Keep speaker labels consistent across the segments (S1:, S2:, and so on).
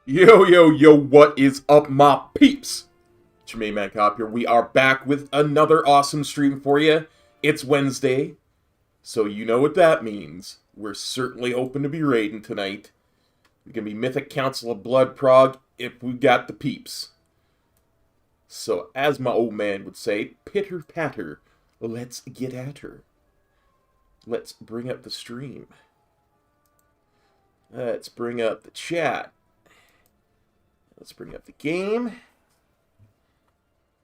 S1: Yo, yo, yo, what is up, my peeps? It's your main man Cop here. We are back with another awesome stream for you. It's Wednesday, so you know what that means. We're certainly hoping to be raiding tonight. We're going to be Mythic Council of Blood Prog if we got the peeps. So, as my old man would say, pitter-patter, let's get at her. Let's bring up the stream. Let's bring up the chat. Let's bring up the game.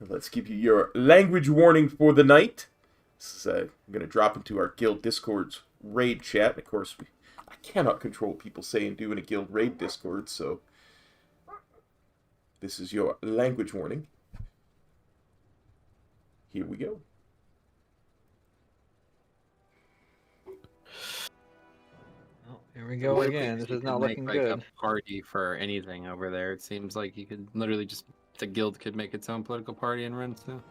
S1: Let's give you your language warning for the night. This is, I'm going to drop into our guild Discord's raid chat. Of course, I cannot control people saying do in a guild raid Discord, so this is your language warning. Here we go.
S2: Here we go again. This is not looking good.
S3: A party for anything over there. It seems like you could literally just the guild could make its own political party and run too.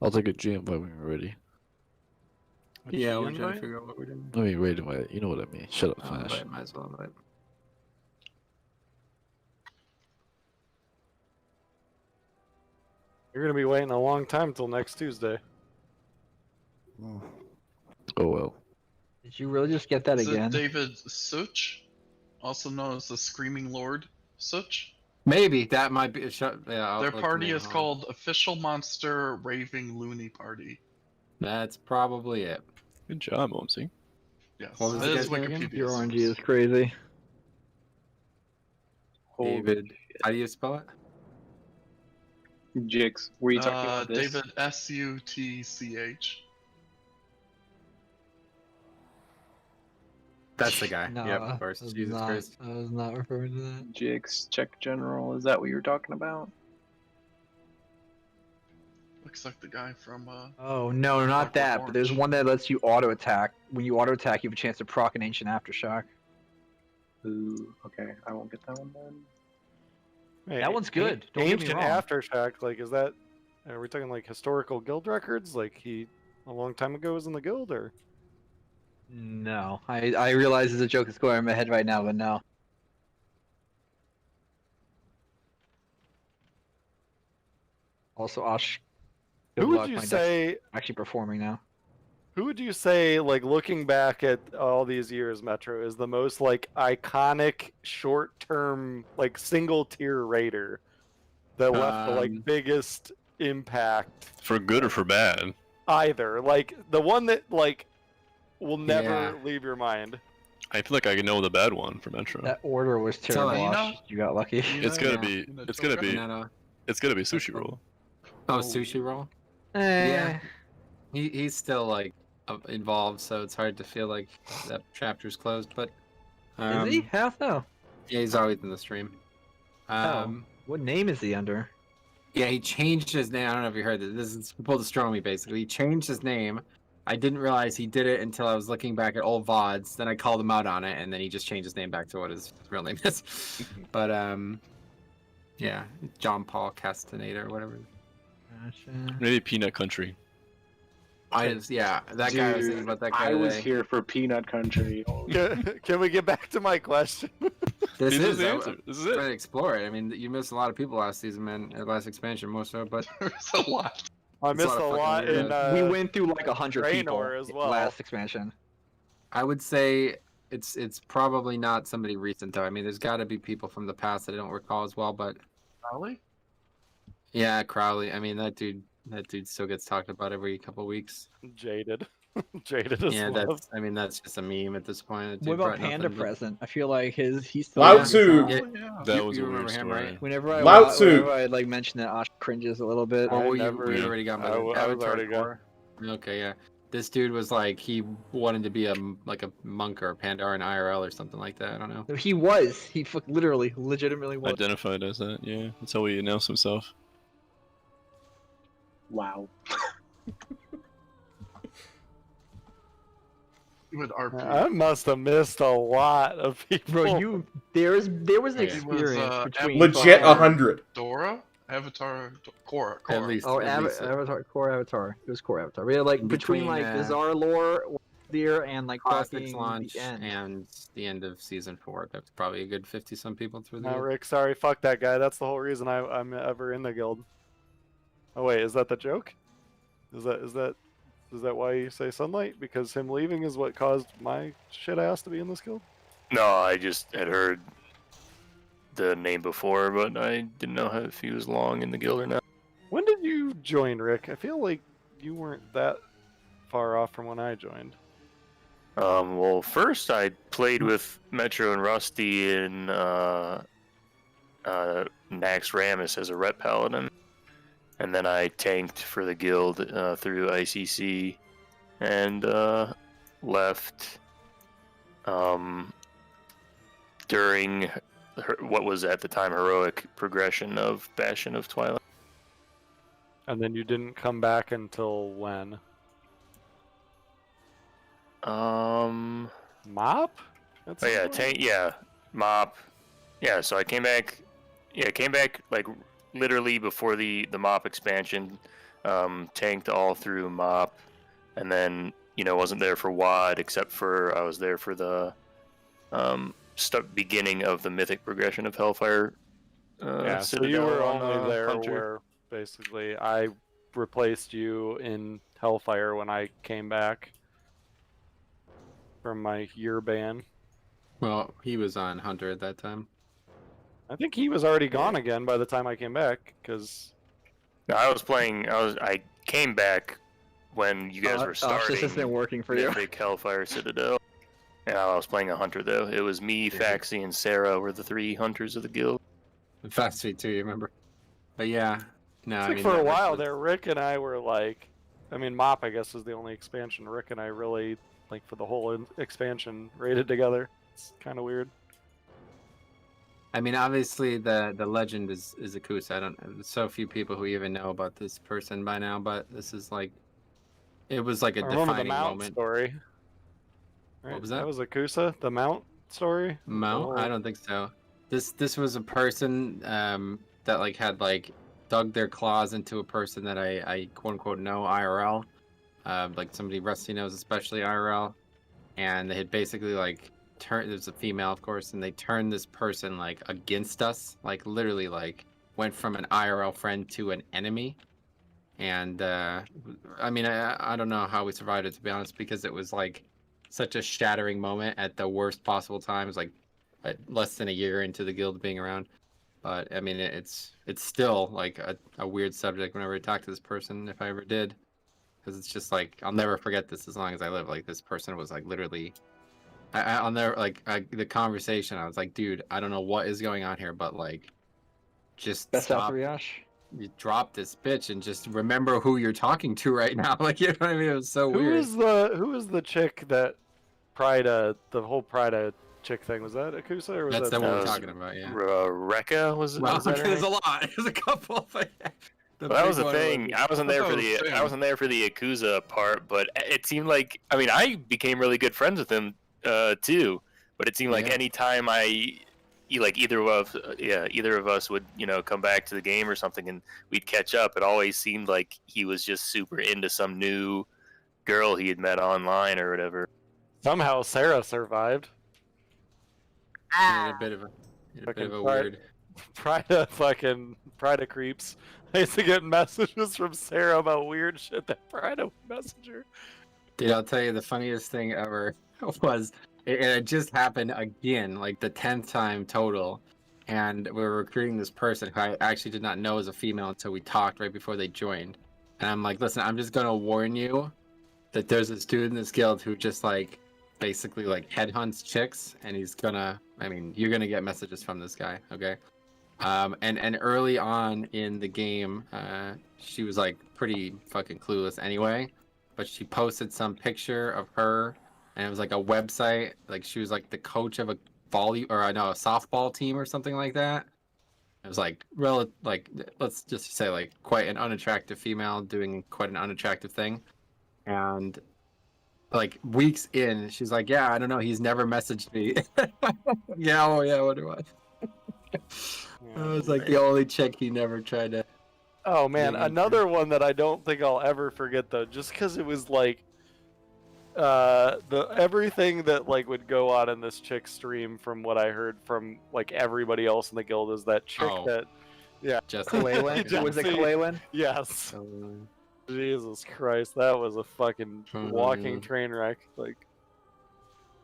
S4: I'll take a GM when we're ready.
S3: Yeah, we're trying to figure out what we're doing.
S4: I mean, wait a minute. You know what I mean. Shut up, Flash.
S3: Invite, might as well invite.
S5: You're gonna be waiting a long time till next Tuesday.
S4: Oh well.
S2: Did you really just get that
S6: Is
S2: again?
S6: it David Such, also known as the Screaming Lord Such?
S3: Maybe that might be. Yeah,
S6: Their party is called Official Monster Raving Loony Party.
S3: That's probably it.
S4: Good job, Omsy.
S6: Yes,
S3: What was
S6: that
S3: the
S6: is
S3: guy's name again?
S6: Wikipedia.
S2: Your
S6: source.
S2: RNG is crazy.
S3: David. How do you spell it?
S7: Jigs. Were you talking about this?
S6: David Sutch.
S3: That's the guy.
S2: No,
S3: Yep, of course.
S2: I was
S3: Jesus
S2: not,
S3: Christ.
S2: I was not referring to that.
S7: Jigs, Czech General. Is that what you were talking about?
S6: Looks like the guy from.
S2: Oh no, not
S6: Clockwork
S2: that. But there's
S6: Orange.
S2: one that lets you auto attack. When you auto attack, you have a chance to proc an ancient aftershock.
S7: Ooh, okay. I won't get that one then.
S5: Hey,
S2: That one's good. Don't get me
S5: Ancient
S2: wrong.
S5: Aftershock, like, is that? Are we talking like historical guild records? Like he a long time ago was in the guild, or?
S2: No, I realize it's a joke that's going in my head right now, but no. Also, Osh. good
S5: Who would
S2: luck,
S5: you
S2: my deck's
S5: say?
S2: actually performing now?
S5: Who would you say, like, looking back at all these years, Metro is the most like iconic short-term, like single-tier raider that left the like biggest impact?
S4: For good or for bad?
S5: Either, like the one that like will never
S3: Yeah.
S5: leave your mind.
S4: I feel like I know the bad one for Metro.
S2: That order was terrible.
S3: like,
S6: you know-
S2: Osh. You got lucky.
S4: It's gonna be. It's gonna be.
S3: No.
S4: It's gonna be sushi roll.
S3: Oh, sushi roll.
S2: Eh.
S3: Yeah. He's still like involved, so it's hard to feel like that chapter's closed. But
S2: Is he? How so?
S3: Yeah, he's always in the stream.
S2: Oh. What name is he under?
S3: Yeah, he changed his name. I don't know if you heard this. This is pulled a straw on me, basically. He changed his name. I didn't realize he did it until I was looking back at old VODs. Then I called him out on it, and then he just changed his name back to what his real name is. But, yeah, John Paul Castaneda or whatever.
S2: Gotcha.
S4: Maybe Peanut Country.
S3: Yeah, that guy I was thinking about that guy
S7: I was
S3: today.
S7: here for Peanut Country.
S5: Can we get back to my question?
S3: This is
S4: the answer. This is it.
S3: trying to explore it. I mean, you missed a lot of people last season, man. Last expansion, more so, but
S6: There's a lot.
S5: I
S3: It's a
S5: missed
S3: lot
S5: a
S3: of
S5: lot
S3: fucking
S5: in.
S3: weirdos.
S2: We went through like 100 people
S5: Draenor as well.
S2: last expansion.
S3: I would say it's probably not somebody recent though. I mean, there's got to be people from the past that I don't recall as well, but
S6: Crowley?
S3: yeah, Crowley. I mean, that dude still gets talked about every couple weeks.
S5: Jaded. Jaded as
S3: Yeah,
S5: love.
S3: that's just a meme at this point. That
S2: What
S3: dude
S2: about
S3: brought
S2: Panda
S3: nothing but-
S2: Present? I feel like he's still.
S1: Lao
S2: on
S1: Tzu.
S2: his
S3: Yeah.
S2: own.
S6: Yeah.
S4: That was
S3: you
S4: a weird
S3: remember him,
S4: story.
S3: right?
S2: Whenever I like mention that, Ash cringes a little bit.
S5: I
S3: Oh,
S5: never-
S3: you already got my
S5: I was
S3: Avatar
S5: already got-
S3: core? Okay, yeah. This dude was like he wanted to be a monk or a Pandar in IRL or something like that. I don't know.
S2: He was. He literally, legitimately was.
S4: Identified as that, yeah. That's how he announced himself.
S7: Wow.
S6: With RP.
S5: I must have missed a lot of people.
S2: Bro, there was an
S3: Yeah.
S6: He was,
S2: experience between
S1: Legit
S2: fucking-
S1: 100.
S6: Dora? Avatar? Korra.
S3: At
S6: Korra.
S3: least.
S2: Oh,
S3: at least it.
S2: Avatar, core Avatar. It was core Avatar. We had like between
S3: Between,
S2: like Bizarre lore there and like
S3: Classics
S2: fucking
S3: launch
S2: the end.
S3: and the end of season 4. That's probably a good 50-some people through the
S5: No,
S3: guild.
S5: Rick, sorry, fuck that guy. That's the whole reason I'm ever in the guild. Oh wait, is that the joke? Is that why you say Sunlight? Because him leaving is what caused my shit ass to be in this guild?
S8: No, I just had heard the name before, but I didn't know if he was long in the guild or not.
S5: When did you join, Rick? I feel like you weren't that far off from when I joined.
S8: Well, first I played with Metro and Rusty in Nax Ramus as a rep paladin, and then I tanked for the guild through ICC, and left during what was at the time heroic progression of Bastion of Twilight.
S5: And then you didn't come back until when? Mop? That's
S8: Oh yeah,
S5: the one?
S8: tank. Yeah, mop. Yeah, so I came back. Yeah, came back like literally before the mop expansion. Tanked all through mop, and then wasn't there for WAD except for I was there for the beginning of the mythic progression of Hellfire.
S5: Yeah, so you
S8: Citadel
S5: were
S8: on,
S5: only there
S8: Hunter.
S5: where basically I replaced you in Hellfire when I came back from my year ban.
S3: Well, he was on Hunter at that time.
S5: I think he was already gone again by the time I came back, because
S8: No, I came back when you guys were
S2: Ash,
S8: starting.
S2: this isn't working for you.
S8: Mythic Hellfire Citadel. And I was playing a hunter though. It was me, Faxi, and Sarah were the 3 hunters of the guild.
S3: Fast feet too, you remember? But yeah, no,
S5: it's
S3: I
S5: like
S3: mean
S5: for a
S3: that
S5: while
S3: was-
S5: there, Rick and I were like, I mean, Mop I guess was the only expansion Rick and I really like for the whole expansion raided together. It's kind of weird.
S3: I mean, obviously the legend is Akusa. There's so few people who even know about this person by now, but this is like, it was like a
S5: I remember the
S3: defining
S5: mount
S3: moment.
S5: story.
S3: What was that?
S5: That was Akusa, the mount story.
S3: Mount?
S5: Oh.
S3: I don't think so. This was a person that like had like dug their claws into a person that I quote unquote know IRL, like somebody Rusty knows especially IRL, and they had basically like turned. There's a female, of course, and they turned this person like against us, like literally like went from an IRL friend to an enemy. And I mean, I don't know how we survived it, to be honest, because it was like such a shattering moment at the worst possible time. It was like less than a year into the guild being around. But I mean, it's still like a weird subject whenever I talk to this person, if I ever did, because it's just like I'll never forget this as long as I live. Like this person was like literally, I'll never the conversation. I was like, dude, I don't know what is going on here, but like, just
S2: Best
S3: stop.
S2: out Riash.
S3: you drop this bitch and just remember who you're talking to right now. Like, you know what I mean? It was so
S5: Who
S3: weird.
S5: is the chick that the whole Prida chick thing? Was that Akusa or was
S3: That's
S5: that
S3: the one we're
S8: was-
S3: talking about, yeah.
S8: Rekka was.
S3: Well,
S8: was that her
S3: there's
S8: name?
S3: a lot. There's a couple. But the
S8: Well, that was
S3: big
S8: the
S3: one
S8: thing. I wasn't there for the
S2: Sam.
S8: I wasn't there for the Yakuza part, but it seemed like I became really good friends with him too. But it seemed like
S3: Yeah.
S8: anytime either of us would come back to the game or something and we'd catch up, it always seemed like he was just super into some new girl he had met online or whatever.
S5: somehow Sarah survived?
S3: He had a bit of a
S5: Fucking
S3: weird.
S5: Prida creeps. I used to get messages from Sarah about weird shit that Prida would message her.
S3: Dude, I'll tell you the funniest thing ever was it just happened again, like the 10th time total. And we were recruiting this person who I actually did not know was a female until we talked right before they joined. And I'm like, listen, I'm just gonna warn you that there's this dude in this guild who just like basically like headhunts chicks, and you're gonna get messages from this guy, okay? And early on in the game, she was like pretty fucking clueless anyway, but she posted some picture of her, and it was like a website, like she was like the coach of a a softball team or something like that. It was like let's just say like quite an unattractive female doing quite an unattractive thing, and like weeks in, she's like, yeah, I don't know, he's never messaged me. Yeah, oh yeah, what do I? I was like the only chick he never tried to.
S5: Oh man,
S3: Yeah, me
S5: another one that I don't think I'll ever forget though, just because it was like everything that like would go on in this chick stream from what I heard from like everybody else in the guild is that chick
S3: Oh.
S5: that
S3: Just
S2: Kalaylan?
S5: Just
S2: Was it
S5: see-
S2: Kalaylan?
S5: yes. Jesus Christ, that was a fucking walking
S3: Mhm.
S5: train wreck. Like,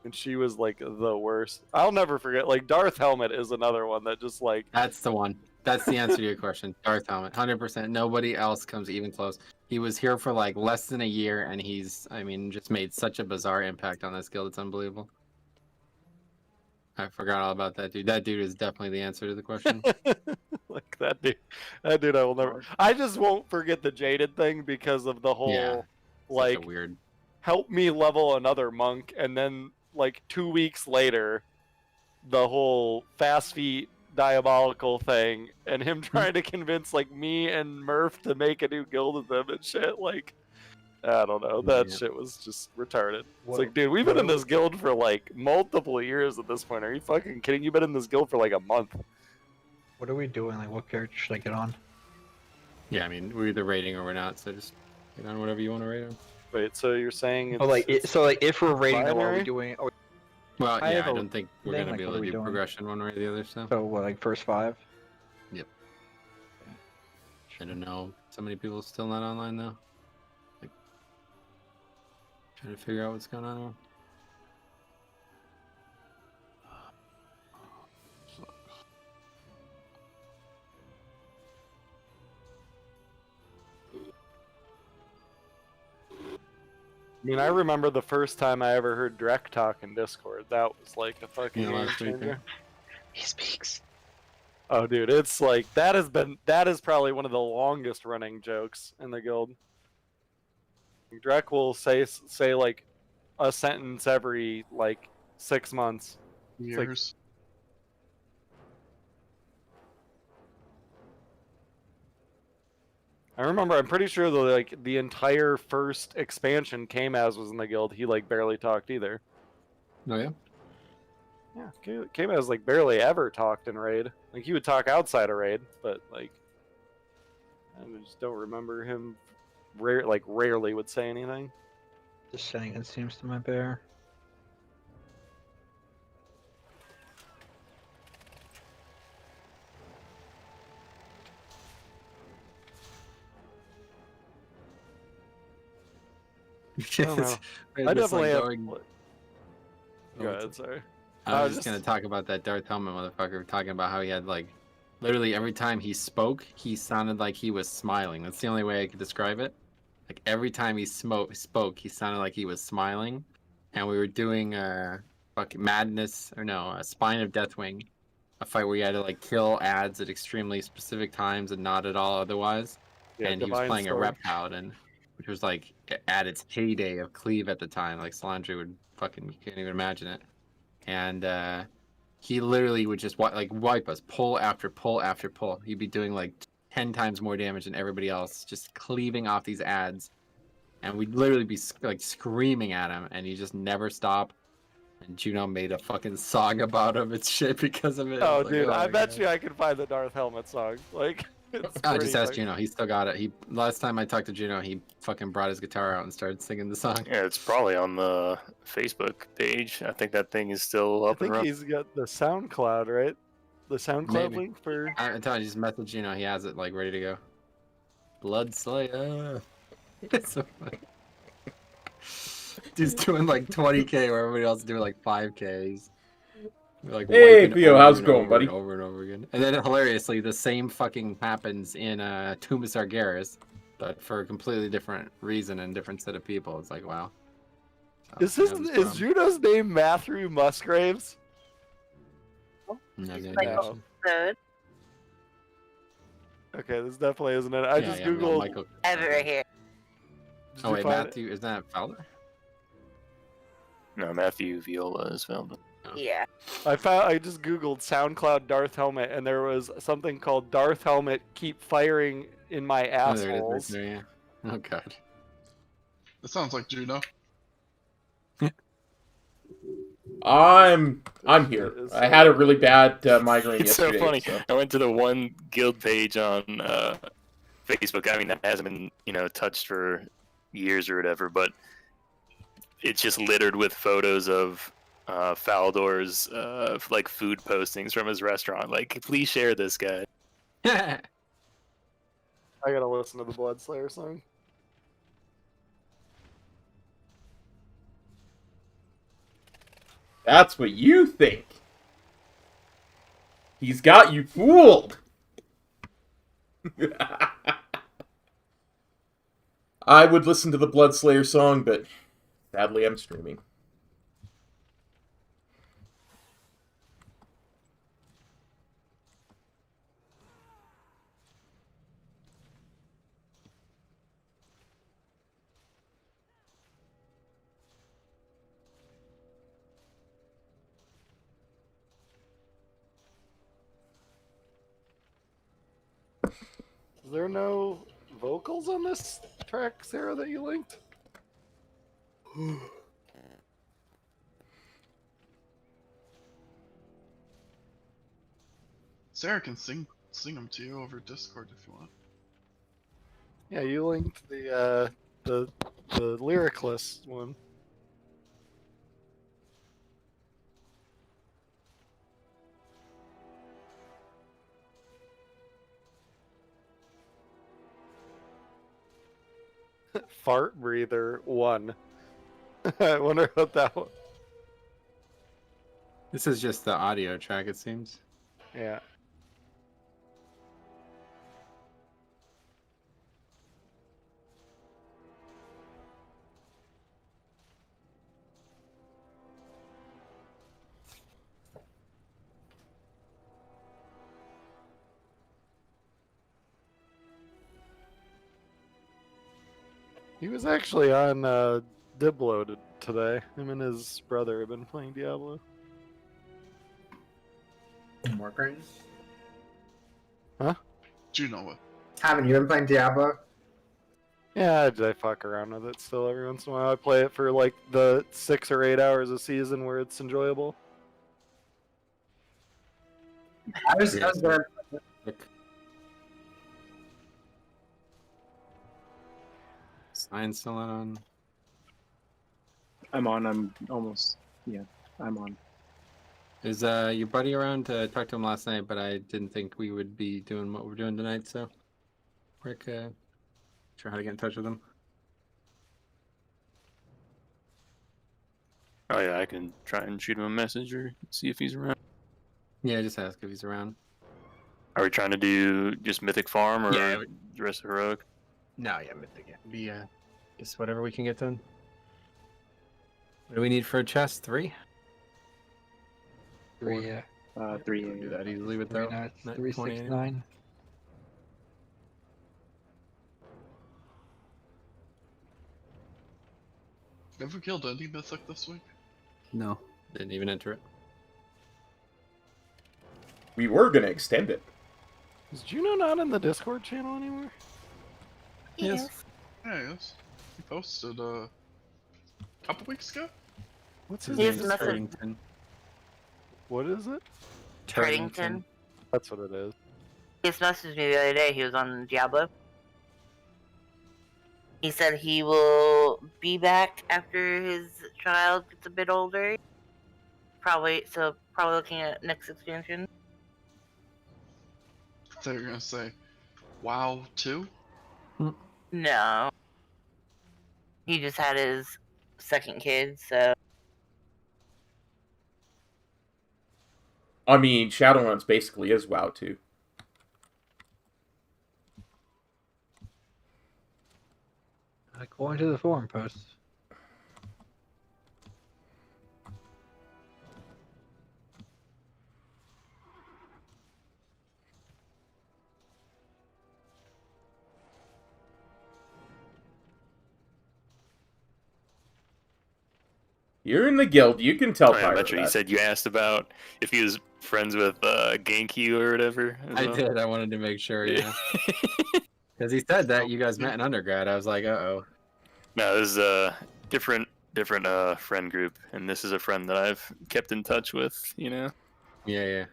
S5: and she was like the worst. I'll never forget. Like Darth Helmet is another one that just like
S3: That's the one. That's the answer to your question. Darth Helmet, 100%. Nobody else comes even close. He was here for like less than a year, and he's, just made such a bizarre impact on this guild. It's unbelievable. I forgot all about that dude. That dude is definitely the answer to the question.
S5: like that dude. That dude I will never. I just won't forget the Jaded thing because of the whole
S3: Yeah.
S5: like
S3: Such a weird.
S5: help me level another monk, and then like 2 weeks later, the whole fast feet diabolical thing, and him trying to convince like me and Murph to make a new guild with them and shit. Like, I don't know, that
S3: Yeah.
S5: shit was just retarded. It's
S2: What-
S5: like, dude, we've been
S2: what
S5: in this guild for like multiple years at this point. Are you fucking kidding? You've been in this guild for like a month.
S2: What are we doing? Like, what character should I get on?
S3: Yeah, we're either rating or we're not, so just get on whatever you want to rate on.
S5: Wait, so you're saying it's,
S2: Oh, like, so like, if we're rating, them, are
S5: binary?
S2: we doing? Oh,
S3: Well,
S2: I
S3: yeah,
S2: have
S3: I
S2: a
S3: don't think we're
S2: thing,
S3: gonna
S2: like,
S3: be
S2: what
S3: able
S2: are
S3: to
S2: we
S3: do
S2: doing?
S3: progression one way or the other. So
S2: what, like first 5?
S3: I don't know. So many people still not online though. Like, trying to figure out what's going on.
S5: I mean, I remember the first time I ever heard Drek talk in Discord. That was like a fucking
S3: Yeah,
S5: game
S3: last week,
S5: changer.
S3: yeah.
S2: He speaks.
S5: Oh, dude, it's like that is probably one of the longest running jokes in the guild. Drek will say like a sentence every like 6 months. like-
S6: Years.
S5: I remember. I'm pretty sure the entire first expansion Kamaz was in the guild. He like barely talked either.
S3: Oh yeah.
S5: Yeah, Kamaz like barely ever talked in raid. Like he would talk outside of raid, but like I just don't remember him. Rarely would say anything.
S2: Just sending it seems to my bear.
S5: I don't know.
S3: We're
S5: I
S3: just,
S5: definitely
S3: like,
S5: have.
S3: going-
S5: Go
S3: Oh, what's
S5: ahead,
S3: up?
S5: sorry.
S3: I was
S5: just-
S3: just gonna talk about that Darth Helmet motherfucker talking about how he had like literally every time he spoke, he sounded like he was smiling. That's the only way I could describe it. Like every time he spoke, he sounded like he was smiling. And we were doing fucking madness or no, a Spine of Deathwing. a fight where you had to like kill ads at extremely specific times and not at all otherwise.
S5: Yeah,
S3: And he was
S5: Divine
S3: playing a
S5: Storm.
S3: rep paladin, which was like at its heyday of cleave at the time. Like Salandri would fucking, you can't even imagine it. And he literally would just wipe us, pull after pull after pull. He'd be doing like 10 times more damage than everybody else, just cleaving off these ads. And we'd literally be like screaming at him, and he just never stopped. And Juno made a fucking song about him and shit because of it.
S5: Oh,
S3: Like,
S5: dude, I
S3: my
S5: bet
S3: God.
S5: you I can find the Darth Helmet song. Like, it's
S3: I
S5: pretty
S3: just asked
S5: fucking-
S3: Juno. He still got it. Last time I talked to Juno, he fucking brought his guitar out and started singing the song.
S8: Yeah, it's probably on the Facebook page. I think that thing is still
S5: I
S8: up and
S5: think
S8: running.
S5: he's got the SoundCloud, right? The SoundCloud
S3: Maybe.
S5: link for.
S3: I tell you, just message Juno. He has it like ready to go. Blood Slayer. It's so funny. Dude's doing like 20k where everybody else is doing like 5k. He's like
S1: Hey,
S3: wiping
S1: Theo,
S3: over
S1: how's it
S3: and
S1: going,
S3: over
S1: buddy?
S3: and over and over again. And then hilariously, the same fucking happens in Tomb of Sargeras, but for a completely different reason and different set of people. It's like, wow. So,
S5: Is Juno's name Matthew Musgraves?
S3: No,
S9: It's
S3: no,
S9: like
S3: no.
S9: Third.
S5: Okay, this definitely isn't it. I
S3: Yeah,
S5: just
S3: yeah, no,
S5: googled.
S3: Michael.
S9: I have it right here.
S5: Did
S3: Oh
S5: you
S3: wait,
S5: find it?
S3: Matthew, is that Fowler?
S8: No, Matthew Viola is found.
S9: Yeah.
S5: I just googled SoundCloud Darth Helmet, and there was something called Darth Helmet Keep Firing in My
S3: Oh, there it is,
S5: Assholes.
S3: right there, yeah. Oh god.
S6: That sounds like Juno.
S1: I'm here. I had a really bad migraine
S8: It's so
S1: yesterday.
S8: funny.
S1: so-
S8: I went to the one guild page on Facebook. I mean, that hasn't been touched for years or whatever, but it's just littered with photos of Faldor's like food postings from his restaurant. Like, please share this, guy.
S5: I gotta listen to the Bloodslayer song.
S1: That's what you think. He's got you fooled. I would listen to the Bloodslayer song, but sadly I'm streaming.
S5: Is there no vocals on this track, Sarah, that you linked?
S6: Sarah can sing them to you over Discord if you want.
S5: Yeah, you linked the lyricless one. Fart breather 1. I wonder what that was.
S3: This is just the audio track, it seems.
S5: Yeah. He was actually on Diblo today. Him and his brother have been playing Diablo.
S10: Warcraft?
S6: Juno.
S10: Haven't you been playing Diablo?
S5: Yeah, I fuck around with it still every once in a while. I play it for like the 6 or 8 hours a season where it's enjoyable.
S10: I was gonna.
S3: Sign still on.
S7: I'm on. I'm almost. Yeah, I'm on.
S3: Is your buddy around? I talked to him last night, but I didn't think we would be doing what we're doing tonight. So, Rick, try how to get in touch with him.
S8: Oh yeah, I can try and shoot him a message or see if he's around.
S3: Yeah, just ask if he's around.
S8: Are we trying to do just Mythic Farm or
S3: Yeah.
S8: the rest of Heroic?
S3: No, yeah, Mythic. Be just whatever we can get done. What do we need for a chest? 3?
S2: 3, yeah.
S7: 3
S3: Don't do that easily with
S2: Very
S3: though.
S2: nice.
S3: Not
S2: 369.
S6: Never killed any Mythic this week.
S3: No, didn't even enter it.
S1: We were gonna extend it.
S5: Is Juno not in the Discord channel anymore?
S3: Yes.
S6: Yeah, yes. He posted a couple weeks ago.
S5: What's his
S9: He's
S5: name?
S9: must have-
S3: Turdington.
S5: What is it?
S9: Turdington.
S5: That's what it is.
S9: He just messaged me the other day. He was on Diablo. He said he will be back after his child gets a bit older. Probably looking at next expansion.
S6: They were gonna say, WoW 2?
S9: No. He just had his second kid, so
S1: I mean, Shadowlands basically is WoW 2.
S2: According to the forum posts.
S1: You're in the guild. You can tell
S8: Oh, yeah,
S1: Pyro
S8: Metro, you
S1: that.
S8: said you asked about if he was friends with Genki or whatever. as
S3: I
S8: well.
S3: did. I wanted to make sure, yeah. Because he said that you guys met in undergrad. I was like, uh-oh.
S8: No, this is a different friend group, and this is a friend that I've kept in touch with. You know.
S3: Yeah.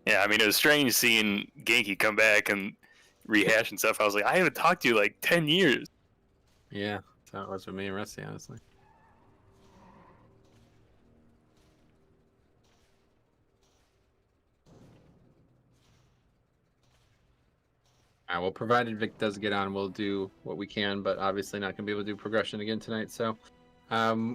S8: Yeah, I mean, it was strange seeing Genki come back and rehash and stuff. I was like, I haven't talked to you like 10 years.
S3: Yeah. So it was with me and Rusty, honestly. Alright, well, provided Vic does get on, we'll do what we can, but obviously not going to be able to do progression again tonight. So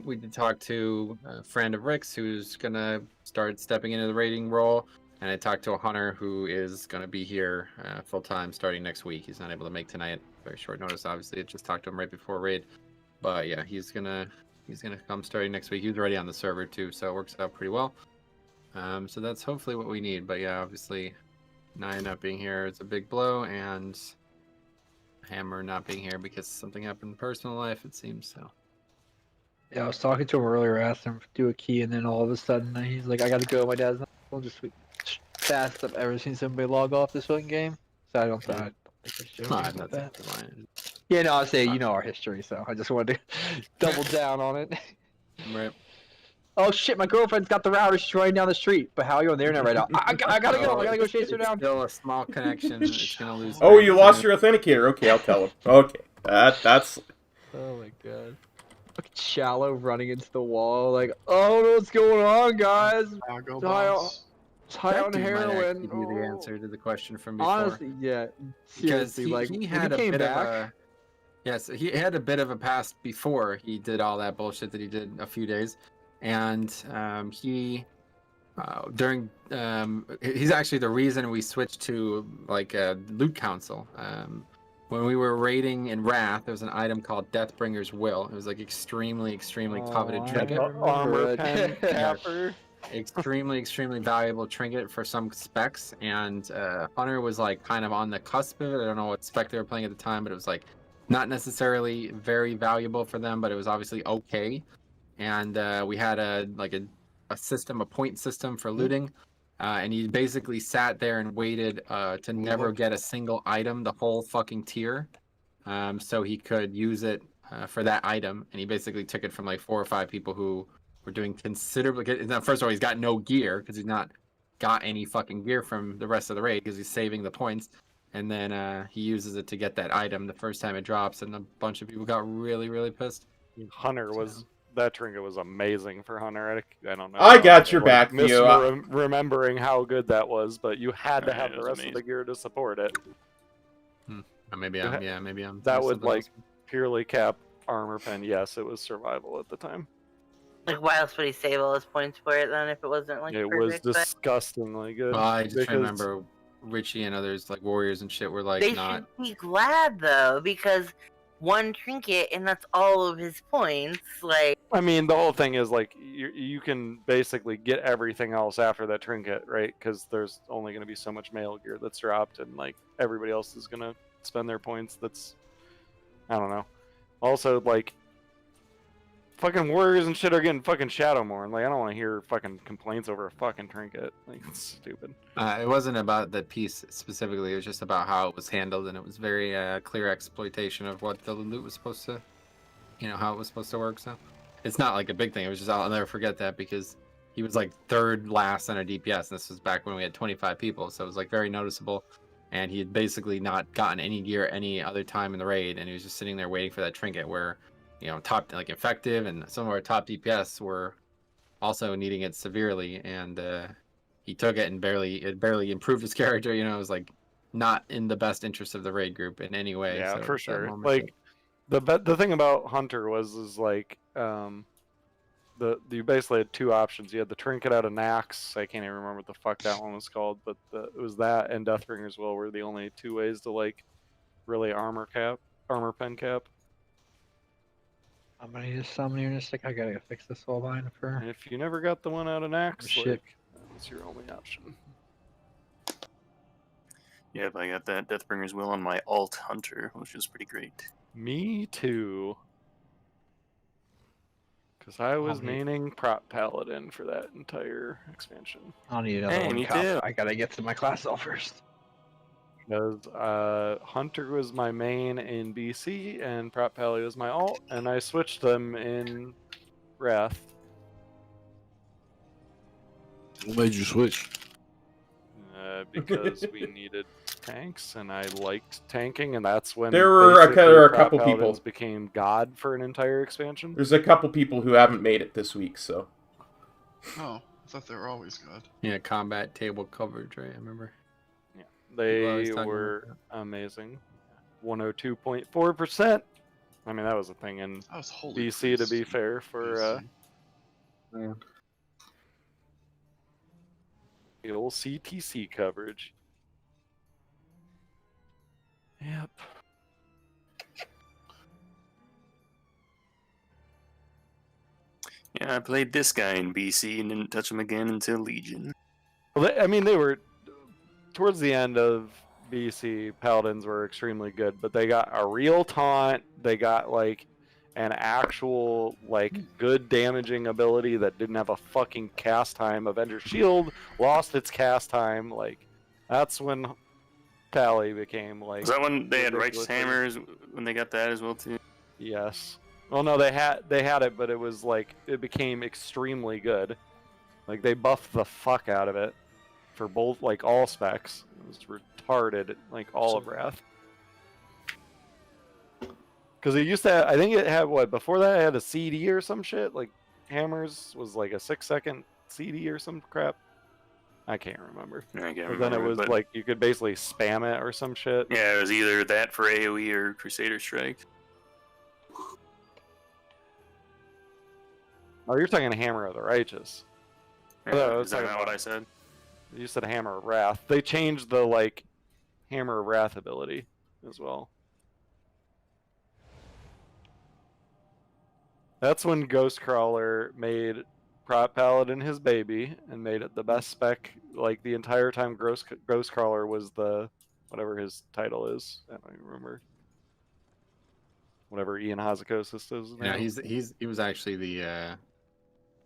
S3: we did talk to a friend of Rick's who's going to start stepping into the raiding role. And I talked to a hunter who is going to be here full-time starting next week. He's not able to make tonight. Very short notice, obviously. I just talked to him right before raid. But yeah, he's gonna come starting next week. He was already on the server too, so it works out pretty well. So that's hopefully what we need. But yeah, obviously Naya not being here is a big blow, and Hammer not being here because something happened in personal life, it seems. So
S2: Yeah, I was talking to him earlier, asked him to do a key, and then all of a sudden he's like, I gotta go, my dad's not home this week. Fast I've ever seen somebody log off this fucking game. So I don't think it's joking
S3: not
S2: about that.
S3: fine.
S2: Yeah, no, I say you know our history, so I just wanted to double down on it.
S3: Right.
S2: Oh shit, my girlfriend's got the router, she's running down the street. But how are you on the internet right now? I gotta go, I gotta go chase her down.
S3: Still a small connection. It's gonna lose.
S1: Oh, you lost your authenticator. Okay, I'll tell him. Okay, that's.
S2: Oh my god. Fucking shallow running into the wall, like, oh, I don't know what's going on, guys.
S6: Go
S2: High on,
S6: boss.
S2: it's high
S3: That
S2: on
S3: dude might actually
S2: heroin.
S3: be the
S2: Oh.
S3: answer to the question from before.
S2: Honestly, yeah.
S3: Because
S2: Seriously,
S3: he,
S2: like
S3: he
S2: when
S3: had
S2: he
S3: a
S2: came
S3: bit
S2: back,
S3: of a yes, he had a bit of a past before he did all that bullshit that he did a few days, and he during he's actually the reason we switched to like a loot council. When we were raiding in Wrath, there was an item called Deathbringer's Will. It was like extremely coveted trinket.
S5: Armor pen capper.
S3: Extremely valuable trinket for some specs, and Hunter was like kind of on the cusp of it. I don't know what spec they were playing at the time, but it was like not necessarily very valuable for them, but it was obviously okay. And we had a system, a point system for looting, and he basically sat there and waited to never get a single item the whole fucking tier, so he could use it for that item. And he basically took it from like 4 or 5 people who were doing considerably good. Now, first of all, he's got no gear because he's not got any fucking gear from the rest of the raid because he's saving the points. And then he uses it to get that item the first time it drops, and a bunch of people got really pissed.
S5: Hunter was that trinket was amazing for Hunter. I don't know.
S1: I got your back,
S5: Miss
S1: Theo.
S5: remembering how good that was, but you had to
S8: Yeah,
S5: have
S8: it
S5: the
S8: was
S5: rest of the
S8: amazing.
S5: gear to support it.
S3: Maybe I'm.
S5: That
S3: missing
S5: would
S3: something
S5: like
S3: else.
S5: purely cap armor pen. Yes, it was survival at the time.
S9: like why else would he save all his points for it then if it wasn't like
S5: It was
S9: perfect? But
S5: disgustingly good.
S3: Well, I just
S5: because-
S3: remember Richie and others like warriors and shit were like
S9: they
S3: not.
S9: should be glad though because one trinket and that's all of his points. Like,
S5: I mean, the whole thing is like you can basically get everything else after that trinket, right? Because there's only going to be so much mail gear that's dropped, and like everybody else is going to spend their points. That's, I don't know. Also, like, fucking warriors and shit are getting fucking Shadowmourn. Like, I don't want to hear fucking complaints over a fucking trinket. Like, it's stupid.
S3: It wasn't about the piece specifically. It was just about how it was handled, and it was very clear exploitation of what the loot was supposed to, how it was supposed to work. So it's not like a big thing. It was just, I'll never forget that, because he was like third last on our DPS, and this was back when we had 25 people. So it was like very noticeable, and he had basically not gotten any gear any other time in the raid, and he was just sitting there waiting for that trinket where, top like effective and some of our top DPS were also needing it severely, and he took it and it barely improved his character. It was like not in the best interest of the raid group in any way.
S5: Yeah,
S3: so
S5: for
S3: that
S5: sure.
S3: moment
S5: Like, the thing about Hunter is like you basically had two options. You had the trinket out of Nax. I can't even remember what the fuck that one was called, but it was that and Deathbringer's Will were the only two ways to like really armor pen cap.
S2: I'm gonna just summon here in a sec. I gotta fix this whole line for.
S5: And if you never got the one out of Nax,
S2: Oh, shit.
S5: like, that's your only option.
S8: Yep, I got that Deathbringer's Will on my alt Hunter, which is pretty great.
S5: Me too. Because I was maining Prop Paladin for that entire expansion.
S2: I'll need another
S8: Hey,
S2: one.
S8: me
S2: Cop.
S8: too.
S2: I gotta get to my class all first.
S5: Because Hunter was my main in BC and Prop Pally was my alt, and I switched them in Wrath.
S4: What made you switch?
S5: Because we needed tanks, and I liked tanking, and that's when
S1: There were a
S5: basically Prop
S1: couple
S5: Paladins
S1: people.
S5: became God for an entire expansion.
S1: There's a couple people who haven't made it this week, so.
S6: Oh, I thought they were always good.
S3: Yeah, combat table coverage, right? I remember.
S5: They
S3: always talking
S5: were amazing. 102.4%. I mean, that was a thing in
S6: That was holy
S5: BC, to be
S6: Christ.
S5: fair, for
S6: BC.
S5: the old CTC coverage. Yep.
S8: Yeah, I played this guy in BC and didn't touch him again until Legion.
S5: Well, they were towards the end of BC. Paladins were extremely good, but they got a real taunt. They got like an actual like good damaging ability that didn't have a fucking cast time. Avengers Shield lost its cast time. Like, that's when Tally became like.
S8: Was that when they had Righteous
S5: ridiculously-
S8: Hammers when they got that as well too?
S5: Yes. Well, no, they had it, but it was like it became extremely good. Like, they buffed the fuck out of it for both, like, all specs. It was retarded, like all of Wrath. Because it used to have, I think it had what before that it had a CD or some shit. Like, Hammers was like a 6-second CD or some crap. I can't remember.
S8: I can't
S5: But then it
S8: remember,
S5: was
S8: but
S5: like you could basically spam it or some shit.
S8: yeah, it was either that for AoE or Crusader Strike.
S5: Oh, you're talking Hammer of the Righteous.
S8: Yeah,
S5: Oh, I was
S8: is that
S5: talking
S8: not what
S5: about-
S8: I said?
S5: You said Hammer of Wrath. They changed the like Hammer of Wrath ability as well. That's when Ghostcrawler made Prop Paladin his baby and made it the best spec. Like, the entire time Ghostcrawler was the whatever his title is. I don't even remember. Whatever Ian Hazuko's is.
S3: Yeah, he was actually the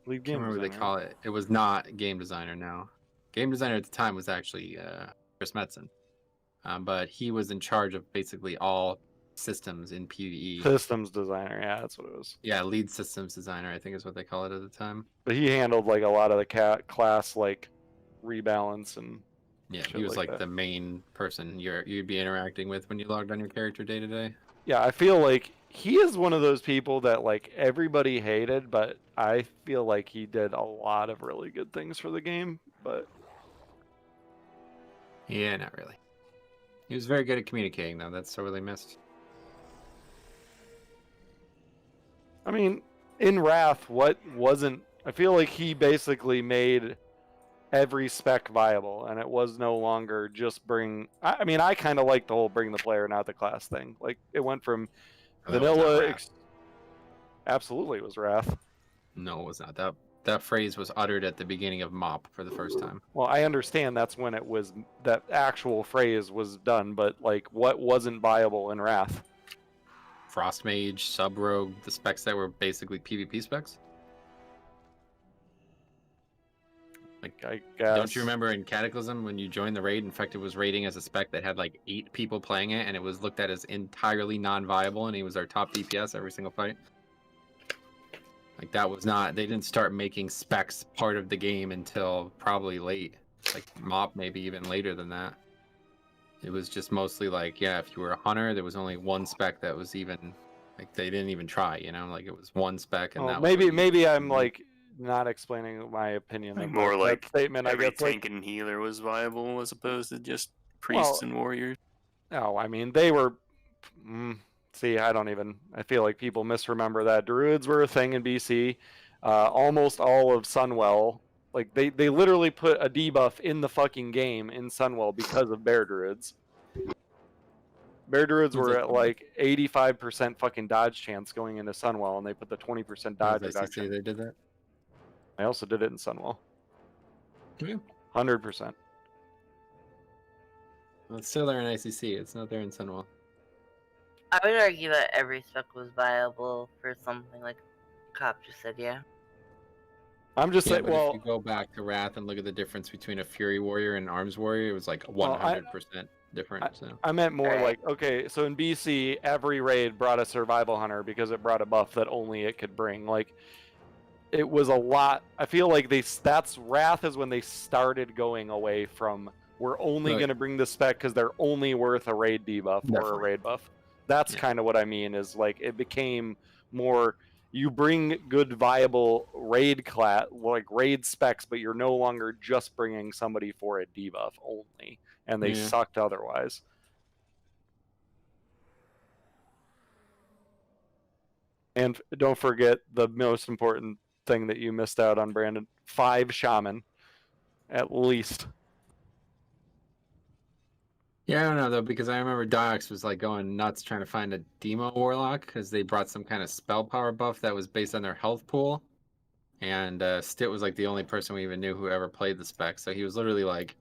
S5: lead
S3: I can't
S5: game
S3: remember what they
S5: designer.
S3: call it. It was not game designer now. Game designer at the time was actually Chris Metzen. But he was in charge of basically all systems in PvE.
S5: Systems designer, yeah, that's what it was.
S3: Yeah, lead systems designer, I think is what they call it at the time.
S5: But he handled like a lot of the class like rebalance and
S3: Yeah,
S5: shit
S3: he was like
S5: that.
S3: the main person you'd be interacting with when you logged on your character day to day.
S5: Yeah, I feel like he is one of those people that like everybody hated, but I feel like he did a lot of really good things for the game. But
S3: Yeah, not really. He was very good at communicating though. That's sorely missed.
S5: I mean, in Wrath, what wasn't? I feel like he basically made every spec viable, and it was no longer just bring. I mean, I kind of like the whole bring the player, not the class thing. Like, it went from
S3: Oh, that was not
S5: Vanilla
S3: Wrath.
S5: absolutely was Wrath.
S3: No, it was not. That phrase was uttered at the beginning of Mop for the first time.
S5: Well, I understand that's when it was, that actual phrase was done, but like, what wasn't viable in Wrath?
S3: Frost Mage, Sub Rogue, the specs that were basically PvP specs. Like,
S5: I guess.
S3: don't you remember in Cataclysm when you joined the raid, Infected was raiding as a spec that had like 8 people playing it, and it was looked at as entirely non-viable, and he was our top DPS every single fight? Like, that was not, they didn't start making specs part of the game until probably late. Like, Mop maybe even later than that. It was just mostly like, yeah, if you were a hunter, there was only one spec that was even, like, they didn't even try, you know? Like, it was one spec, and
S5: Oh,
S3: that was
S5: maybe
S3: what you-
S5: maybe I'm like not explaining my opinion
S8: Like
S5: of
S8: more
S5: that
S8: like
S5: statement. I
S8: every
S5: guess like,
S8: tank and healer was viable as opposed to just priests and warriors.
S5: no, I mean they were. See, I feel like people misremember that druids were a thing in BC. Almost all of Sunwell, like they literally put a debuff in the fucking game in Sunwell because of bear druids. Bear druids were at like 85% fucking dodge chance going into Sunwell, and they put the 20% dodge
S3: Who's ICC
S5: reduction.
S3: they did that?
S5: I also did it in Sunwell.
S3: Yeah.
S5: 100%.
S3: Well, it's still there in ICC. It's not there in Sunwell.
S9: I would argue that every spec was viable for something like Cop just said, yeah.
S5: I'm just
S3: Yeah,
S5: saying,
S3: but
S5: well,
S3: if you go back to Wrath and look at the difference between a Fury Warrior and an Arms Warrior, it was like 100% different. So.
S5: I meant more like, okay, so in BC, every raid brought a survival hunter because it brought a buff that only it could bring. Like, it was a lot. I feel like that's Wrath is when they started going away from, we're only
S3: Right.
S5: going to bring the spec because they're only worth a raid debuff or a
S3: Definitely.
S5: raid buff. That's kind of what I mean, is like it became more, you bring good viable raid class, like raid specs, but you're no longer just bringing somebody for a debuff only, and they
S3: Yeah.
S5: sucked otherwise. And don't forget the most important thing that you missed out on, Brandon. 5 shaman, at least.
S3: Yeah, I don't know though, because I remember Diox was like going nuts trying to find a Demo Warlock because they brought some kind of spell power buff that was based on their health pool, and Stit was like the only person we even knew who ever played the spec. So he was literally like,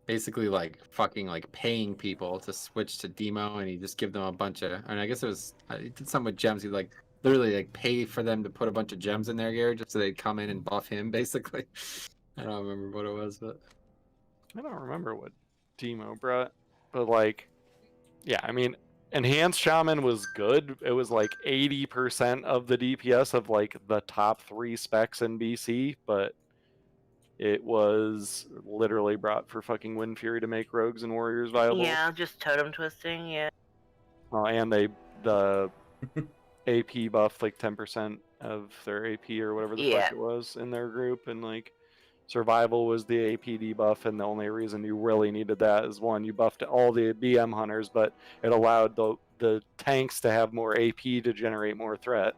S3: basically like fucking like paying people to switch to Demo, and he just give them a bunch of. I mean, I guess it was he did something with gems. He like literally like pay for them to put a bunch of gems in their gear just so they'd come in and buff him. Basically, I don't remember what it was, but
S5: I don't remember what Demo brought. But like, yeah, I mean, Enhanced Shaman was good. It was like 80% of the DPS of like the top 3 specs in BC, but it was literally brought for fucking Wind Fury to make rogues and warriors viable.
S9: Yeah, just totem twisting, yeah.
S5: And the AP buffed like 10% of their AP or whatever the fuck it was in their group, and like survival was the AP debuff, and the only reason you really needed that is, one, you buffed all the BM hunters, but it allowed the tanks to have more AP to generate more threat.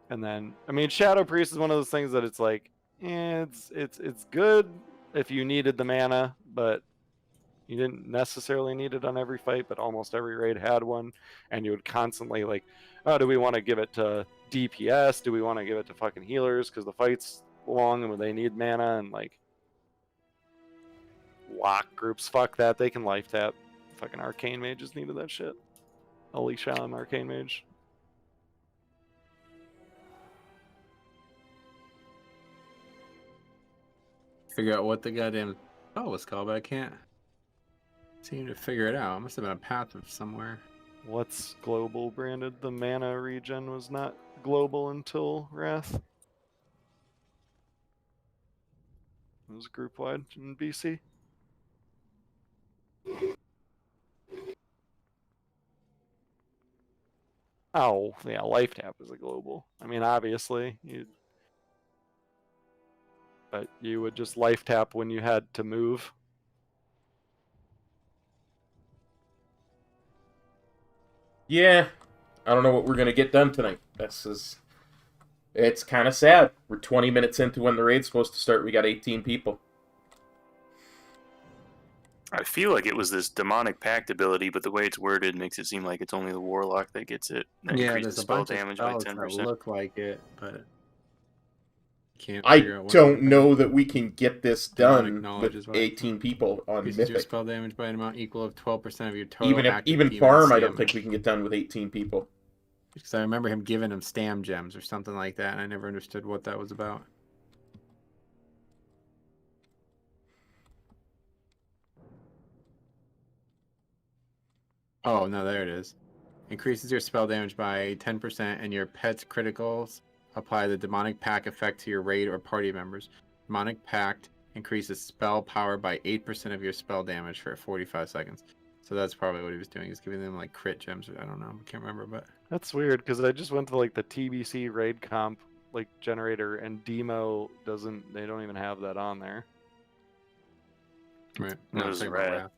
S5: And then, I mean, Shadow Priest is one of those things that it's like, it's good if you needed the mana, but you didn't necessarily need it on every fight, but almost every raid had one, and you would constantly like, oh, do we want to give it to DPS? Do we want to give it to fucking healers because the fight's long and when they need mana? And like, lock groups, fuck that, they can life tap. Fucking Arcane Mages needed that shit. Alicia and Arcane Mage.
S3: figure out what the goddamn spell was called, but I can't seem to figure it out. It must have been a path of somewhere.
S5: What's global, Brandon? The mana regen was not global until Wrath. It was group wide in BC. Oh, yeah, life tap is a global. I mean, obviously, but you would just life tap when you had to move.
S1: Yeah, I don't know what we're gonna get done tonight. It's kind of sad. We're 20 minutes into when the raid's supposed to start. We got 18 people.
S8: I feel like it was this demonic pact ability, but the way it's worded makes it seem like it's only the warlock that gets it. That
S3: Yeah,
S8: increases
S3: there's a
S8: spell
S3: bunch of
S8: damage by
S3: spells that
S8: 10%.
S3: look like it, but can't
S1: I
S3: figure out what
S1: don't
S3: they are.
S1: know that we can get this
S3: Demonic
S1: done
S3: knowledge
S1: with
S3: is what
S1: 18 people on
S3: increases your
S1: Mythic.
S3: spell damage by an amount equal of 12% of your total
S1: Even
S3: active demon
S1: farm, I
S3: stamina.
S1: don't think we can get done with 18 people.
S3: Because I remember him giving him stam gems or something like that, and I never understood what that was about. Oh, no, there it is. Increases your spell damage by 10%, and your pet's criticals apply the demonic pact effect to your raid or party members. Demonic pact increases spell power by 8% of your spell damage for 45 seconds. So that's probably what he was doing. He's giving them like crit gems. I don't know. I can't remember, but
S5: That's weird because I just went to like the TBC raid comp like generator, and Demo doesn't. They don't even have that on there.
S3: right.
S8: No,
S3: I'm
S8: it was
S3: talking about
S8: Wrath.
S3: Wrath.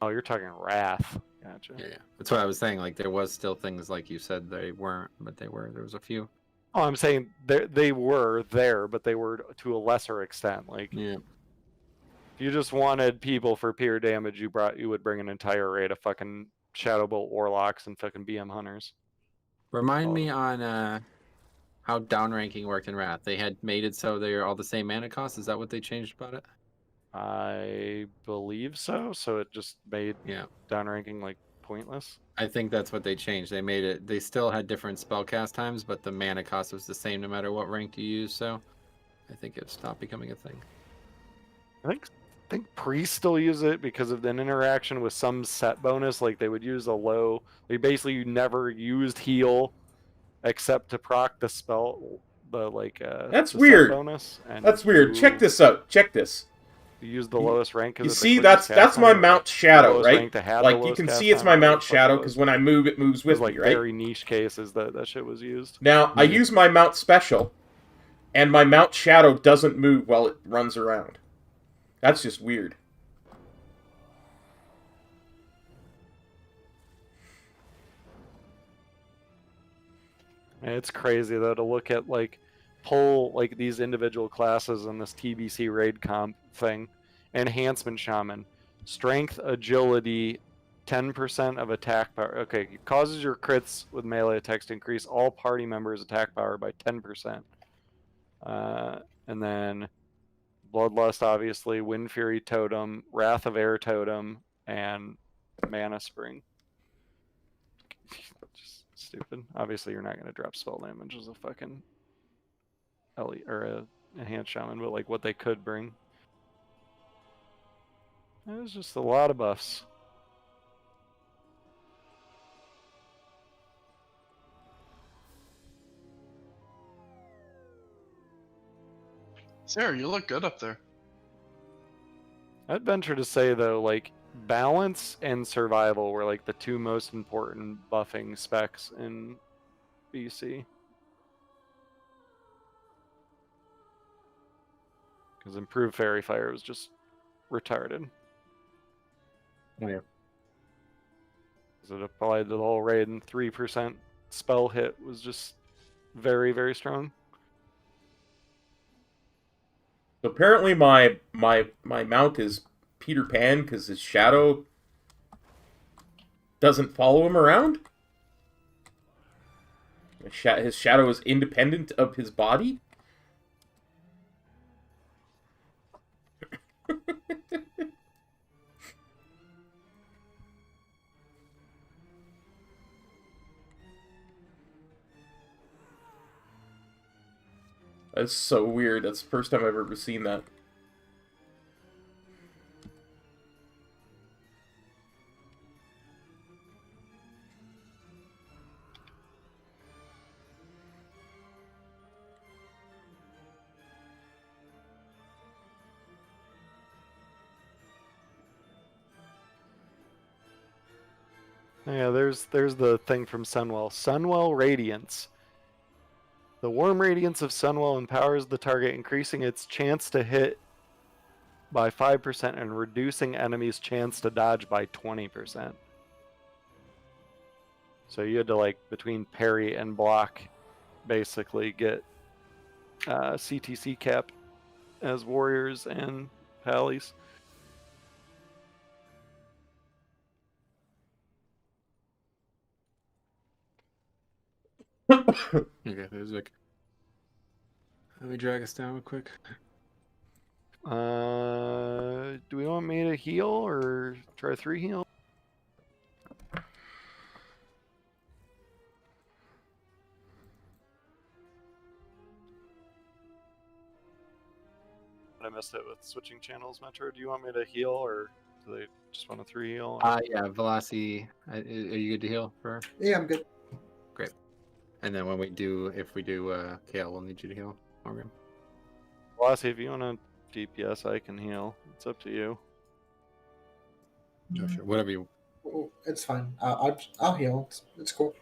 S5: Oh, you're talking Wrath. Gotcha.
S3: Yeah, yeah. That's what I was saying. Like there was still things like you said they weren't, but they were. There was a few.
S5: Oh, I'm saying they were there, but they were to a lesser extent. Like
S3: Yeah.
S5: if you just wanted people for pure damage, you would bring an entire raid of fucking Shadow Bolt Warlocks and fucking BM Hunters.
S3: Remind me on how downranking worked in Wrath. They had made it so they're all the same mana cost. Is that what they changed about it?
S5: I believe so. So it just made
S3: Yeah.
S5: downranking like pointless.
S3: I think that's what they changed. They made it. They still had different spell cast times, but the mana cost was the same no matter what rank you use. So, I think it stopped becoming a thing.
S5: I think priests still use it because of an interaction with some set bonus. Like they would use a low. They basically never used heal, except to proc the spell. The like.
S1: That's
S5: the
S1: weird.
S5: Set bonus, and
S1: That's weird. Check this out. Check this.
S5: You use the lowest rank.
S1: You see, that's my Mount Shadow, right? Like you can see it's my Mount Shadow because when I move, it moves with
S5: like
S1: me, right?
S5: very niche cases that shit was used.
S1: Now I use my Mount Special, and my Mount Shadow doesn't move while it runs around. That's just weird.
S5: And it's crazy though to look at like pull like these individual classes in this TBC raid comp thing. Enhancement Shaman, strength, agility, 10% of attack power. Okay, causes your crits with melee attacks to increase all party members' attack power by 10%. And then Bloodlust, obviously, Wind Fury Totem, Wrath of Air Totem, and Mana Spring. Just stupid. Obviously, you're not going to drop spell damage as a fucking Ellie or a enhanced shaman, but like what they could bring. It was just a lot of buffs.
S6: Sarah, you look good up there.
S5: I'd venture to say though, like balance and survival were like the two most important buffing specs in BC. Because improved Fairy Fire was just retarded.
S3: Oh, yeah.
S5: Because it applied to the whole raid, and 3% spell hit was just very, very strong.
S1: So apparently my mount is Peter Pan because his shadow doesn't follow him around. His shadow is independent of his body. That's so weird. That's the first time I've ever seen that.
S5: Yeah, there's the thing from Sunwell. Sunwell Radiance. The warm radiance of Sunwell empowers the target, increasing its chance to hit by 5% and reducing enemies' chance to dodge by 20%. So you had to, like, between parry and block, basically get CTC cap as warriors and pallies.
S3: Okay, there's Vic. Let me drag us down real quick.
S5: Do we want me to heal or try 3 heal? I missed it with switching channels, Metro. Do you want me to heal or do they just want a 3 heal?
S3: Yeah, Velocity. Are you good to heal for?
S10: Yeah, I'm good.
S3: Great. And then when we do, if we do Kale, we'll need you to heal, Morgan.
S5: Velocity, if you want to DPS, I can heal. It's up to you.
S3: Oh, sure. Whatever you.
S10: Oh, it's fine. I'll heal. It's cool.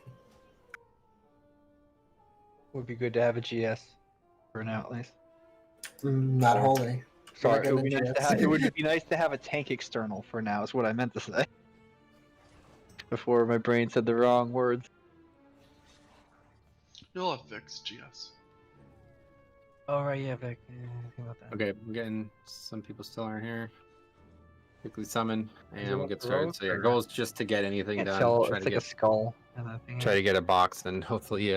S2: Would be good to have a GS for now at least.
S10: Not wholly.
S2: Sorry, it
S10: We're
S2: would,
S10: not
S2: be nice
S10: gonna
S2: to have,
S10: GS.
S2: it would be nice to have a tank external for now, is what I meant to say. Before my brain said the wrong words.
S6: You'll have Vix GS.
S2: Oh, right, yeah, Vic. Yeah, think about that.
S3: Okay, we're getting some people still aren't here. Quickly summon, and we'll
S2: want
S3: get
S2: the
S3: started.
S2: rogue,
S3: So your
S2: or-
S3: goal is just to get anything
S2: Can't
S3: done.
S2: tell,
S3: Try
S2: it's
S3: to
S2: like
S3: get
S2: a skull and that thing.
S3: try to get a box, and hopefully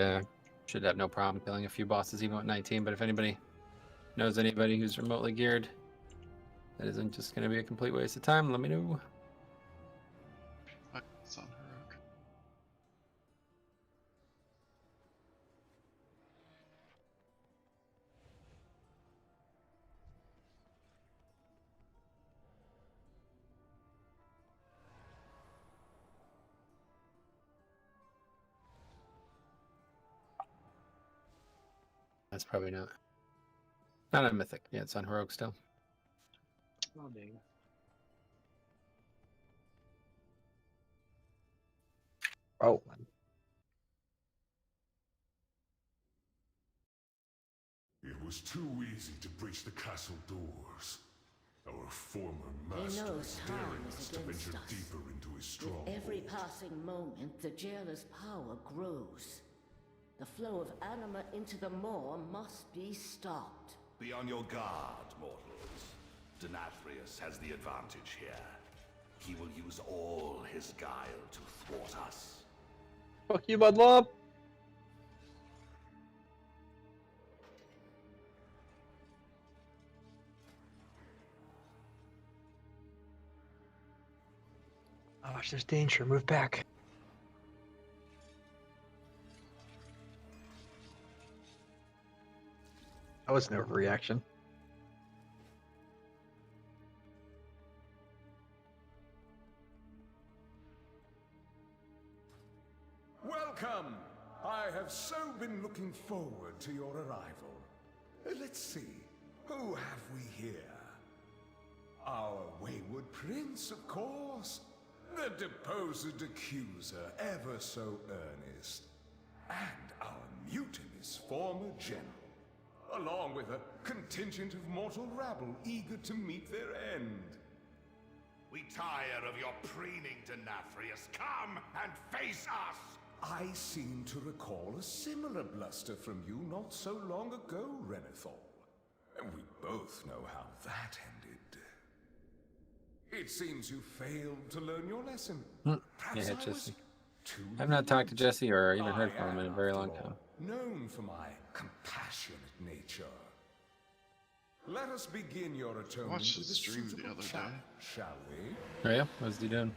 S3: should have no problem killing a few bosses even with 19. But if anybody knows anybody who's remotely geared, that isn't just going to be a complete waste of time, let me know.
S6: It's on Heroic.
S3: That's probably not a Mythic. Yeah, it's on Heroic still.
S2: Oh, dang. Oh,
S11: It was too easy to breach the castle doors. Our former
S12: He
S11: master
S12: knows
S11: is
S12: time
S11: daring
S12: is
S11: us to
S12: against
S11: venture
S12: us.
S11: deeper into his
S12: With
S11: stronghold.
S12: every passing moment, the jailer's power grows. The flow of anima into the maw must be stopped.
S11: Be on your guard, mortals. Denathrius has the advantage here. He will use all his guile to thwart us.
S2: fuck you, Mudlob! Oh, there's danger. Move back. That was no reaction.
S11: Welcome! I have so been looking forward to your arrival. Let's see, who have we here? Our wayward prince, of course. The deposed accuser, ever so earnest. And our mutinous former general. Along with a contingent of mortal rabble eager to meet their end. We tire of your preening, Denathrius. Come and face us! I seem to recall a similar bluster from you not so long ago, Renethal. And we both know how that ended. It seems you failed to learn your lesson.
S3: Yeah,
S11: Perhaps I was
S3: Jesse.
S11: too
S3: I've not talked to
S11: lenient.
S3: Jesse or even heard
S11: I
S3: from him in a
S11: am,
S3: very
S11: after
S3: long
S11: all,
S3: time.
S11: known for my compassionate nature. Let us begin your atonement
S6: watched
S11: with
S6: the
S11: a
S6: stream the
S11: suitable
S6: other
S11: chant,
S6: day.
S11: shall we?
S3: Oh yeah, what's he doing?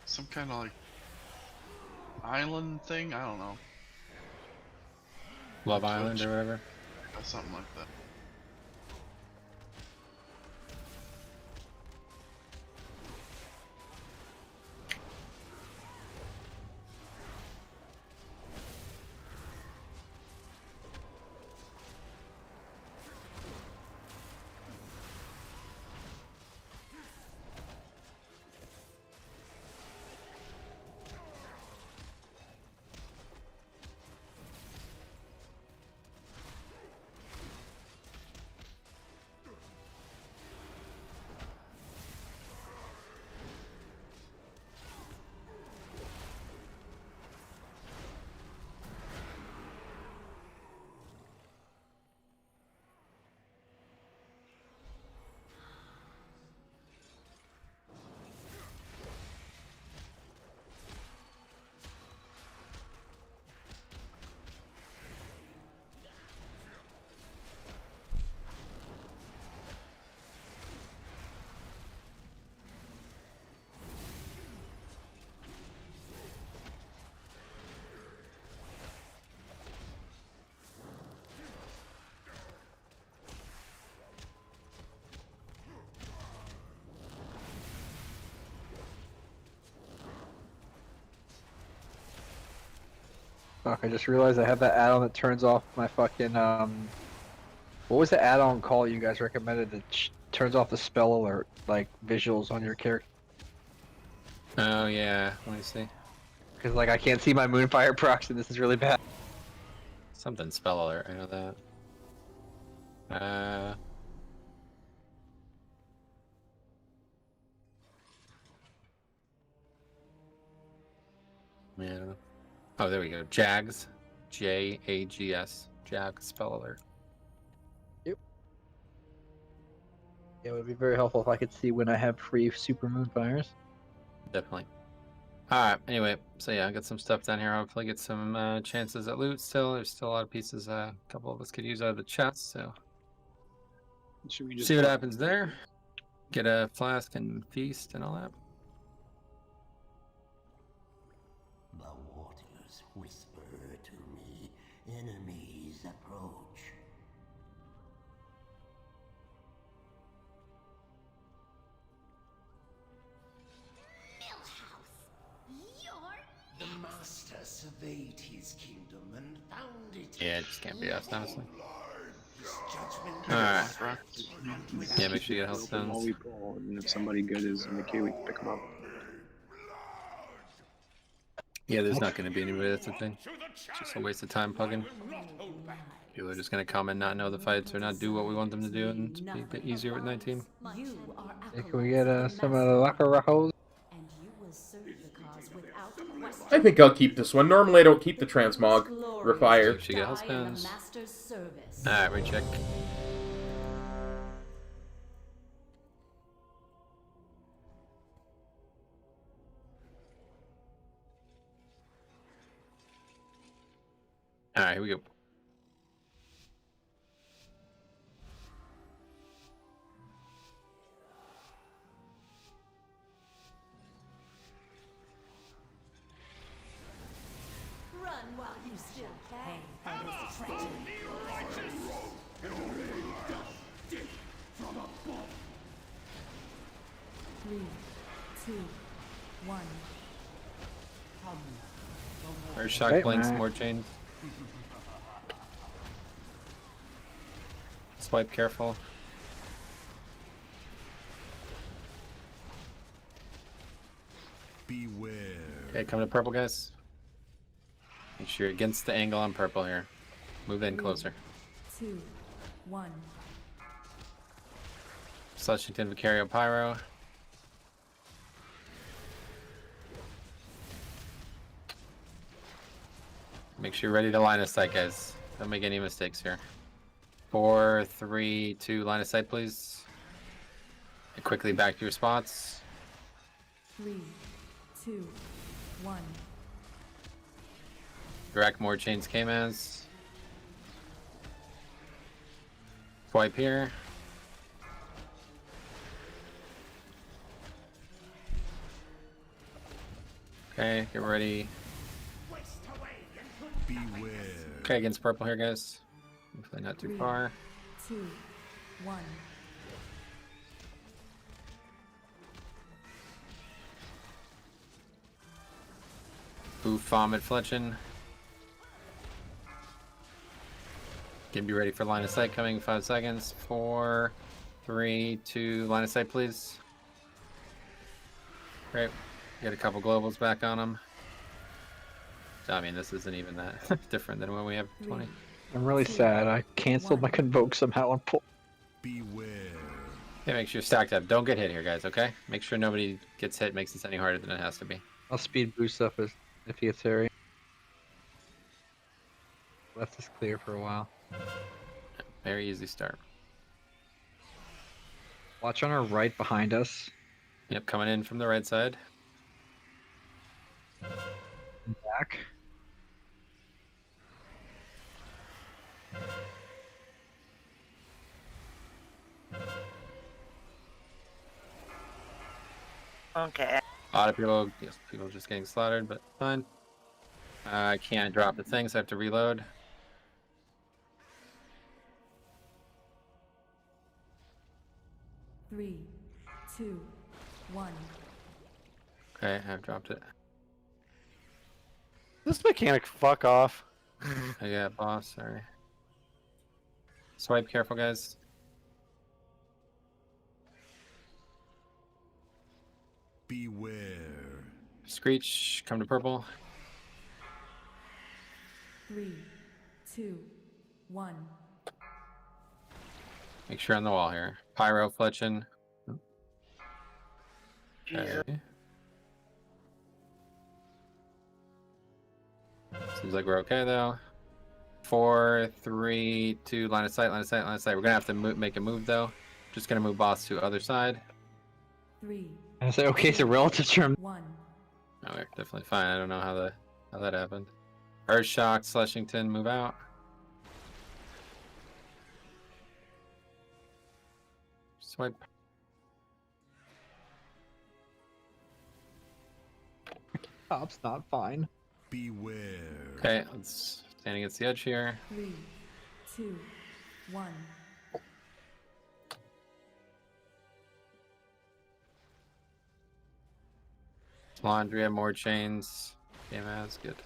S6: Some kind of like island thing. I don't know.
S3: Love
S6: Twitch.
S3: Island or whatever.
S6: Something like that.
S2: Fuck, I just realized I have that add-on that turns off my fucking, what was the add-on call you guys recommended that turns off the spell alert, like, visuals on your character?
S3: Oh yeah, let me see.
S2: Because, like, I can't see my Moonfire procs, and this is really bad.
S3: Something spell alert, I know that. Yeah. Oh, there we go. Jags. Jags. Jag spell alert.
S2: Yep. Yeah, it would be very helpful if I could see when I have free Super Moonfires.
S3: Definitely. Alright, anyway, so yeah, I got some stuff down here. I'll hopefully get some chances at loot still. There's still a lot of pieces a couple of us could use out of the chest, so
S7: Should we just
S3: see what happens there. Get a flask and feast and all that.
S12: The waters whisper to me, enemies approach.
S11: The master surveyed his kingdom and found it.
S3: Yeah, it just can't be us, honestly.
S11: His judgment
S3: Alright. Yeah, make sure you get health
S7: While
S3: stones.
S7: we pull, and if somebody good is in the queue, we can pick them up.
S3: Yeah, there's not going to be anybody, that's the thing. It's just a waste of time plugging. People are just going to come and not know the fights or not do what we want them to do, and be a bit easier with 19.
S2: Hey, can we get some of the locker rockos?
S1: I think I'll keep this one. Normally I don't keep the transmog refire.
S3: She got health stones. Alright, recheck. Alright, here we go.
S12: Run while you still can. That is the treasure.
S13: Three, two, one.
S3: Or shock
S2: Right,
S3: blinks,
S2: man.
S3: more chains. Swipe careful.
S11: Beware.
S3: Okay, come to purple, guys. Make sure you're against the angle on purple here. Move in closer.
S13: 2, 1.
S3: Slushington, Vicario, Pyro. Make sure you're ready to line of sight, guys. Don't make any mistakes here. 4, 3, 2, line of sight, please. And quickly back to your spots.
S13: 3, 2, 1.
S3: Direct more chains K-Mans. Swipe here. Okay, get ready.
S11: Beware.
S3: Okay, against purple here, guys. Hopefully not too
S13: 3,
S3: far.
S13: 2, 1.
S3: Boof, vomit, fletching. Get be ready for line of sight coming in 5 seconds. 4, 3, 2, line of sight, please. Great. Get a couple globals back on them. I mean, this isn't even that different than when we have 20.
S2: I'm really sad. I canceled my convoke somehow and pulled.
S11: Beware.
S3: Yeah, make sure you're stacked up. Don't get hit here, guys, okay? Make sure nobody gets hit, makes this any harder than it has to be.
S2: I'll speed boost up if he gets area. Left is clear for a while.
S3: Very easy start.
S2: Watch on our right behind us.
S3: Yep, coming in from the right side.
S2: Back.
S9: Okay.
S3: A lot of people, yes, people just getting slaughtered, but fine. I can't drop the thing, so I have to reload.
S13: Three, two, one.
S3: Okay, I've dropped it.
S5: This mechanic, fuck off.
S3: Oh, yeah, boss. Sorry. Swipe, careful, guys.
S11: Beware.
S3: Screech, come to purple.
S13: 3, 2, 1.
S3: Make sure on the wall here. Pyro, fletching.
S9: Jesus.
S3: Okay. Seems like we're okay though. 4, 3, 2, line of sight, line of sight, line of sight. We're gonna have to make a move though. Just gonna move boss to other side.
S13: 3,
S2: I say okay, it's a relative term.
S13: 1.
S3: Oh, we're definitely fine. I don't know how that happened. Earth shock, Sleshington, move out. Swipe.
S2: Top's not fine.
S11: Beware.
S3: Okay, let's stand against the edge here.
S13: 3, 2, 1.
S3: Laundry, more chains. Yeah, man, that's good.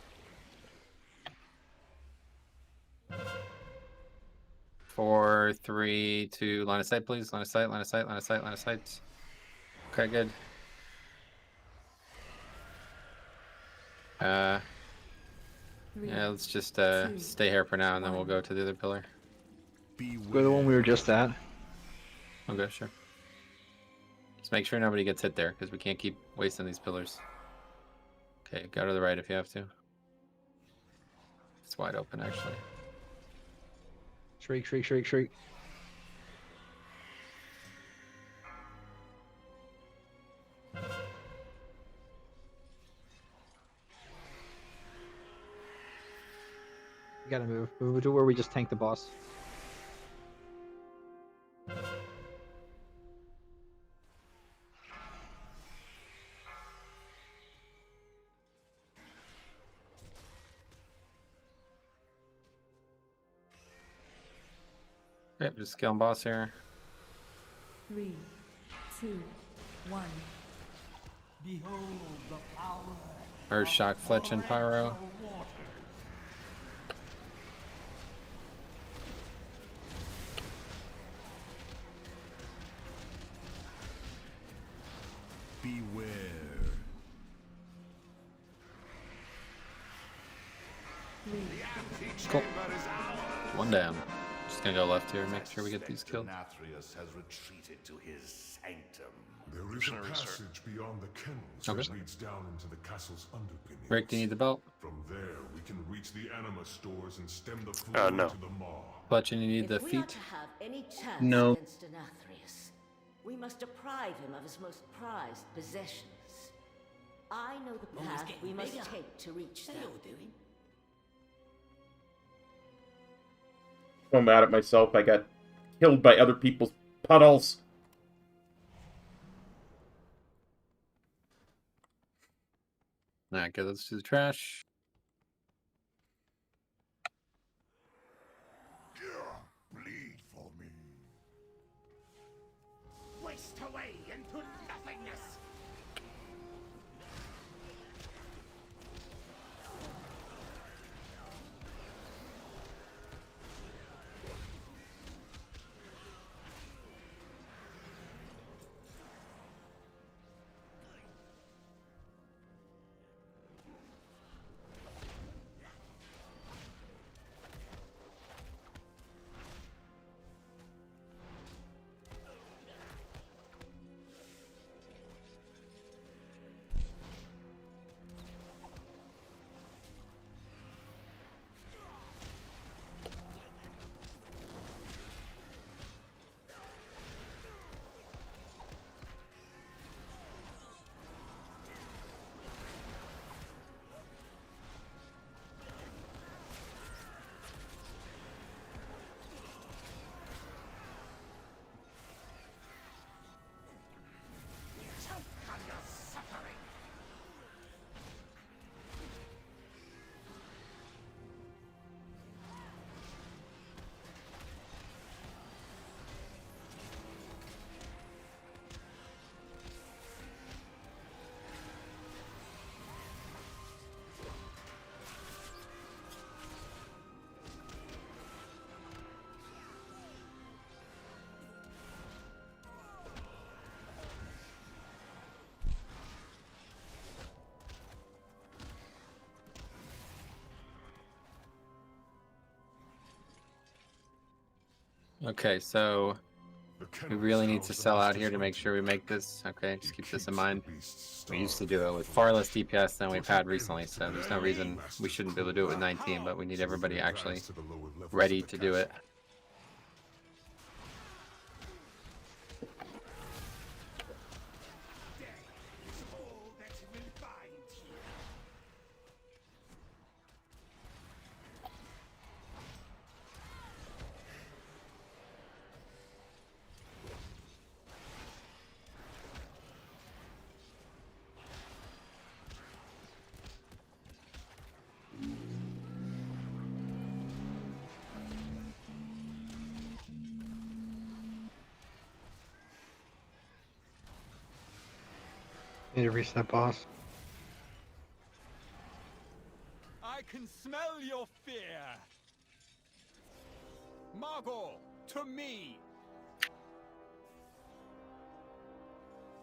S3: 4, 3, 2, line of sight, please. Line of sight, line of sight, line of sight, line of sight. Okay, good. Yeah, let's just stay here for now, and then we'll go to the other pillar.
S2: Go to the one we were just at.
S3: Okay, sure. Just make sure nobody gets hit there, because we can't keep wasting these pillars. Okay, go to the right if you have to. It's wide open, actually.
S2: Shriek, shriek, shriek, shriek. We gotta move. Move to where we just tanked the boss.
S3: Okay, just scale boss here.
S13: 3, 2, 1.
S11: Behold the power.
S3: Earth shock, fletch, and pyro.
S11: Beware.
S3: Cool. One down. Just gonna go left here and make sure we get these killed.
S11: Nathria has retreated to his sanctum. There is a passage beyond the kennels that leads down into the castle's underpinnings.
S3: Rick, do you need the belt?
S11: From there, we can reach the anima stores and stem the flow
S8: no.
S11: to the maw.
S3: Fletch, and you need the
S12: If we are
S3: feet?
S12: to have any chance
S2: No.
S12: against Denathrius, we must deprive him of his most prized possessions. I know the path we must take to reach them.
S1: I'm mad at myself. I got killed by other people's puddles.
S3: Alright, good. Let's do the trash.
S11: Bleed for me.
S14: Waste away into nothingness.
S3: Okay, so we really need to sell out here to make sure we make this. Okay, just keep this in mind. We used to do it with far less DPS than we've had recently, so there's no reason we shouldn't be able to do it with 19, but we need everybody actually ready to do it.
S2: Need to reset boss.
S11: I can smell your fear. Margot, to me.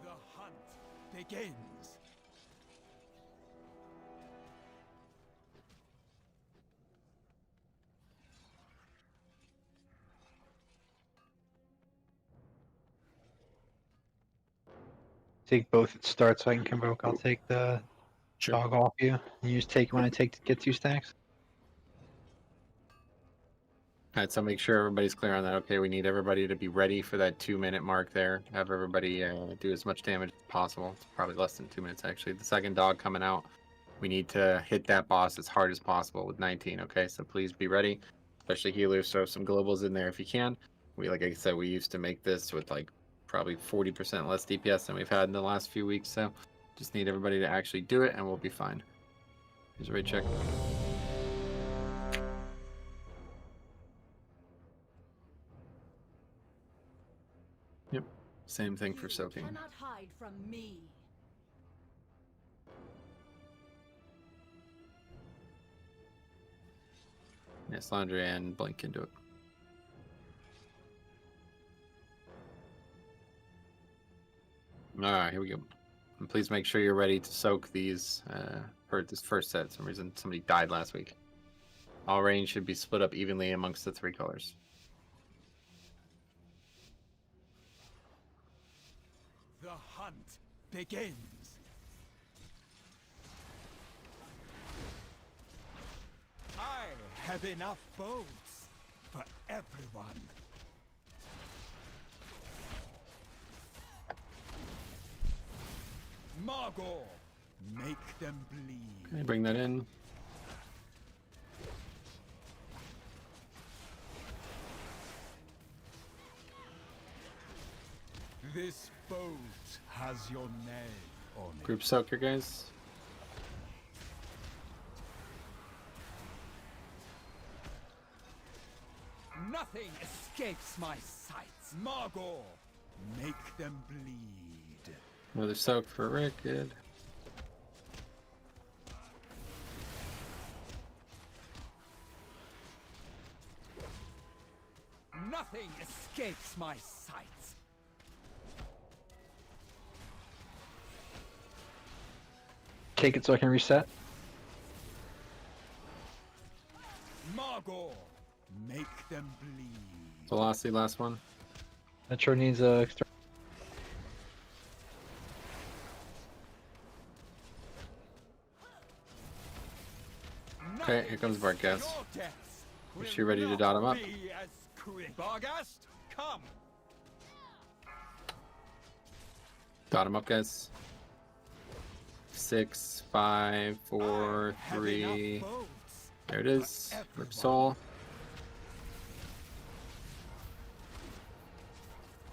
S11: The hunt begins.
S2: Take both at start so I can convoke. I'll take the dog off you. You just take it when I get 2 stacks.
S3: Alright, so make sure everybody's clear on that. Okay, we need everybody to be ready for that 2-minute mark there. Have everybody do as much damage as possible. It's probably less than 2 minutes, actually. The second dog coming out, we need to hit that boss as hard as possible with 19, okay? So please be ready, especially healers. Throw some globals in there if you can. Like I said, we used to make this with like probably 40% less DPS than we've had in the last few weeks, so just need everybody to actually do it and we'll be fine. Here's a raid check. Yep, same thing for soaking.
S12: Cannot hide from me.
S3: Yes, Laundry and Blink can do it. Alright, here we go. And please make sure you're ready to soak these for this first set. For some reason somebody died last week. All range should be split up evenly amongst the 3 colors.
S11: The hunt begins. I have enough boats for everyone. Margot, make them bleed.
S3: Okay, bring that in.
S11: This boat has your name on it.
S3: Group soaker, guys.
S11: Nothing escapes my sights. Margot, make them bleed.
S3: Another soak for Rick, good.
S11: Nothing escapes my sights.
S2: Take it so I can reset.
S11: Margot, make them bleed.
S3: Velocity, last one.
S2: Metro needs a extra.
S3: Okay, here comes Bartcast. Is she ready to dot him up?
S11: Bargast, come.
S3: Dot him up, guys. 6, 5, 4, 3. There it is. Rip Soul.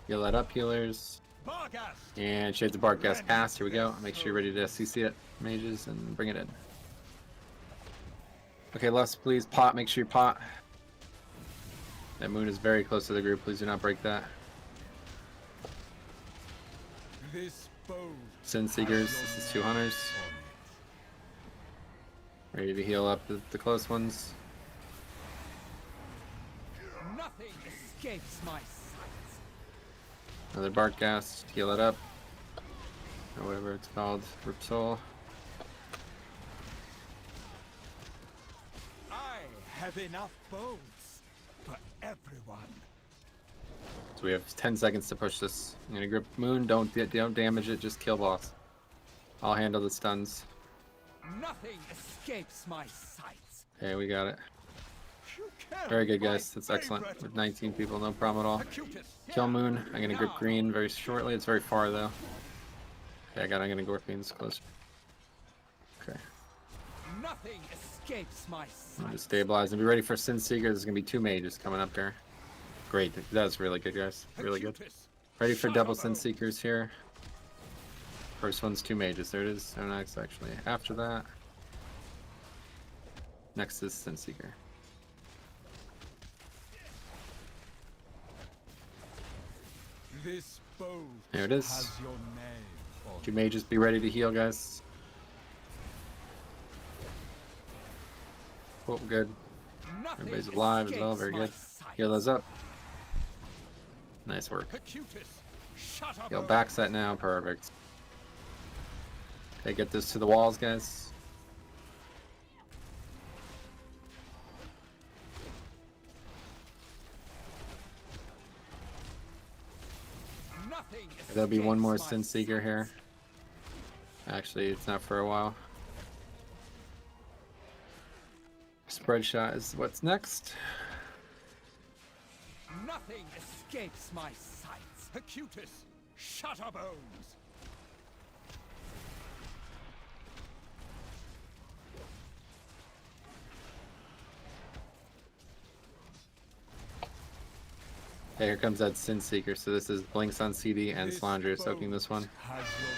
S3: Heal that up, healers. And Shades of Bartcast cast. Here we go. Make sure you're ready to CC it, mages, and bring it in. Okay, Les, please pot. Make sure you pot. That moon is very close to the group. Please do not break that. Sin Seekers. This is 2 hunters. Ready to heal up the close ones.
S11: Nothing escapes my sight.
S3: Another Bartcast. Heal it up. Or whatever it's called. Rip Soul.
S11: I have enough boats for everyone.
S3: So we have 10 seconds to push this. I'm gonna grip Moon. Don't damage it. Just kill boss. I'll handle the stuns.
S14: Nothing escapes my sights.
S3: Okay, we got it. Very good, guys. That's excellent. With 19 people, no problem at all. Kill Moon. I'm gonna grip green very shortly. It's very far though. Okay, I'm gonna go with Green's closer. Okay.
S14: Nothing escapes my
S3: I'm gonna stabilize and be ready for Sin Seeker. There's gonna be 2 mages coming up there. Great. That's really good, guys. Really good. Ready for double Sin Seekers here. First one's 2 mages. There it is. Oh, next, actually. After that, next is Sin Seeker.
S11: This bow
S3: There it is.
S11: has your name on
S3: 2 mages, be ready to heal, guys. Oh, good. Everybody's alive as well. Very good. Heal those up. Nice work. Heal back set now. Perfect. Okay, get this to the walls, guys. There'll be one more Sin Seeker here. Actually, it's not for a while. Spread shot is what's next.
S14: Nothing escapes my sights. Acutus, Shutterbones.
S3: Okay, here comes that Sin Seeker. So this is Blinks on CD and Slaundra soaking this one.
S11: has your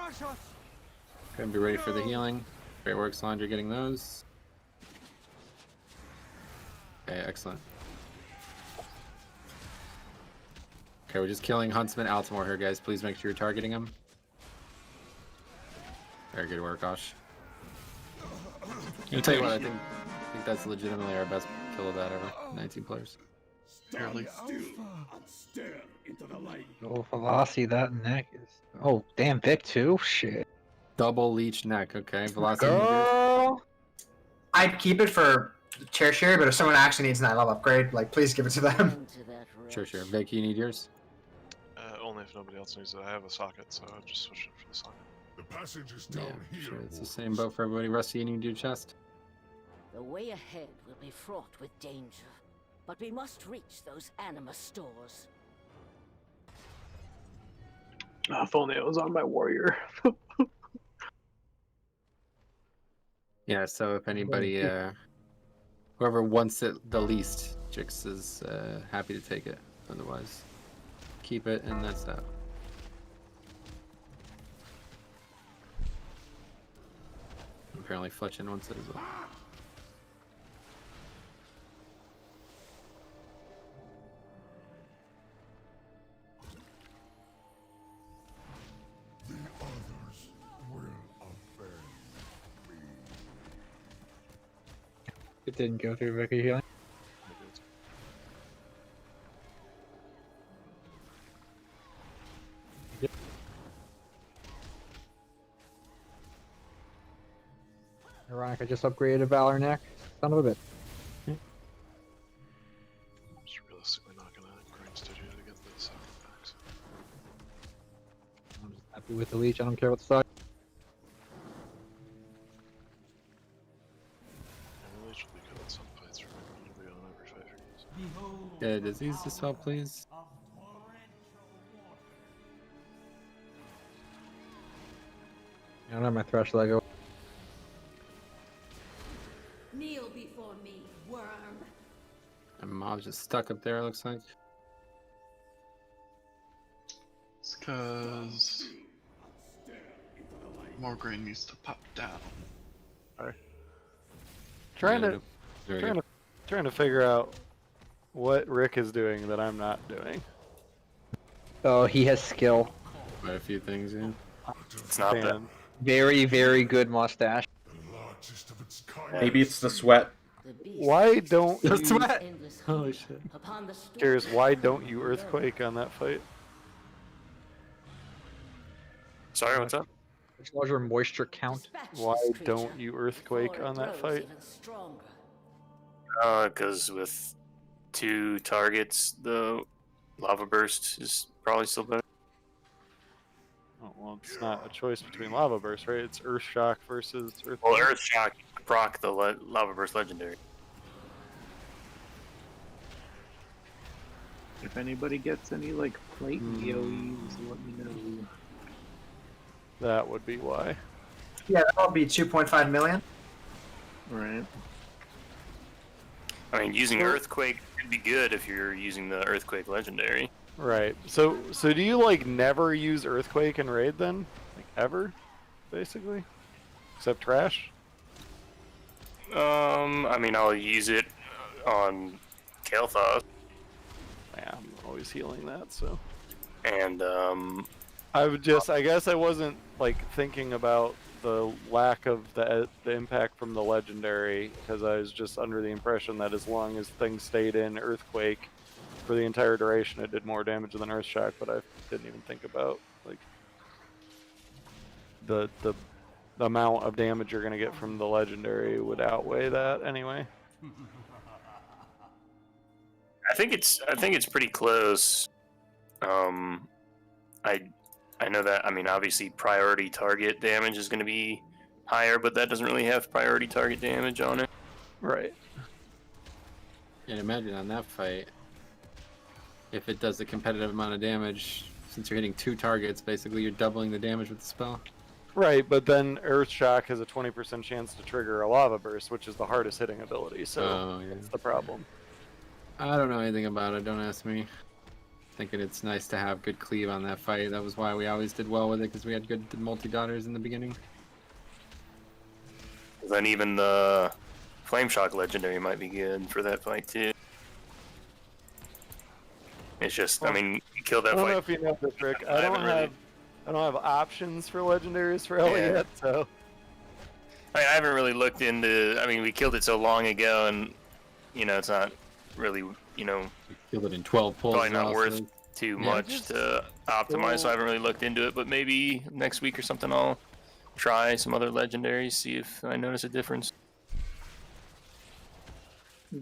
S11: name on it.
S3: Okay, be ready for the healing. Great work, Slaundra, getting those. Okay, excellent. Okay, we're just killing Huntsman Altamore here, guys. Please make sure you're targeting him. Very good work, Osh. I'll tell you what, I think that's legitimately our best kill of that ever. 19 players.
S6: Barely.
S2: Oh, Velocity, that neck is. Oh, damn, Vic too? Shit.
S3: Double leech neck, okay. Velocity.
S10: Girl! I'd keep it for Tertiary, but if someone actually needs an 9 level upgrade, like, please give it to them.
S3: Sure. Vic, you need yours?
S15: Only if nobody else needs it. I have a socket, so I'll just switch it for the socket.
S11: The passage is
S3: Yeah,
S11: down here.
S3: sure. It's the same boat for everybody. Rusty, you need your chest?
S12: The way ahead will be fraught with danger, but we must reach those anima stores.
S7: If only it was on my warrior.
S3: Yeah, so if anybody, whoever wants it the least, Jix is happy to take it. Otherwise, keep it, and that's that. Apparently Fletchin wants it as well.
S11: The others will avenge me.
S2: It didn't go through Vicky healing. Ironic, I just upgraded a Valor neck. Son of a bitch.
S15: I'm just realistically not gonna grind studio to get the socket back. So.
S2: I'm just happy with the leech. I don't care what the side.
S15: The leech will be good in some fights for me, but it'll be on every fight for you.
S3: Yeah, disease as well, please.
S2: I don't have my thresh Lego.
S12: Kneel before me, worm.
S3: And Mob's just stuck up there, it looks like.
S6: It's because more grain needs to pop down.
S5: Alright. Trying to figure out what Rick is doing that I'm not doing.
S2: Oh, he has skill.
S3: Quite a few things, yeah.
S8: It's not that.
S2: Very, very good mustache.
S1: Maybe it's the sweat.
S5: Why don't
S3: The
S5: you...
S3: sweat! Holy shit.
S5: Curious, why don't you Earthquake on that fight?
S8: Sorry, what's up?
S2: Which larger moisture count?
S5: Why don't you Earthquake on that fight?
S8: Because with 2 targets, the lava burst is probably still better.
S5: Oh, well, it's not a choice between lava burst, right? It's earth shock versus earth.
S8: Well, earth shock proc the lava burst legendary.
S7: If anybody gets any like plate DOEs, let me know.
S5: That would be why.
S10: Yeah, that'll be 2.5 million.
S7: Right.
S8: I mean, using earthquake could be good if you're using the earthquake legendary.
S5: Right. So do you like never use earthquake in raid then? Like ever, basically, except trash.
S8: I mean, I'll use it on Kael'thas.
S5: Yeah, I'm always healing that, so.
S8: And
S5: I guess I wasn't like thinking about the lack of the impact from the legendary, because I was just under the impression that as long as things stayed in earthquake for the entire duration, it did more damage than earth shock. But I didn't even think about like the amount of damage you're gonna get from the legendary would outweigh that anyway.
S8: I think it's pretty close. I know that. I mean, obviously, priority target damage is going to be higher, but that doesn't really have priority target damage on it.
S5: Right.
S3: And imagine on that fight, if it does a competitive amount of damage, since you're hitting 2 targets, basically you're doubling the damage with the spell.
S5: Right, but then Earth Shock has a 20% chance to trigger a Lava Burst, which is the hardest hitting ability, so that's the problem.
S3: I don't know anything about it, don't ask me. Thinking it's nice to have good cleave on that fight. That was why we always did well with it, because we had good multi-daughters in the beginning.
S8: Then even the Flame Shock legendary might be good for that fight too. It's just, I mean, you kill that
S5: I don't
S8: fight.
S5: know if you know the trick. I don't have options for legendaries for Ellie yet, so.
S8: I haven't really looked into. I mean, we killed it so long ago, and you know, it's not really, you know,
S3: killed it in 12 pulls.
S8: Probably not worth too much to optimize. So I haven't really looked into it. But maybe next week or something, I'll try some other legendaries, see if I notice a difference.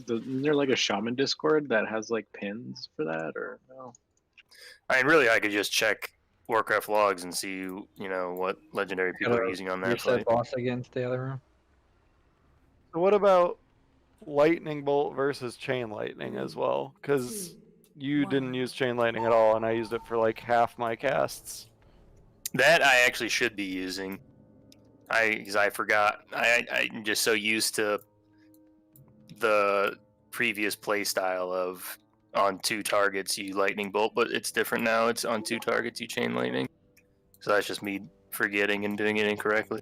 S7: Isn't there like a shaman Discord that has like pins for that, or no?
S8: I mean, really, I could just check Warcraft logs and see, you know, what legendary people are using on that
S2: Reset
S8: fight.
S2: boss again, stay other room.
S5: So what about Lightning Bolt versus Chain Lightning as well? Because you didn't use Chain Lightning at all, and I used it for like half my casts.
S8: That I actually should be using. Because I forgot. I'm just so used to the previous play style of on 2 targets you Lightning Bolt, but it's different now. It's on 2 targets you Chain Lightning. So that's just me forgetting and doing it incorrectly.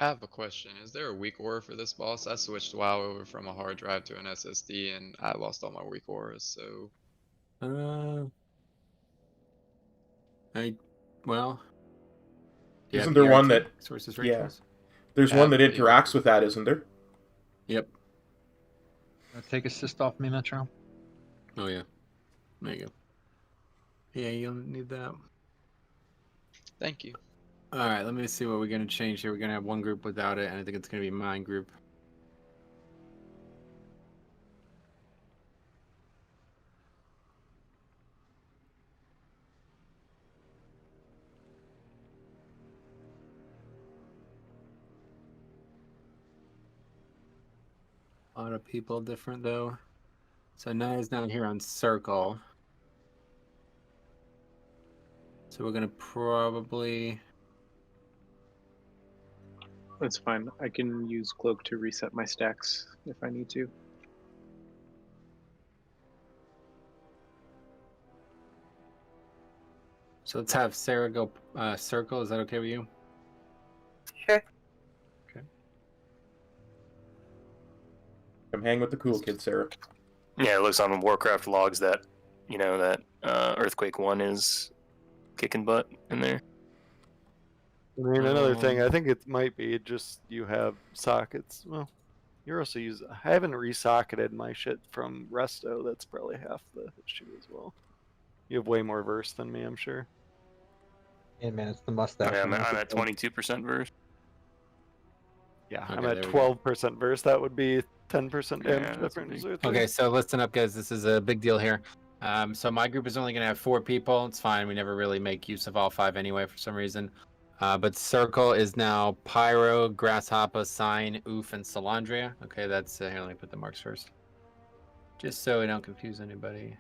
S16: I have a question. Is there a weak aura for this boss? I switched WoW over from a hard drive to an SSD and I lost all my weak auras, so...
S3: Well...
S1: Isn't there one that...
S3: Sources
S1: yeah. There's one that interacts with that, isn't there?
S3: Yep.
S2: Take assist off me, Metro.
S3: Oh yeah. There you go. Yeah, you'll need that.
S16: Thank you.
S3: Alright, let me see what we're going to change here. We're going to have one group without it, and I think it's going to be mine group. A lot of people different, though. So Naya's down here on Circle. So we're going to probably...
S7: That's fine. I can use Cloak to reset my stacks if I need to.
S3: So let's have Sarah go Circle. Is that okay with you?
S9: Sure.
S3: Okay.
S1: Come hang with the cool kids, Sarah.
S8: Yeah, it looks on Warcraft logs that, you know, that Earthquake 1 is kicking butt in there.
S5: I mean, another thing, I think it might be just you have sockets. Well, you're also using... I haven't resocketed my shit from Resto. That's probably half the issue as well. You have way more verse than me, I'm sure.
S2: Yeah, man, it's the mustache.
S8: Yeah, I'm at 22% verse.
S5: Yeah,
S3: Okay,
S5: I'm at
S3: there we go.
S5: 12% verse. That would be 10% damage difference. Right there.
S3: Okay, so listen up, guys. This is a big deal here. So my group is only going to have 4 people. It's fine. We never really make use of all 5 anyway for some reason. But Circle is now Pyro, Grasshopper, Sign, Oof, and Salandria. Okay, that's... here, let me put the marks first. Just so we don't confuse anybody.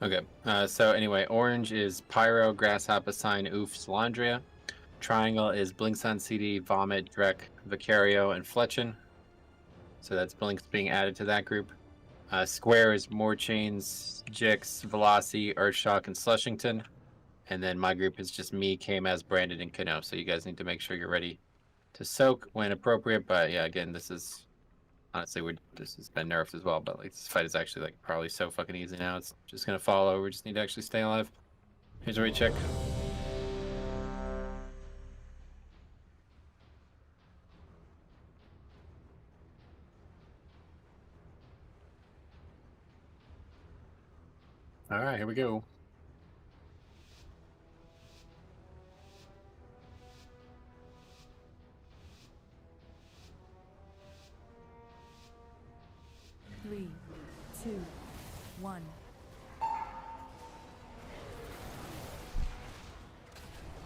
S3: Okay, so anyway, orange is Pyro, Grasshopper, Sign, Oof, Salandria. Triangle is Blinkson, CD, Vomit, Drek, Vicario, and Fletchin. So that's Blinks being added to that group. Square is Moorchains, Jix, Velocity, Earthshock, and Slushington. And then my group is just me, K-Maz, Brandon, and Kano. So you guys need to make sure you're ready to soak when appropriate. But yeah, again, this is... honestly, this has been nerfed as well, but like this fight is actually like probably so fucking easy now. It's just gonna follow. We just need to actually stay alive. Here's where we check. All right, here we go.
S13: Three, two, one.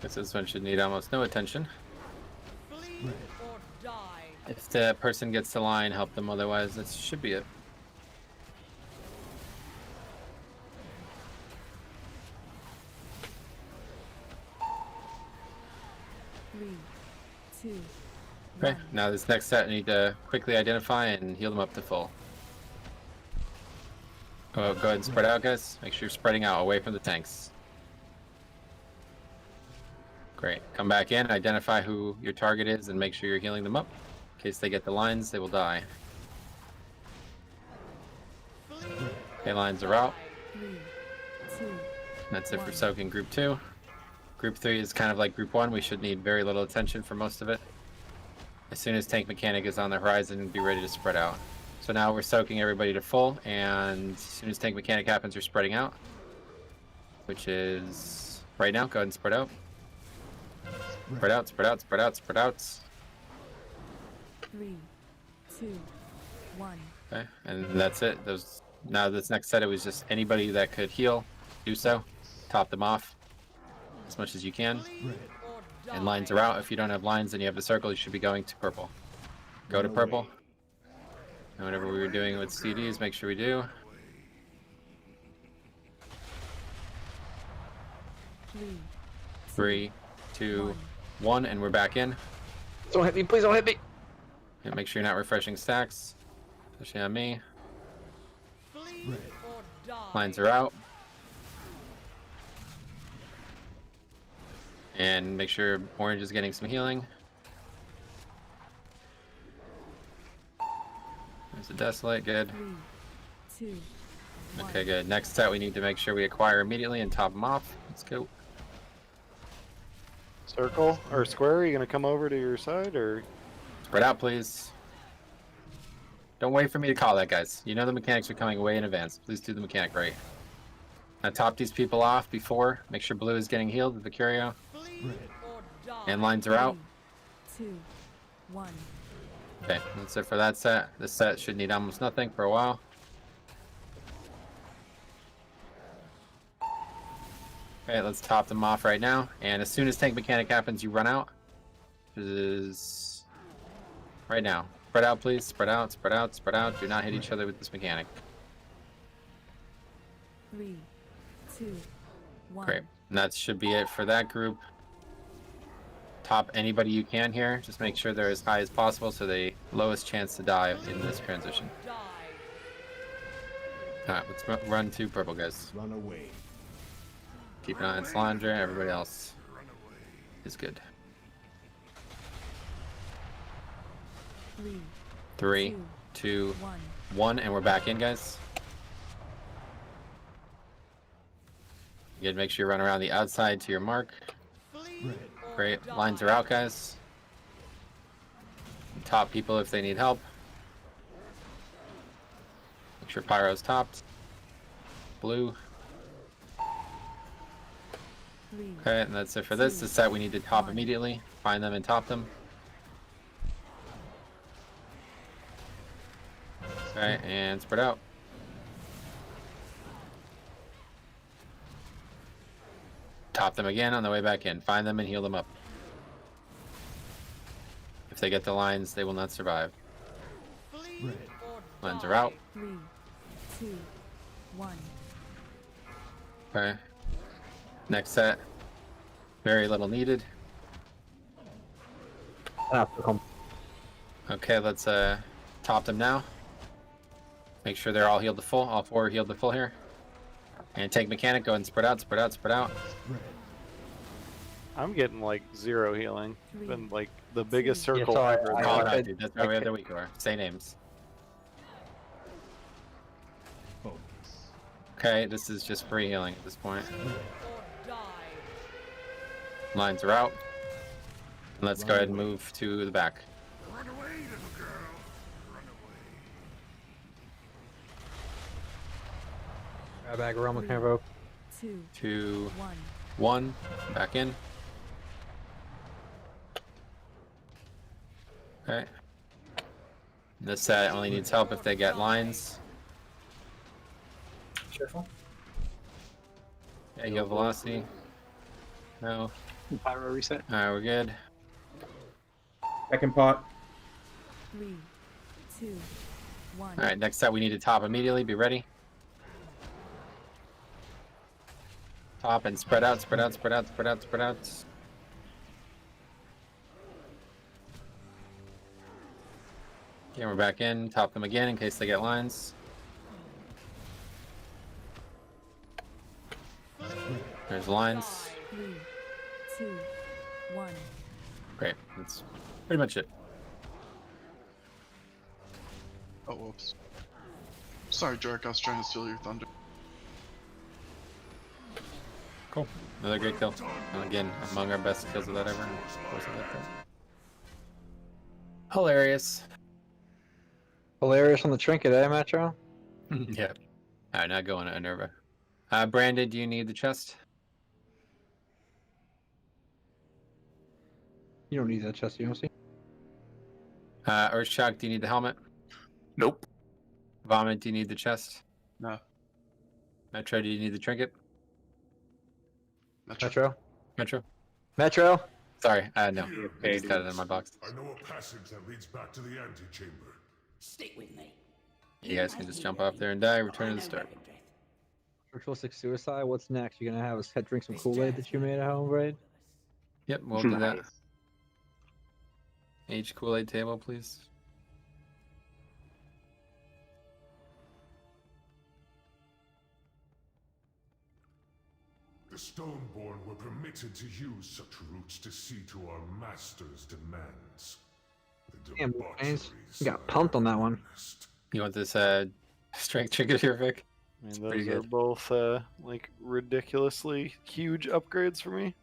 S3: Guess this one should need almost no attention.
S14: Flee or die.
S3: If the person gets the line, help them. Otherwise, that should be it.
S13: Three, two,
S3: Okay, now this next set, I need to quickly identify and heal them up to full. Oh, go ahead and spread out, guys. Make sure you're spreading out away from the tanks. Great. Come back in, identify who your target is, and make sure you're healing them up. In case they get the lines, they will die. Okay, lines are out.
S13: three, two,
S3: That's it for soaking group 2. Group 3 is kind of like group 1. We should need very little attention for most of it. As soon as tank mechanic is on the horizon, be ready to spread out. So now we're soaking everybody to full, and as soon as tank mechanic happens, we're spreading out. Which is right now. Go ahead and spread out. Spread out, spread out, spread out, spread out.
S13: 3, 2, 1.
S3: Okay, and that's it. Now this next set, it was just anybody that could heal, do so. Top them off as much as you can. And lines are out. If you don't have lines and you have the circle, you should be going to purple. Go to purple. And whatever we were doing with CDs, make sure we do. 3, 2, 1, and we're back in.
S2: Don't hit me, please don't hit me.
S3: And make sure you're not refreshing stacks, especially on me. Lines are out. And make sure orange is getting some healing. There's a Desolate, good.
S13: 3, 2,
S3: Okay, good. Next set we need to make sure we acquire immediately and top them off. Let's go.
S5: Circle or square? Are you gonna come over to your side or?
S3: Spread out, please. Don't wait for me to call that, guys. You know the mechanics are coming way in advance. Please do the mechanic right. Now top these people off before. Make sure blue is getting healed with Vicario. And lines are out.
S13: 2, 1.
S3: Okay, that's it for that set. This set should need almost nothing for a while. Okay, let's top them off right now. And as soon as tank mechanic happens, you run out. This is right now. Spread out, please. Spread out, spread out, spread out. Do not hit each other with this mechanic.
S13: 3, 2, 1.
S3: Great. And that should be it for that group. Top anybody you can here. Just make sure they're as high as possible so they lowest chance to die in this transition. Alright, let's run to purple, guys.
S11: Run away.
S3: Keep an eye on Salandra. Everybody else is good. 3, 2, 1, and we're back in, guys. Good, make sure you run around the outside to your mark. Great, lines are out, guys. Top people if they need help. Make sure Pyro's topped. Blue. Okay, and that's it for this. This set we need to top immediately. Find them and top them. Okay, and spread out. Top them again on the way back in. Find them and heal them up. If they get the lines, they will not survive. Lines are out.
S13: 3, 2, 1.
S3: Okay. Next set. Very little needed. Okay, let's top them now. Make sure they're all healed to full. All 4 are healed to full here. And take mechanic, go ahead and spread out, spread out, spread out.
S5: I'm getting like 0 healing. Been like the biggest circle
S2: sorry,
S5: ever.
S3: Oh, no, dude, that's why we have the weak or. Say names. Okay, this is just free healing at this point. Lines are out. Let's go ahead and move to the back.
S11: Run away, little girl. Run away.
S2: Grab back Roman Convo.
S3: 2, 1. Back in. Okay. This set only needs help if they get lines.
S10: Careful.
S3: Yeah, you have velocity. No.
S7: Pyro reset.
S3: Alright, we're good.
S1: Second pot.
S13: 3, 2, 1.
S3: Alright, next set we need to top immediately. Be ready. Top and spread out, spread out, spread out, spread out, spread out. Okay, we're back in. Top them again in case they get lines. There's lines.
S13: 3, 2, 1.
S3: Great. That's pretty much it.
S6: Oh, whoops. Sorry, Jark, I was trying to steal your thunder.
S3: Cool. Another great kill. And again, among our best kills of that ever. Of course I got that. Hilarious.
S2: Hilarious on the trinket, eh, Metro?
S3: Yeah. Alright, now going to Enerva. Brandon, do you need the chest?
S2: You don't need that chest, you don't see?
S3: Earthshock, do you need the helmet?
S8: Nope.
S3: Vomit, do you need the chest?
S6: No.
S3: Metro, do you need the trinket?
S2: Metro?
S3: Metro?
S2: Metro?
S3: Sorry, no.
S11: Here,
S3: I just got it in my box.
S11: I know a passage that leads back to the antechamber.
S12: Stay with me.
S3: You guys can just jump off there and die, return to the start.
S2: Ritualistic suicide, what's next? You're gonna have us drink some Kool-Aid that you made at home, Braid?
S3: Yep, we'll do that. H Kool-Aid table, please.
S11: The Stoneborn were permitted to use such roots to see to our master's demands. The
S2: Damn,
S11: debaucheries
S2: you got pumped on that one.
S3: You want this strength trinket here, Vic?
S5: I mean,
S3: pretty
S5: those are
S3: good.
S5: both like ridiculously huge upgrades for me.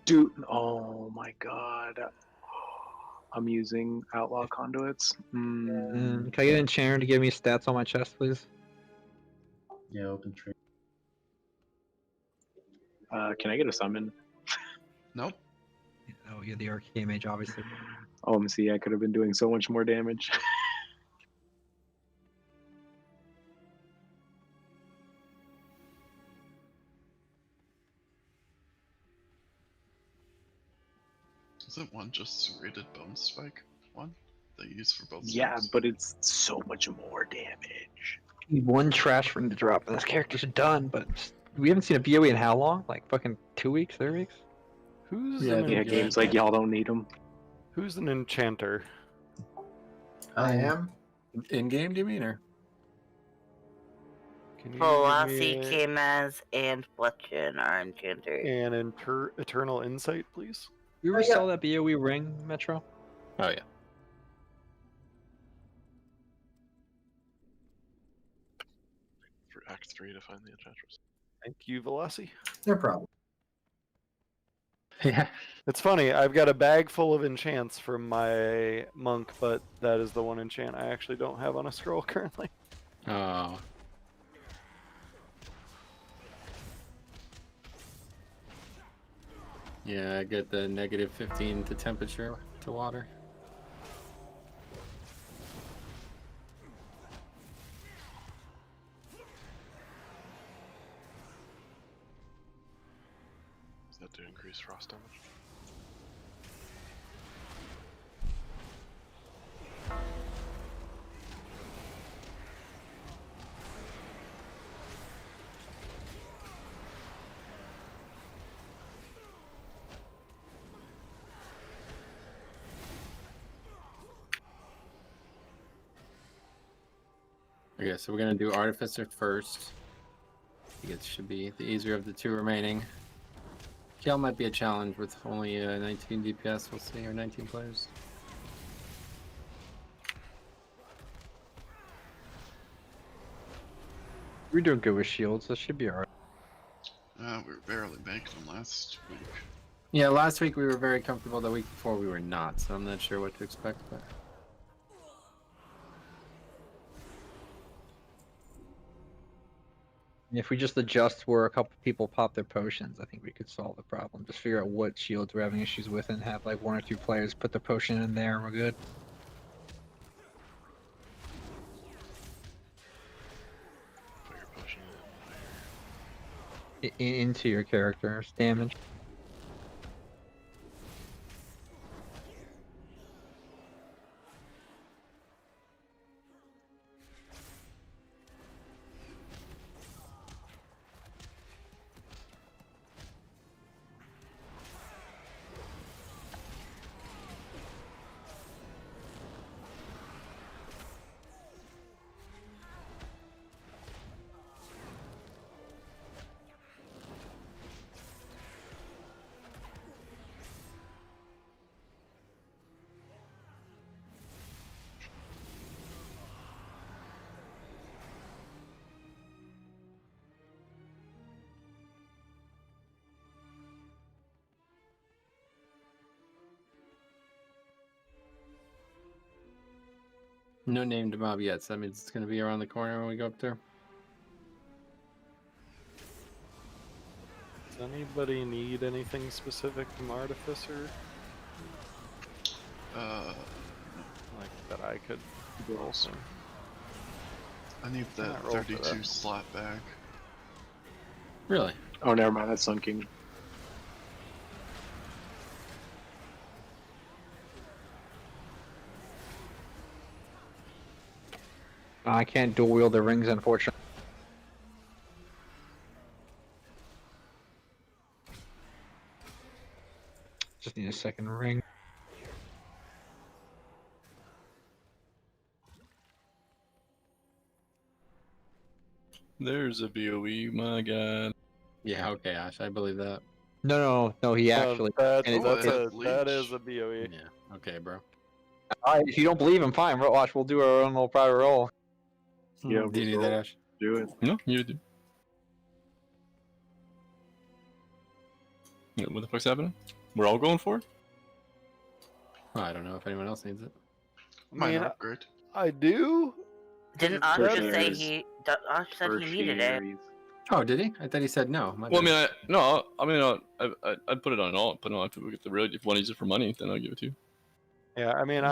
S7: Dude, oh my god. I'm using outlaw conduits.
S2: Can I get an enchanter to give me stats on my chest, please?
S17: Yeah, open trade.
S7: Can I get a summon?
S6: Nope.
S2: Oh, you're the arcane mage, obviously.
S7: Oh, see, I could have been doing so much more damage.
S6: Isn't one just rated bone spike? One that you use for both
S7: Yeah,
S6: sides?
S7: but it's so much more damage.
S2: One trash ring to drop, and this character's done, but we haven't seen a BOE in how long? Like fucking 2 weeks, 3 weeks?
S5: Who's
S7: Yeah,
S5: an
S7: games like y'all don't need them.
S5: Who's an enchanter?
S10: I am.
S3: In game, do you mean, or?
S5: Can you
S9: Velocity,
S5: give me
S9: K-Maz, and Fletchin are enchanters.
S5: an eternal insight, please?
S2: You ever saw that BOE ring, Metro?
S3: Oh, yeah.
S15: 3 to find the enchantress.
S5: Thank you, Velocity.
S10: No problem.
S3: Yeah.
S5: It's funny, I've got a bag full of enchants from my monk, but that is the one enchant I actually don't have on a scroll currently.
S3: Oh. Yeah, I get the negative 15 to temperature to water.
S15: Is that to increase frost damage?
S3: Okay, so we're gonna do Artificer first. I think it should be the easier of the two remaining. Kill might be a challenge with only 19 DPS, we'll see, or 19 players.
S2: We're doing good with shields, that should be alright.
S6: We were barely making them last week.
S3: Yeah, last week we were very comfortable, the week before we were not, so I'm not sure what to expect, but...
S2: If we just adjust where a couple people pop their potions, I think we could solve the problem. Just figure out what shields we're having issues with and have like 1 or 2 players put the potion in there and we're good.
S15: Put your potion
S2: Into your character's damage.
S3: No named mob yet, so that means it's gonna be around the corner when we go up there.
S5: Does anybody need anything specific from Artificer? Like that I could do also.
S6: I need that 32 slot back.
S3: Really?
S7: Oh, never mind. That's Sun King.
S2: I can't dual wield the rings, unfortunately. Just need a second ring.
S4: There's a BOE, my god.
S3: Yeah, okay, Ash, I believe that.
S2: No, he actually.
S5: That
S6: That's
S5: is a BOE.
S3: Yeah, okay, bro.
S2: Alright, if you don't believe him, fine. Watch, we'll do our own little private roll.
S7: Yeah,
S3: Do you need that, Ash?
S7: do it.
S4: No, you do. Yeah, what the fuck's happening? We're all going for it?
S3: Oh, I don't know if anyone else needs it.
S6: Minor upgrade.
S5: I do.
S9: Didn't Ash just say he? Ash said he needed it.
S3: Oh, did he? I thought he said no.
S4: Well, I'd put it on all, but no, if people get the really, if you want to use it for money, then I'll give it to you.
S5: Yeah, I mean,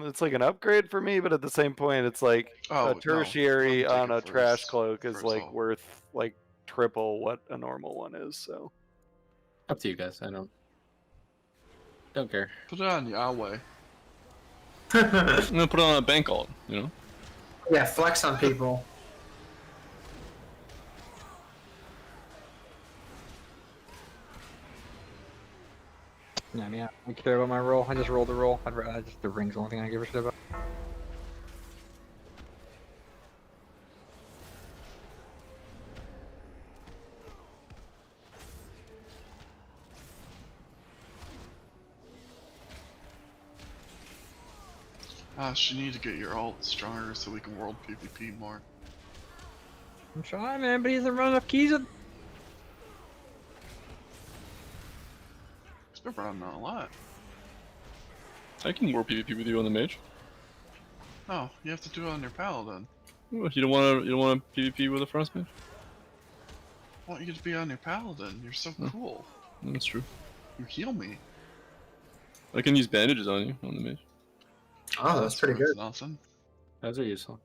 S5: it's like an upgrade for me, but at the same point, it's like a tertiary on a trash cloak is like worth like triple what a normal one is. So
S3: up to you guys. I don't care.
S6: Put it on Yahweh.
S4: I'm gonna put it on a bank alt, you know?
S10: Yeah, flex on people.
S2: I mean, I don't care about my roll. I just rolled the roll. The ring's the only thing I give a shit about.
S6: Ash, you need to get your alt stronger so we can world PvP more.
S2: I'm trying, man, but he doesn't run enough keys.
S6: He's been running a lot.
S4: I can more PvP with you on the mage.
S6: Oh, you have to do it on your paladin.
S4: You don't wanna PvP with a frost mage?
S6: I want you to be on your paladin. You're so cool.
S4: That's true.
S6: You heal me.
S4: I can use bandages on you on the mage.
S10: Oh, that's pretty good.
S6: Nothing.
S3: Those are useful.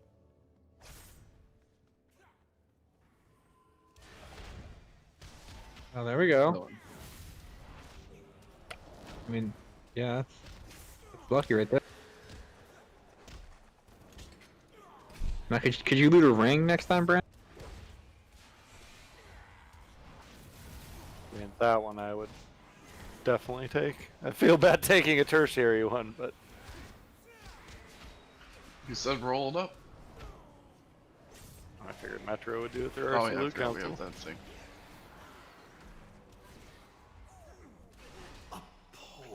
S2: Oh, there we go. I mean, yeah, that's lucky right there. Now, could you loot a ring next time, Brand?
S5: I mean, that one I would definitely take. I feel bad taking a tertiary one, but
S6: You said roll it up.
S5: I figured Metro would do it through
S6: Oh
S5: our
S6: yeah, I
S5: loot
S6: forgot we
S5: council.
S6: have that thing.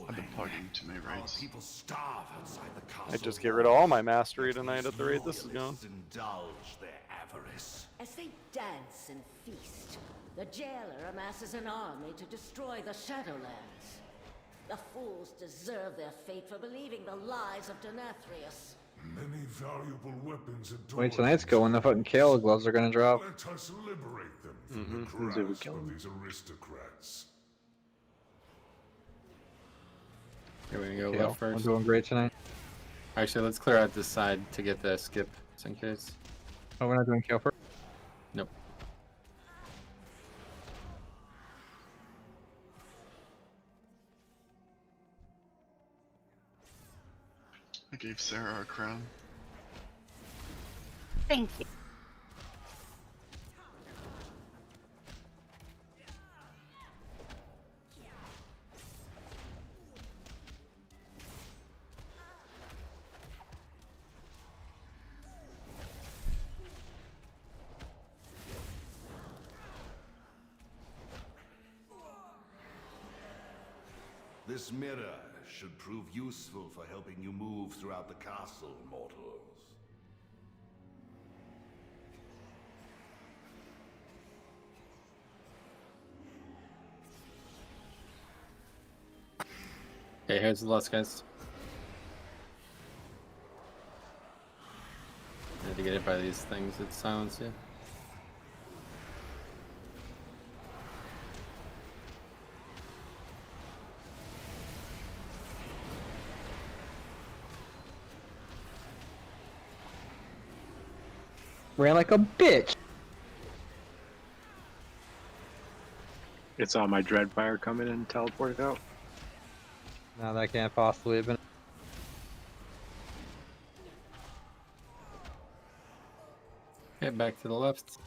S6: I've been plugging to my raids.
S11: People starve outside the castle.
S5: I'd just get rid of all my mastery tonight at the rate this is going.
S11: Indulge their avarice.
S12: As they dance and feast, the jailer amasses an army to destroy the Shadowlands. The fools deserve their fate for believing the lies of Denathrius.
S11: Many valuable weapons and
S2: Wait, tonight's go when the fucking Kale gloves are gonna drop.
S11: Let us liberate them from
S2: Mm-hmm.
S11: the grasp of these aristocrats.
S3: Here we go.
S2: Kale,
S3: Left first.
S2: I'm doing great tonight.
S3: Actually, let's clear out this side to get the skip, just in case.
S2: Oh, we're not doing Kale first?
S3: Nope.
S6: I gave Sarah a crown.
S9: Thank you.
S11: This mirror should prove useful for helping you move throughout the castle, mortals.
S3: Okay, here's the last guys. I had to get hit by these things that silence you.
S2: Ran like a bitch.
S7: It's on my Dreadfire coming and teleported out.
S2: No, that can't possibly have been.
S3: Okay, back to the left.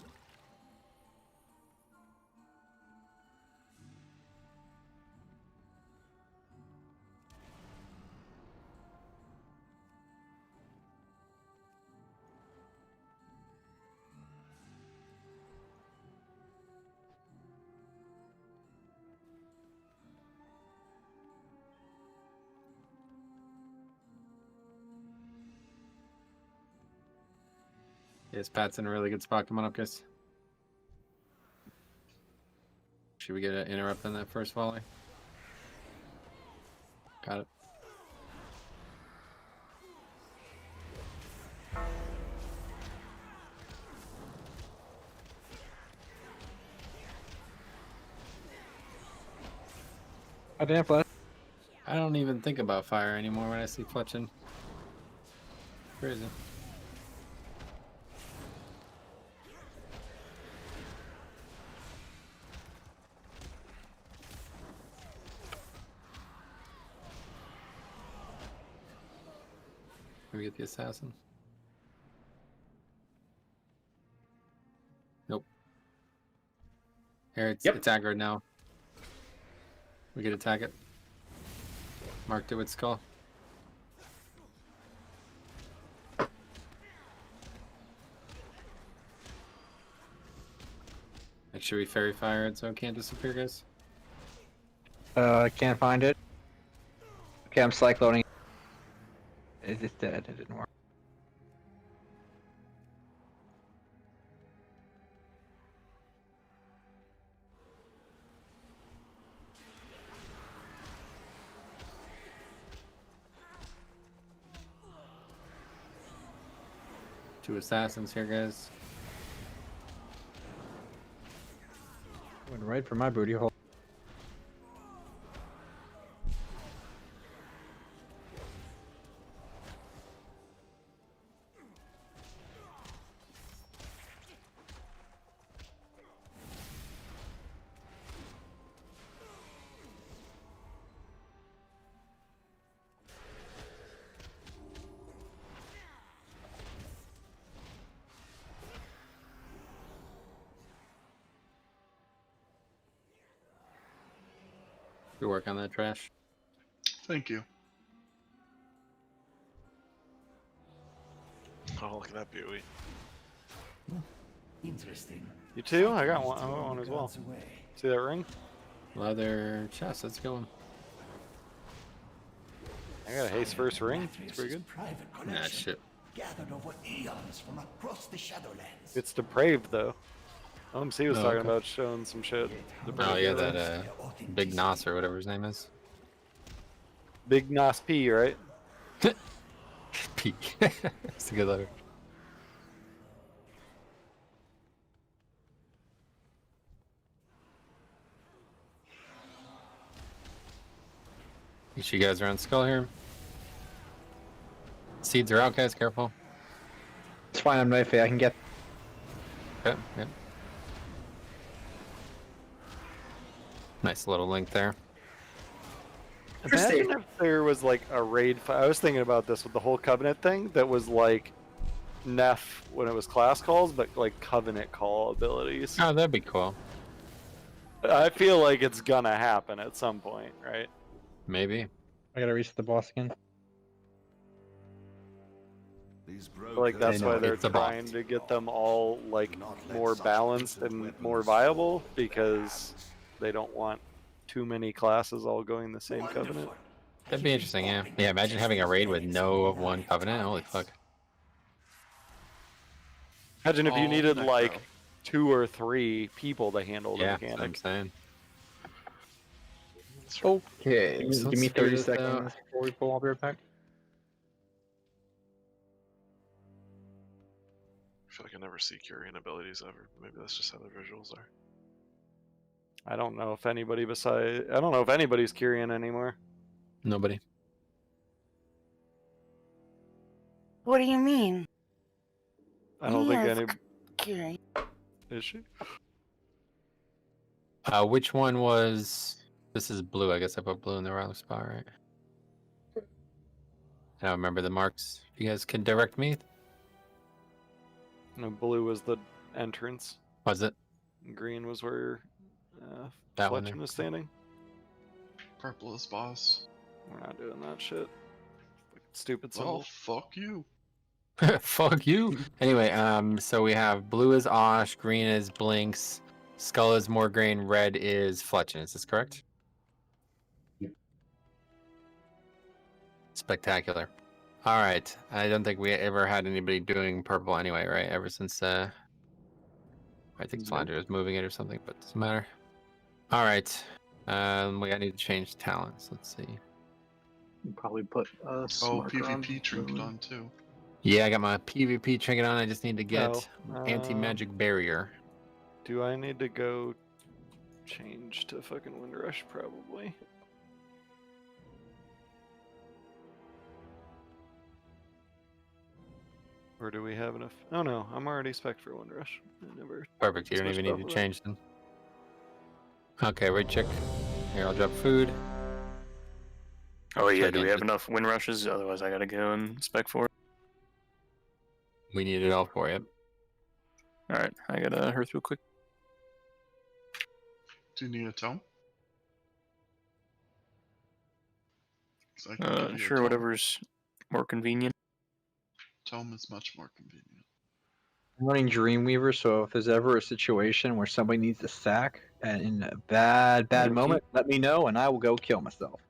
S3: Yes, Pat's in a really good spot. Come on up, guys. Should we get an interrupt on that first volley? Got it.
S2: I didn't flash.
S3: I don't even think about fire anymore when I see Fletching. Crazy. Can we get the assassin? Nope. Here, it's aggroed now. We could attack it. Marked it with skull. Make sure we fairy fire it so it can't disappear, guys.
S2: I can't find it. Okay, I'm cycloning. It's dead. It didn't work.
S3: 2 assassins here, guys.
S2: Went right for my booty hole.
S3: Good work on that trash.
S6: Thank you.
S15: Oh, look at that beauty.
S5: Interesting. You too? I got one as well. See that ring?
S3: Leather chest, let's go.
S5: I got a haste first ring. It's pretty good.
S3: Nah, shit.
S11: Gathered over eons from across the Shadowlands.
S5: It's depraved though. OMC was
S3: Oh,
S5: talking
S3: okay.
S5: about showing some shit.
S3: Oh yeah, that Big Nos or whatever his name is.
S5: Big Nos P, right?
S3: P. It's a good letter. Make sure you guys are on skull here. Seeds are out, guys. Careful.
S2: It's fine. I'm knifey. I can get.
S3: Okay. Yep. Nice little link there.
S5: Imagine if there was like a raid. I was thinking about this with the whole Covenant thing. That was like Neff when it was class calls, but like Covenant call abilities.
S3: Oh, that'd be cool.
S5: I feel like it's gonna happen at some point, right?
S3: Maybe.
S2: I gotta reach the boss again.
S5: Like that's why they're
S3: It's a bot.
S5: trying to get them all like more balanced and more viable because they don't want too many classes all going the same Covenant.
S3: That'd be interesting, yeah. Yeah, imagine having a raid with no one Covenant. Holy fuck.
S5: Imagine if you
S15: Oh,
S5: needed
S15: necro.
S5: like 2 or 3 people to handle the
S3: Yeah, that's what
S5: mechanic.
S3: I'm saying.
S2: Okay,
S3: So
S2: give me
S3: let's figure
S2: 30
S3: this out.
S2: seconds before we pull. I'll be right back.
S15: I feel like I never see Curian abilities ever. Maybe that's just how the visuals are.
S5: I don't know if anybody's Kyrian anymore.
S3: Nobody.
S9: What do you mean?
S5: I don't think
S9: Yes,
S5: any.
S9: Kiri.
S5: Is she?
S3: Which one was... This is blue. I guess I put blue in the wrong spot, right? I don't remember the marks. If you guys can direct me.
S5: No, blue was the entrance.
S3: Was it?
S5: Green was where
S3: That one
S5: Fletcher
S3: there.
S5: was standing.
S6: Purple is boss.
S5: We're not doing that shit. Stupid
S6: Well,
S5: symbol.
S6: fuck you.
S3: Fuck you. Anyway, so we have blue is Osh, green is Blinks, skull is Morgraine, red is Fletchin. Is this correct?
S17: Yep.
S3: Spectacular. All right. I don't think we ever had anybody doing purple anyway, right? Ever since I think Flandre was moving it or something, but doesn't matter. All right. We need to change talents. Let's see.
S7: You probably put a
S6: PvP trinket on too.
S3: Yeah, I got my PvP trinket on. I just need to get
S5: Oh,
S3: anti-magic barrier.
S5: Do I need to go change to fucking Windrush? Probably. Or do we have enough? Oh no, I'm already spec for Windrush. I never.
S3: Perfect. You don't
S5: switched
S3: even need
S5: off
S3: to
S5: of that.
S3: change them. Okay, raid check. Here, I'll drop food.
S8: Oh yeah,
S3: Sorry,
S8: do we
S3: Dan,
S8: have enough wind rushes? Otherwise, I gotta go and spec for it.
S3: We need it all for you.
S8: All right, I gotta hurry through quick.
S6: Do you need a tome? 'Cause I can give you a
S8: Sure,
S6: tome.
S8: whatever's more convenient.
S6: Tome is much more convenient.
S2: I'm running Dreamweaver, so if there's ever a situation where somebody needs a sack and in a bad moment, let me know and I will go kill myself.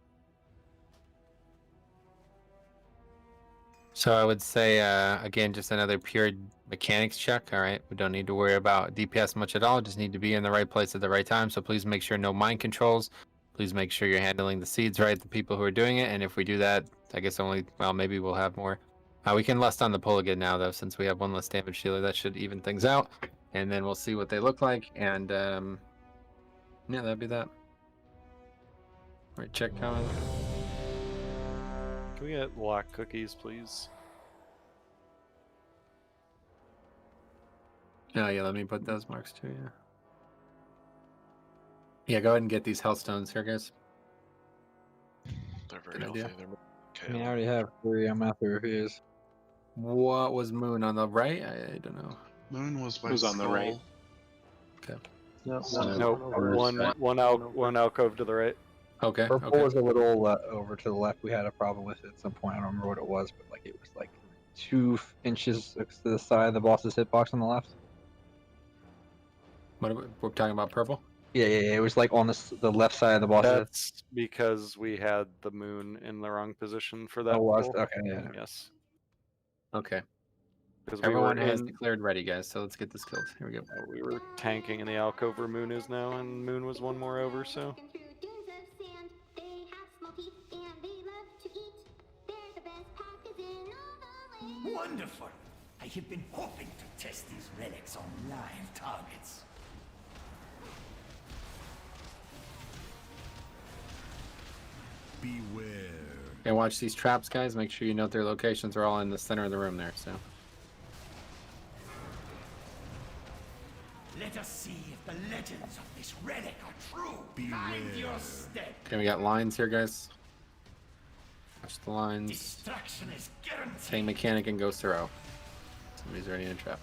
S3: So I would say, again, just another pure mechanics check. All right, we don't need to worry about DPS much at all. Just need to be in the right place at the right time. So please make sure no mind controls. Please make sure you're handling the seeds right, the people who are doing it. And if we do that, I guess maybe we'll have more We can lust on the pull again now, though, since we have one less damage dealer. That should even things out. And then we'll see what they look like. And, yeah, that'd be that. Right, check coming.
S5: Can we get lock cookies, please?
S3: Oh, yeah, let me put those marks too, yeah. Yeah, go ahead and get these Hellstones here, guys.
S15: They're very
S3: Good
S15: healthy.
S3: idea.
S2: I mean, I already have 3. I'm after reviews.
S3: What was Moon on the right? I don't know.
S6: Moon was by
S7: Who's on the right?
S3: Okay.
S5: Nope. One alcove to the right.
S3: Okay.
S2: Purple
S3: Okay.
S2: was a little over to the left. We had a problem with it at some point. I don't remember what it was, but like it was like 2 inches to the side of the boss's hitbox on the left.
S3: What are we're talking about? Purple?
S2: Yeah. It was like on the left side of the boss's.
S5: That's because we had the moon in the wrong position for that.
S2: Oh, was
S5: pull.
S2: okay. Yeah.
S5: Yes.
S3: Okay.
S5: Because
S3: Everyone has declared ready, guys. So let's get this killed. Here we go.
S5: We were tanking in the alcove where Moon is now, and Moon was one more over. So.
S11: Wonderful! I have been hoping to test these relics on live targets. Beware.
S3: Okay, watch these traps, guys. Make sure you note their locations are all in the center of the room there. So.
S11: Let us see if the legends of this relic are true. Mind your step.
S3: Okay, we got lines here, guys. Watch the lines.
S11: Destruction is guaranteed.
S3: Tank Mechanic and Ghost Hero. Somebody's already in a trap.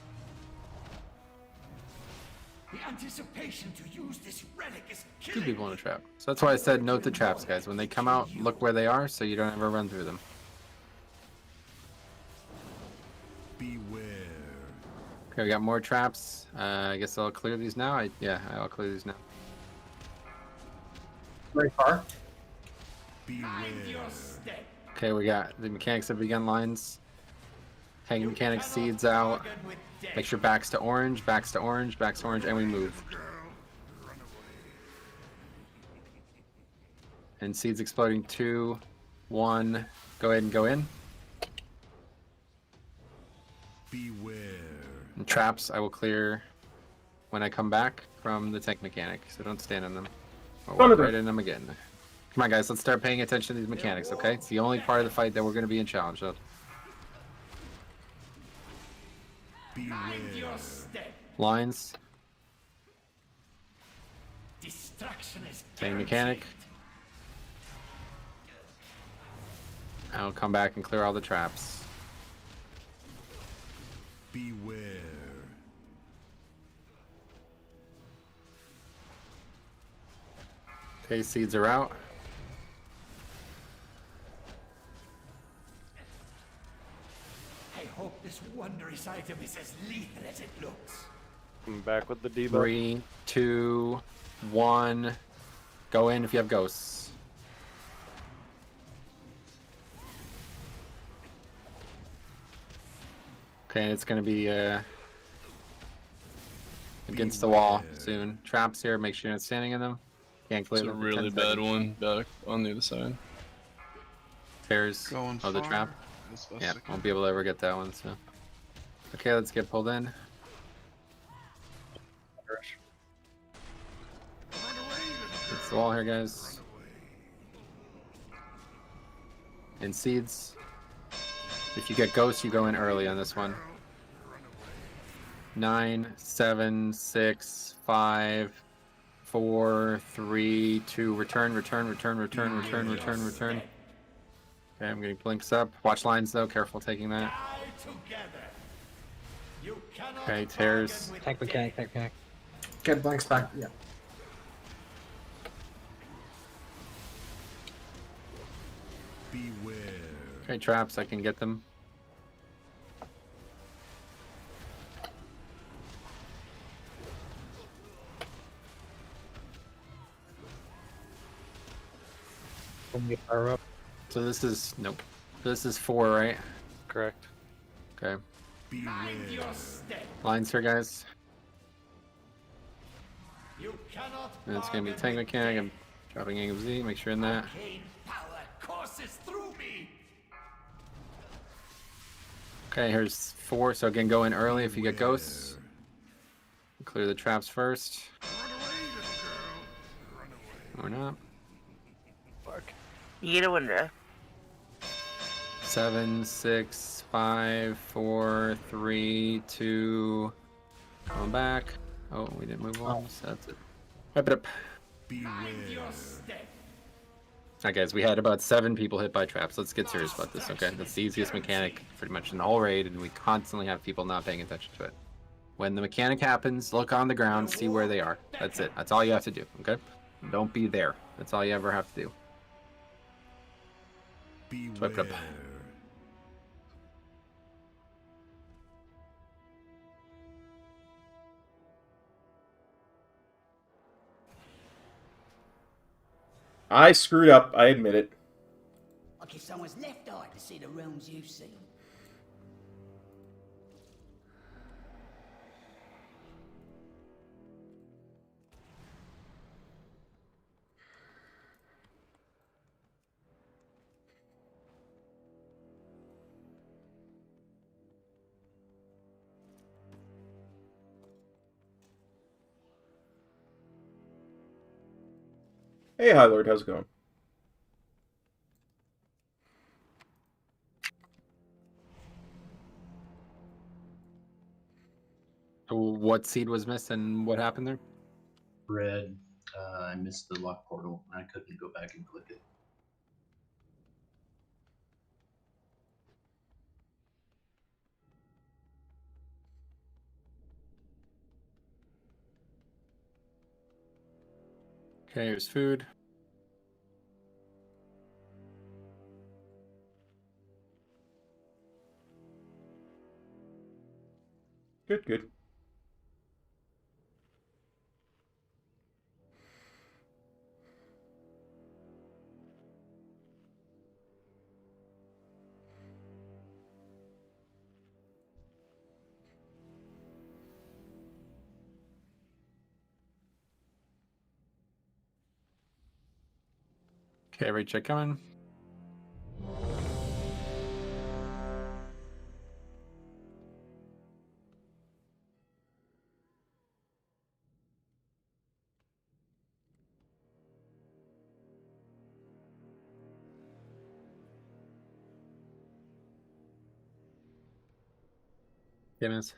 S11: The anticipation to use this relic is
S3: 2
S11: killing
S3: people in a trap. So that's why I said note the traps, guys. When they come out, look where they are so you don't ever run through them.
S11: Beware.
S3: Okay, we got more traps. I guess I'll clear these now. Yeah, I'll clear these now.
S10: Very far.
S11: Mind your step.
S3: Okay, we got the mechanics have begun lines. Tank mechanics seeds out. Make sure backs to orange, backs to orange, backs to orange, and we move. And seeds exploding 2, 1. Go ahead and go in.
S11: Beware.
S3: And traps I will clear when I come back from the tank mechanic, so don't stand on them. Or walk right in them again. Come on, guys, let's start paying attention to these mechanics, okay? It's the only part of the fight that we're going to be in challenge of.
S11: Mind your step.
S3: Lines.
S11: Destruction is
S3: Tank mechanic. I'll come back and clear all the traps.
S11: Beware.
S3: Okay, seeds are out.
S11: I hope this wondrous item is as lethal as it looks.
S5: I'm back with the debuff.
S3: 3, 2, 1. Go in if you have ghosts. Okay, it's gonna be against the wall soon. Traps here, make sure you're not standing in them. Can't clear
S4: It's a
S3: them for
S4: really
S3: 10
S4: bad
S3: seconds.
S4: one back on the other side.
S3: Tears
S6: Going
S3: of the
S6: far
S3: trap.
S6: as best
S3: Yeah,
S6: I can.
S3: won't be able to ever get that one, so. Okay, let's get pulled in. It's the wall here, guys. And seeds. If you get ghosts, you go in early on this one. 9, 7, 6, 5, 4, 3, 2. Return. Okay, I'm getting blinks up. Watch lines though. Careful taking that. Okay, tears.
S2: Tank mechanic.
S10: Get blanks back. Yeah.
S11: Beware.
S3: Okay, traps. I can get them.
S2: When we fire up.
S3: So this is nope. This is 4, right?
S5: Correct.
S3: Okay.
S11: Mind your step.
S3: Lines here, guys.
S11: You cannot
S3: And it's gonna be tank mechanic. I'm dropping Angle Z. Make sure in that.
S11: gain power courses through me.
S3: Okay, here's 4. So again, go in early if you get ghosts. Clear the traps first. Or not.
S5: Fuck.
S9: You get a window.
S3: 7, 6, 5, 4, 3, 2. Going back. Oh, we didn't move on, so that's it. Wrap it up. Alright guys, we had about 7 people hit by traps. Let's get serious about this, okay? That's the easiest mechanic pretty much in the whole raid, and we constantly have people not paying attention to it. When the mechanic happens, look on the ground, see where they are. That's it. That's all you have to do, okay? Don't be there. That's all you ever have to do. Swipe it up.
S1: I screwed up, I admit it.
S14: Like if someone's left eye to see the realms you've seen.
S1: Hey, High Lord, how's it going?
S3: What seed was missed and what happened there?
S17: Red. I missed the lock portal. I couldn't go back and click it.
S3: Okay, here's food.
S1: Good, good.
S3: Okay, raid check coming. Okay, miss.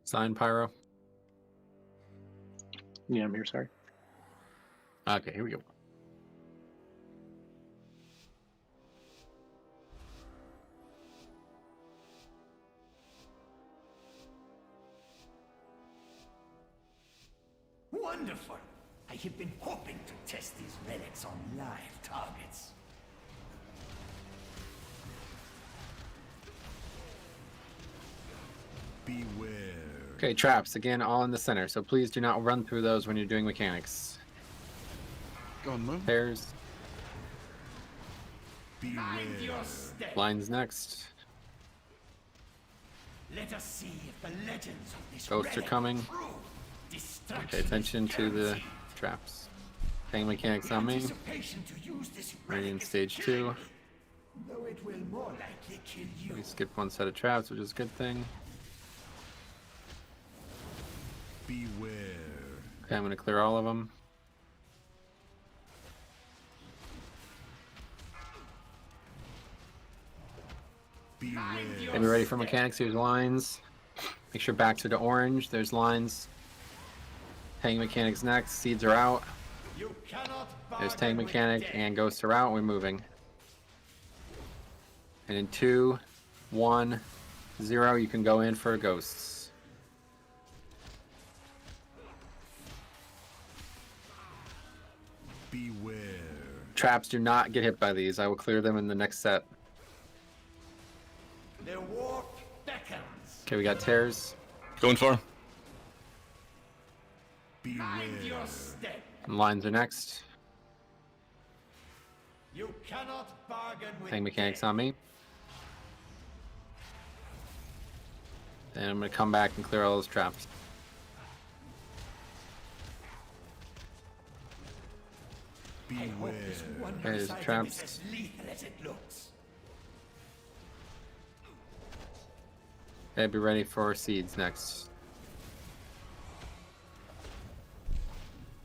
S3: Sign pyro.
S7: Yeah, I'm here, sorry.
S3: Okay, here we go.
S14: Wonderful! I have been hoping to test these relics on live targets.
S11: Beware.
S3: Okay, traps, again, all in the center, so please do not run through those when you're doing mechanics.
S6: Go on, move.
S3: Pairs.
S14: Mind your step.
S3: Lines next.
S14: Let us see if the legends of this
S3: Ghosts are
S14: relic
S3: coming.
S14: prove destruction
S3: Pay attention
S14: is
S3: to the
S14: guaranteed.
S3: traps. Paying mechanics on me.
S14: Anticipation to use this
S3: Ready in
S14: relic is
S3: stage
S14: killing
S3: 2.
S14: me, though it will more likely kill you.
S3: We skipped one set of traps, which is a good thing.
S11: Beware.
S3: Okay, I'm gonna clear all of them. Okay, we're ready for mechanics. Here's lines. Make sure backs are to orange. There's lines. Tank mechanics next. Seeds are out.
S14: You cannot
S3: There's tank
S14: bargain with
S3: mechanic
S14: death.
S3: and ghosts are out. We're moving. And in 2, 1, 0, you can go in for ghosts.
S11: Beware.
S3: Traps do not get hit by these. I will clear them in the next set.
S14: The warp beckons.
S3: Okay, we got tears.
S4: Going for.
S14: Mind your step.
S3: And lines are next.
S14: You cannot bargain with
S3: Tank mechanics on me. And I'm gonna come back and clear all those traps. There's traps.
S14: lethal as it looks.
S3: Okay, be ready for seeds next.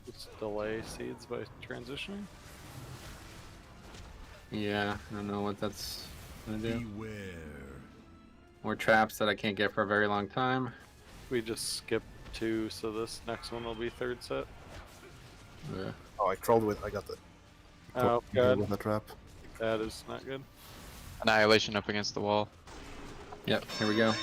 S5: Just delay seeds by transitioning.
S3: Yeah, I don't know what that's gonna do. More traps that I can't get for a very long time.
S5: We just skip 2, so this next one will be 3rd set.
S3: Yeah.
S18: Oh, I trolled with. I got the.
S5: Oh,
S18: with
S5: God.
S18: the trap.
S5: That is not good.
S16: Annihilation up against the wall.
S3: Yep, here we go.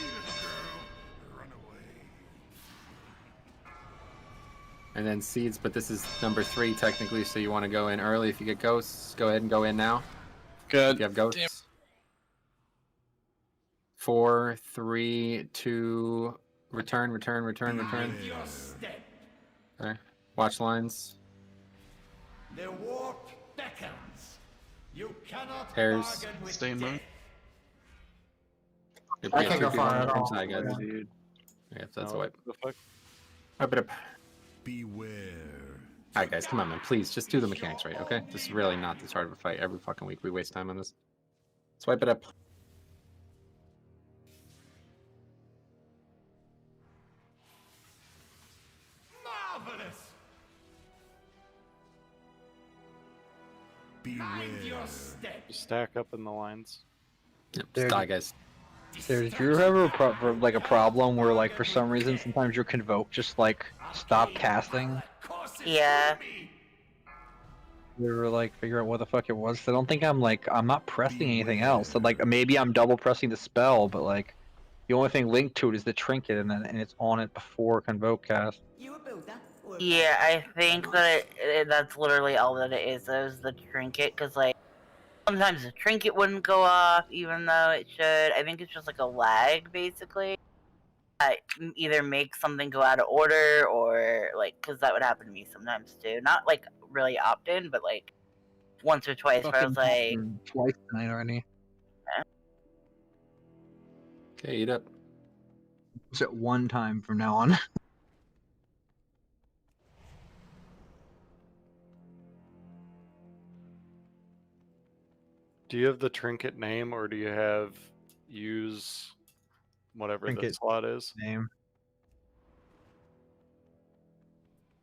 S3: And then seeds, but this is number 3 technically, so you want to go in early. If you get ghosts, go ahead and go in now.
S4: Good.
S3: If you have ghosts.
S4: Damn.
S3: 4, 3, 2, return. Okay. Watch lines.
S14: The warp beckons. You cannot
S3: Pairs.
S14: bargain with
S6: Stay in mode.
S3: Yep,
S10: I
S3: yeah,
S10: can't
S3: two
S10: go
S3: people
S10: far
S3: on
S10: at
S3: the
S10: all.
S3: inside, guys.
S5: Dude.
S3: Yeah, that's
S5: No,
S3: a wipe.
S5: the fuck?
S3: Wipe it up.
S11: Beware.
S3: Alright, guys, come on, man. Please, just do the mechanics right, okay? This is really not this hard of a fight. Every fucking week we waste time on this. Let's wipe it up.
S14: marvelous. Mind your step.
S5: Stack up in the lines.
S3: Yep,
S2: Dude.
S3: just die, guys.
S2: Dude, do you ever have a problem where, like, for some reason, sometimes your Convoke just, like, stop casting?
S9: Yeah.
S2: We were like, figure out what the fuck it was. I don't think I'm not pressing anything else. So, like, maybe I'm double pressing the spell, but, like, the only thing linked to it is the trinket, and it's on it before Convoke cast.
S9: Yeah, I think that that's literally all that it is. Is the trinket, because like sometimes the trinket wouldn't go off, even though it should. I think it's just like a lag, basically. That either makes something go out of order, or like, because that would happen to me sometimes too. Not like really often, but like once or twice, where I was like,
S2: Twice tonight already.
S3: Okay, eat up.
S2: It's at one time from now on.
S5: Do you have the trinket name, or do you have use whatever the
S2: Trinket
S5: slot is?
S2: Name.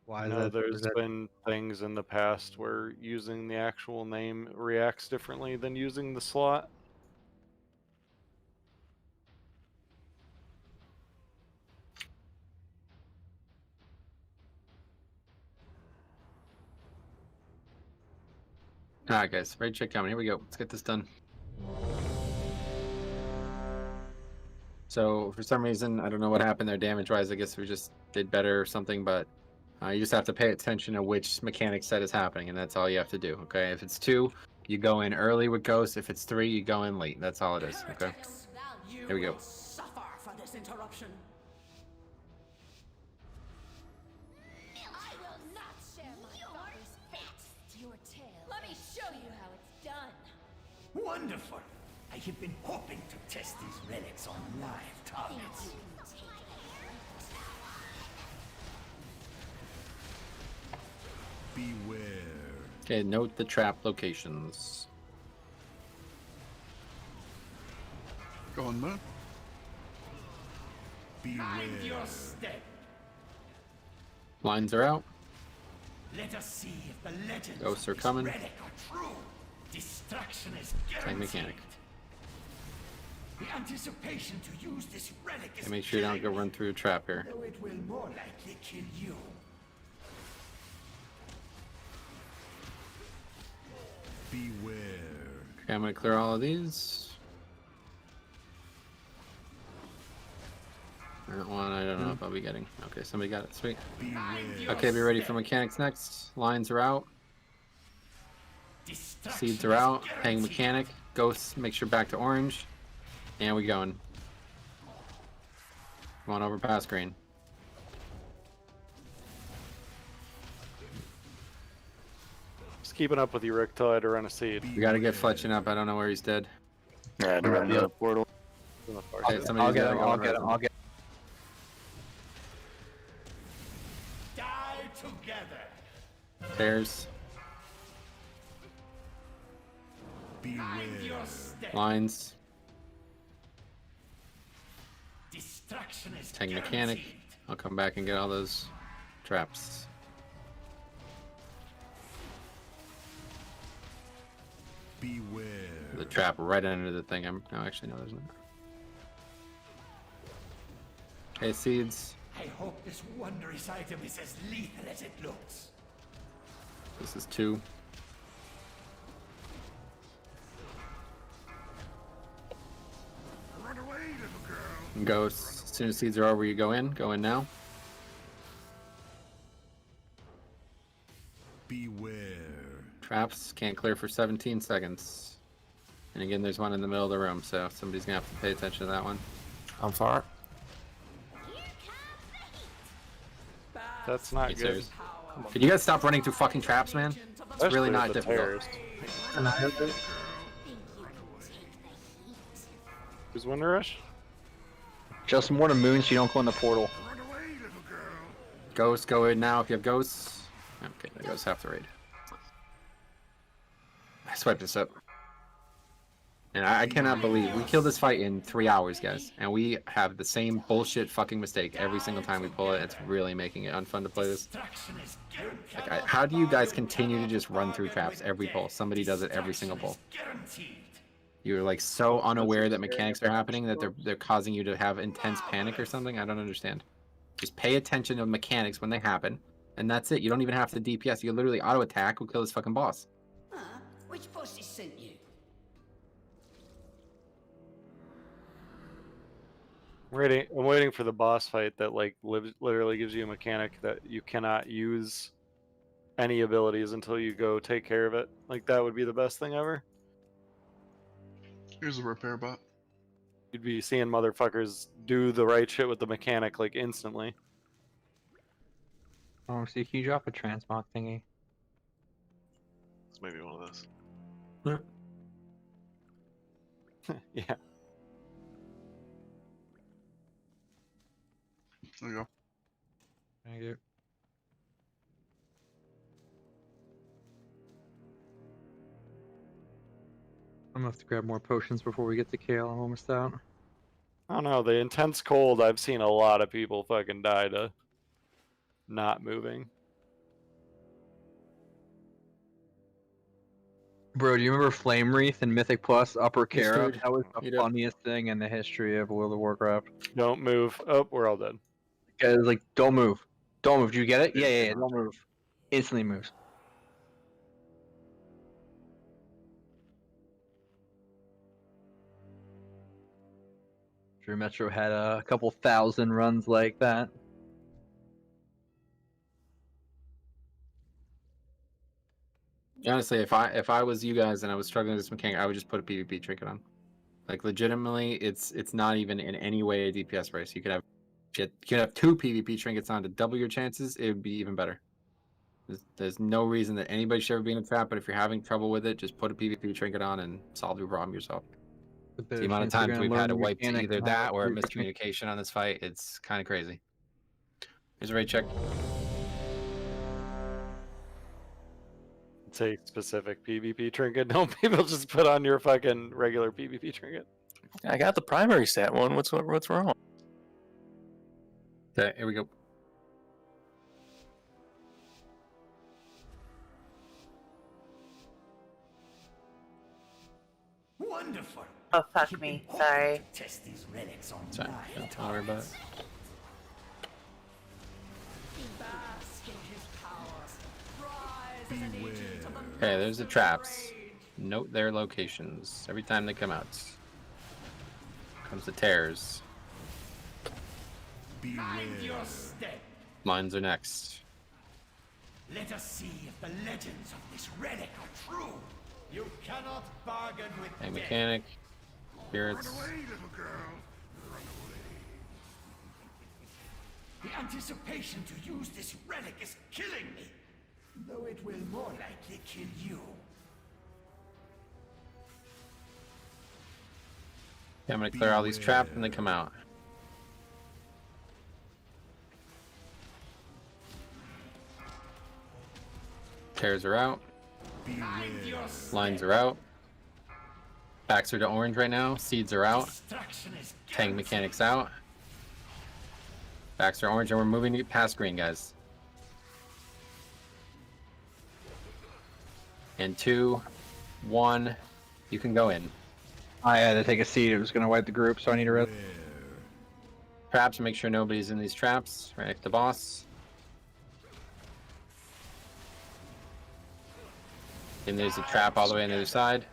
S2: Why is
S5: No,
S2: that?
S5: there's
S2: is that-
S5: been things in the past where using the actual name reacts differently than using the slot.
S3: Alright, guys. Raid check coming. Here we go. Let's get this done. So, for some reason, I don't know what happened there damage-wise. I guess we just did better or something, but you just have to pay attention to which mechanic set is happening, and that's all you have to do, okay? If it's 2, you go in early with Ghost. If it's 3, you go in late. That's all it is, okay? Here we go.
S12: Suffer for this interruption. I will not share my father's fate. Your tale. Let me show you how it's done.
S14: Wonderful. I have been hoping to test these relics on live targets.
S11: Beware.
S3: Okay, note the trap locations.
S6: Go on, Mo.
S14: Mind your step.
S3: Lines are out.
S14: Let us see if the legends
S3: Ghosts are
S14: of this
S3: coming.
S14: relic are true. Destruction is
S3: Tank
S14: guaranteed.
S3: mechanic.
S14: The anticipation to use this relic is
S3: Okay, make sure you don't go run through a trap here.
S14: though it will more likely kill you.
S11: Beware.
S3: Okay, I'm gonna clear all of these. That one, I don't know if I'll be getting. Okay, somebody got it. Sweet. Okay, be ready for mechanics next. Lines are out. Seeds are out. Hang mechanic. Ghosts, make sure back to orange. And we going. Come on over past green.
S5: Just keeping up with you, Rick, till I had to run a seed.
S3: We gotta get Fletching up. I don't know where he's dead.
S8: Yeah, I had to run the portal.
S3: Okay, somebody's gotta go over him.
S2: I'll get.
S14: Die together.
S3: Pairs. Lines.
S14: Destruction is
S3: Tank mechanic. I'll come back and get all those traps.
S11: Beware.
S3: The trap right under the thing. No, actually, no, there's not. Okay, seeds.
S14: I hope this wondrous item is as lethal as it looks.
S3: This is 2.
S11: Run away, little girl.
S3: Ghosts. As soon as seeds are over, you go in. Go in now.
S11: Beware.
S3: Traps can't clear for 17 seconds. And again, there's one in the middle of the room, so somebody's gonna have to pay attention to that one.
S18: I'm for it.
S5: That's not
S3: Hey,
S5: good.
S3: serious. Can you guys stop running through fucking traps, man? It's really not difficult.
S5: Who's Winter Rush?
S2: Just more to moon so you don't go in the portal.
S3: Ghosts, go in now if you have ghosts. Okay, the ghosts have to raid. I swiped this up. And I cannot believe we killed this fight in 3 hours, guys. And we have the same bullshit fucking mistake every single time we pull it. It's really making it unfun to play this. Like, how do you guys continue to just run through traps every pull? Somebody does it every single pull. You're like so unaware that mechanics are happening that they're causing you to have intense panic or something. I don't understand. Just pay attention to mechanics when they happen, and that's it. You don't even have to DPS. You literally auto attack. We'll kill this fucking boss.
S14: Which boss has sent you?
S5: I'm waiting for the boss fight that like literally gives you a mechanic that you cannot use any abilities until you go take care of it. Like that would be the best thing ever.
S6: Here's a repair bot.
S5: You'd be seeing motherfuckers do the right shit with the mechanic like instantly.
S2: Oh, so can you drop a transmog thingy?
S15: It's maybe one of those.
S5: Yeah.
S6: There you go.
S2: Thank you. I'm gonna have to grab more potions before we get to Kale. I'm almost out.
S5: I don't know. The intense cold, I've seen a lot of people fucking die to not moving.
S2: Bro, do you remember Flame Wreath and Mythic Plus Upper
S3: Yes,
S2: Kara?
S3: dude.
S2: That was the
S3: Meet up.
S2: funniest thing in the history of World of Warcraft.
S5: Don't move. Oh, we're all dead.
S2: Guys, like, don't move. Don't move. Did you get it? Yeah. Don't move. Instantly moves. Sure, Metro had a couple thousand runs like that.
S3: Honestly, if I was you guys and I was struggling with this mechanic, I would just put a PvP trinket on. Like legitimately, it's not even in any way a DPS race. You could have 2 PvP trinkets on to double your chances. It would be even better. There's no reason that anybody should ever be in a trap, but if you're having trouble with it, just put a PvP trinket on and solve your problem yourself. The amount of times we've had to wipe to either that or a miscommunication on this fight, it's kind of crazy. Here's a raid check.
S5: Say specific PvP trinket. Don't people just put on your fucking regular PvP trinket?
S8: I got the primary stat one. What's wrong?
S3: Okay, here we go.
S14: Wonderful.
S9: Oh, fuck me. Sorry.
S14: Test these relics on
S3: Sorry,
S14: live
S3: don't worry about it. Okay, there's the traps. Note their locations every time they come out. Comes the tears.
S14: Mind your step.
S3: Mines are next.
S14: Let us see if the legends of this relic are true. You cannot bargain with
S3: A
S14: death.
S3: mechanic. Spirits.
S14: The anticipation to use this relic is killing me, though it will more likely kill you.
S3: Okay, I'm gonna clear all these traps and they come out. Tears are out. Lines are out. Backs are to orange right now. Seeds are out. Tank mechanics out. Backs are orange, and we're moving past green, guys. And 2, 1, you can go in.
S2: I had to take a seed. It was going to wipe the group, so I need to rest.
S3: Traps, make sure nobody's in these traps. Right next to the boss. And there's a trap all the way on the other side.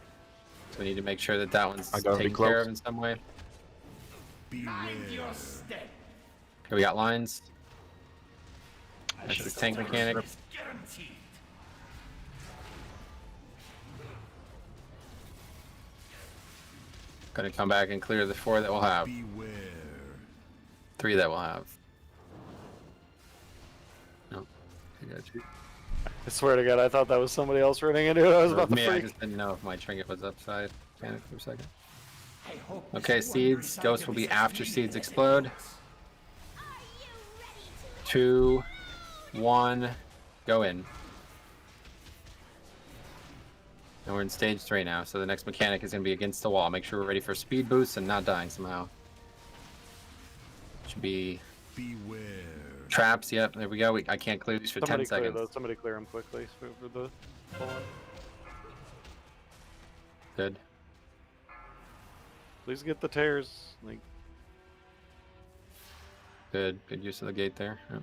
S3: So we need to make sure that that one's taken care of in some way. Here we got lines. That's the tank mechanic. Gonna come back and clear the 4 that we'll have. 3 that we'll have. Nope. I got you.
S5: I swear to God, I thought that was somebody else running into it. I was about to
S3: Me,
S5: freak.
S3: I just didn't know if my trinket was upside. Panic for a second. Okay, seeds. Ghosts will be after seeds explode. 2, 1, go in. And we're in stage 3 now, so the next mechanic is going to be against the wall. Make sure we're ready for speed boosts and not dying somehow. Should be traps. Yep, there we go. I can't clear these for 10 seconds.
S5: Those. Somebody clear them quickly for the fallen.
S3: Good.
S5: Please get the tears. Like.
S3: Good use of the gate there. Yep.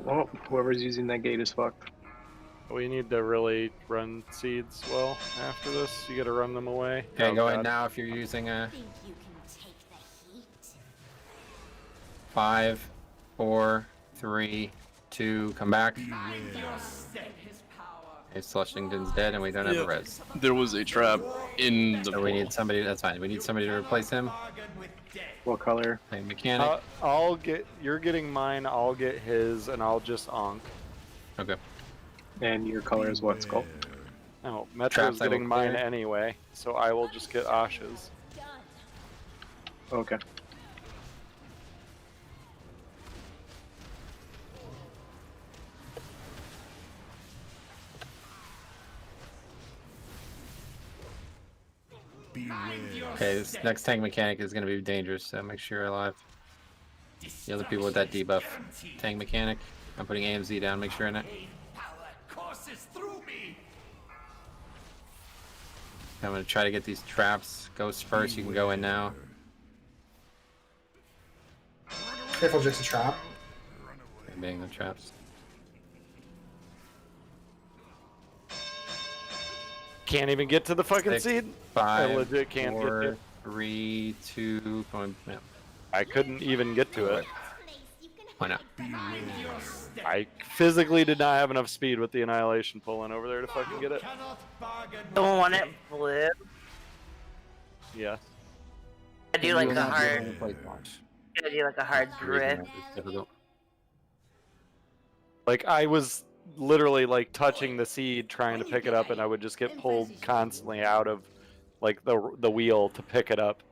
S7: Oh, whoever's using that gate is fucked.
S5: We need to really run seeds well after this. You gotta run them away.
S3: Okay, go in now if you're using a 5, 4, 3, 2, come back. Okay, Slushington's dead and we don't have a res.
S4: There was a trap in the.
S3: So we need somebody, that's fine. We need somebody to replace him.
S7: What color?
S3: Same mechanic.
S5: I'll get. You're getting mine. I'll get his, and I'll just onk.
S3: Okay.
S7: And your color is what, Skull?
S5: No, Metro's getting mine anyway, so I will just get Ash's.
S7: Okay.
S3: Okay, this next tank mechanic is going to be dangerous, so make sure you're alive. The other people with that debuff. Tank mechanic. I'm putting AMZ down, make sure in it. I'm going to try to get these traps. Ghosts first, you can go in now.
S10: Careful, just a trap.
S3: Being the traps.
S5: Can't even get to the fucking
S3: 6,
S5: seed.
S3: 5,
S5: I legit can't
S3: 4,
S5: get to.
S3: 3, 2, come on. Yeah.
S5: I couldn't even get to it.
S3: Why not?
S5: I physically did not have enough speed with the Annihilation pulling over there to fucking get it.
S9: Don't want it blue.
S5: Yeah.
S9: I do like a hard. I do like a hard drift.
S5: Like I was literally like touching the seed trying to pick it up, and I would just get pulled constantly out of like the wheel to pick it up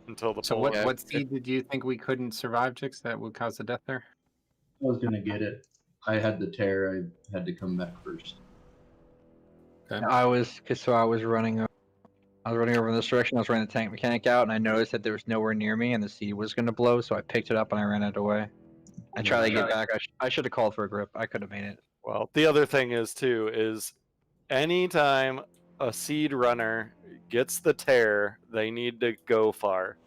S5: until the.
S3: So what seed did you think we couldn't survive, Chicks, that would cause the death there?
S17: I was gonna get it. I had the tear. I had to come back first.
S3: Okay.
S2: I was running over in this direction. I was running the tank mechanic out, and I noticed that there was nowhere near me, and the seed was going to blow, so I picked it up and I ran it away. I tried to get back. I should have called for a grip. I could have made it.
S5: Well, the other thing is too is anytime a seed runner gets the tear, they need to go far.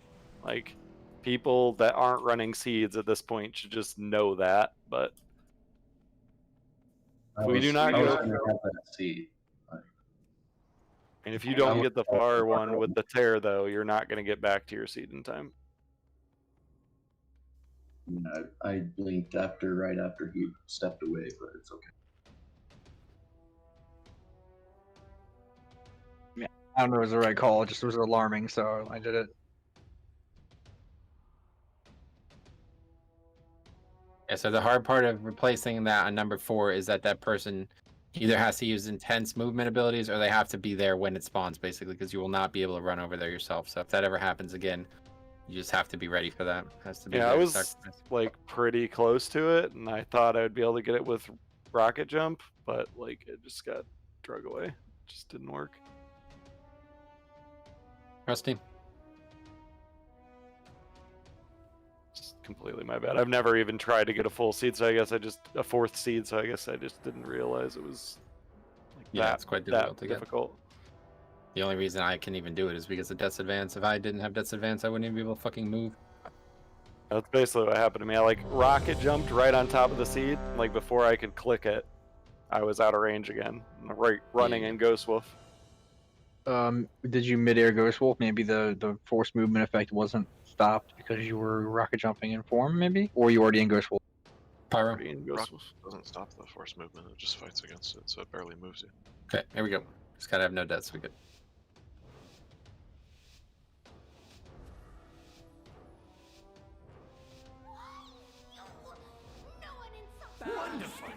S5: Like people that aren't running seeds at this point should just know that, but we do not go.
S17: Seed.
S5: And if you don't get the far one with the tear, though, you're not going to get back to your seed in time.
S17: I blinked right after he stepped away, but it's okay.
S2: Yeah, I don't know if it was the right call. It just was alarming, so I did it.
S3: Yeah, so the hard part of replacing that on number 4 is that person either has to use intense movement abilities or they have to be there when it spawns, basically, because you will not be able to run over there yourself. So if that ever happens again, you just have to be ready for that. It has to be
S5: I was like pretty close to it, and I thought I would be able to get it with rocket jump, but like it just got drug away. It just didn't work.
S3: Rusty.
S5: It's completely my bad. I've never even tried to get a full seed, so I guess a fourth seed, so I guess I just didn't realize it was like
S3: Yeah,
S5: that,
S3: it's quite difficult to get.
S5: difficult.
S3: The only reason I can even do it is because of Death's Advance. If I didn't have Death's Advance, I wouldn't even be able to fucking move.
S5: That's basically what happened to me. I like rocket jumped right on top of the seed. Like before I could click it, I was out of range again. Right, running in Ghost Wolf.
S2: Did you mid-air Ghost Wolf? Maybe the force movement effect wasn't stopped because you were rocket jumping in form, maybe? Or you already in Ghost Wolf?
S3: Pyro.
S5: Already in Ghost
S15: Rock
S5: Wolf.
S15: doesn't stop the force movement, it just fights against it, so it barely moves you.
S3: Okay, here we go. Just gotta have no deaths. We good.
S14: Wonderful.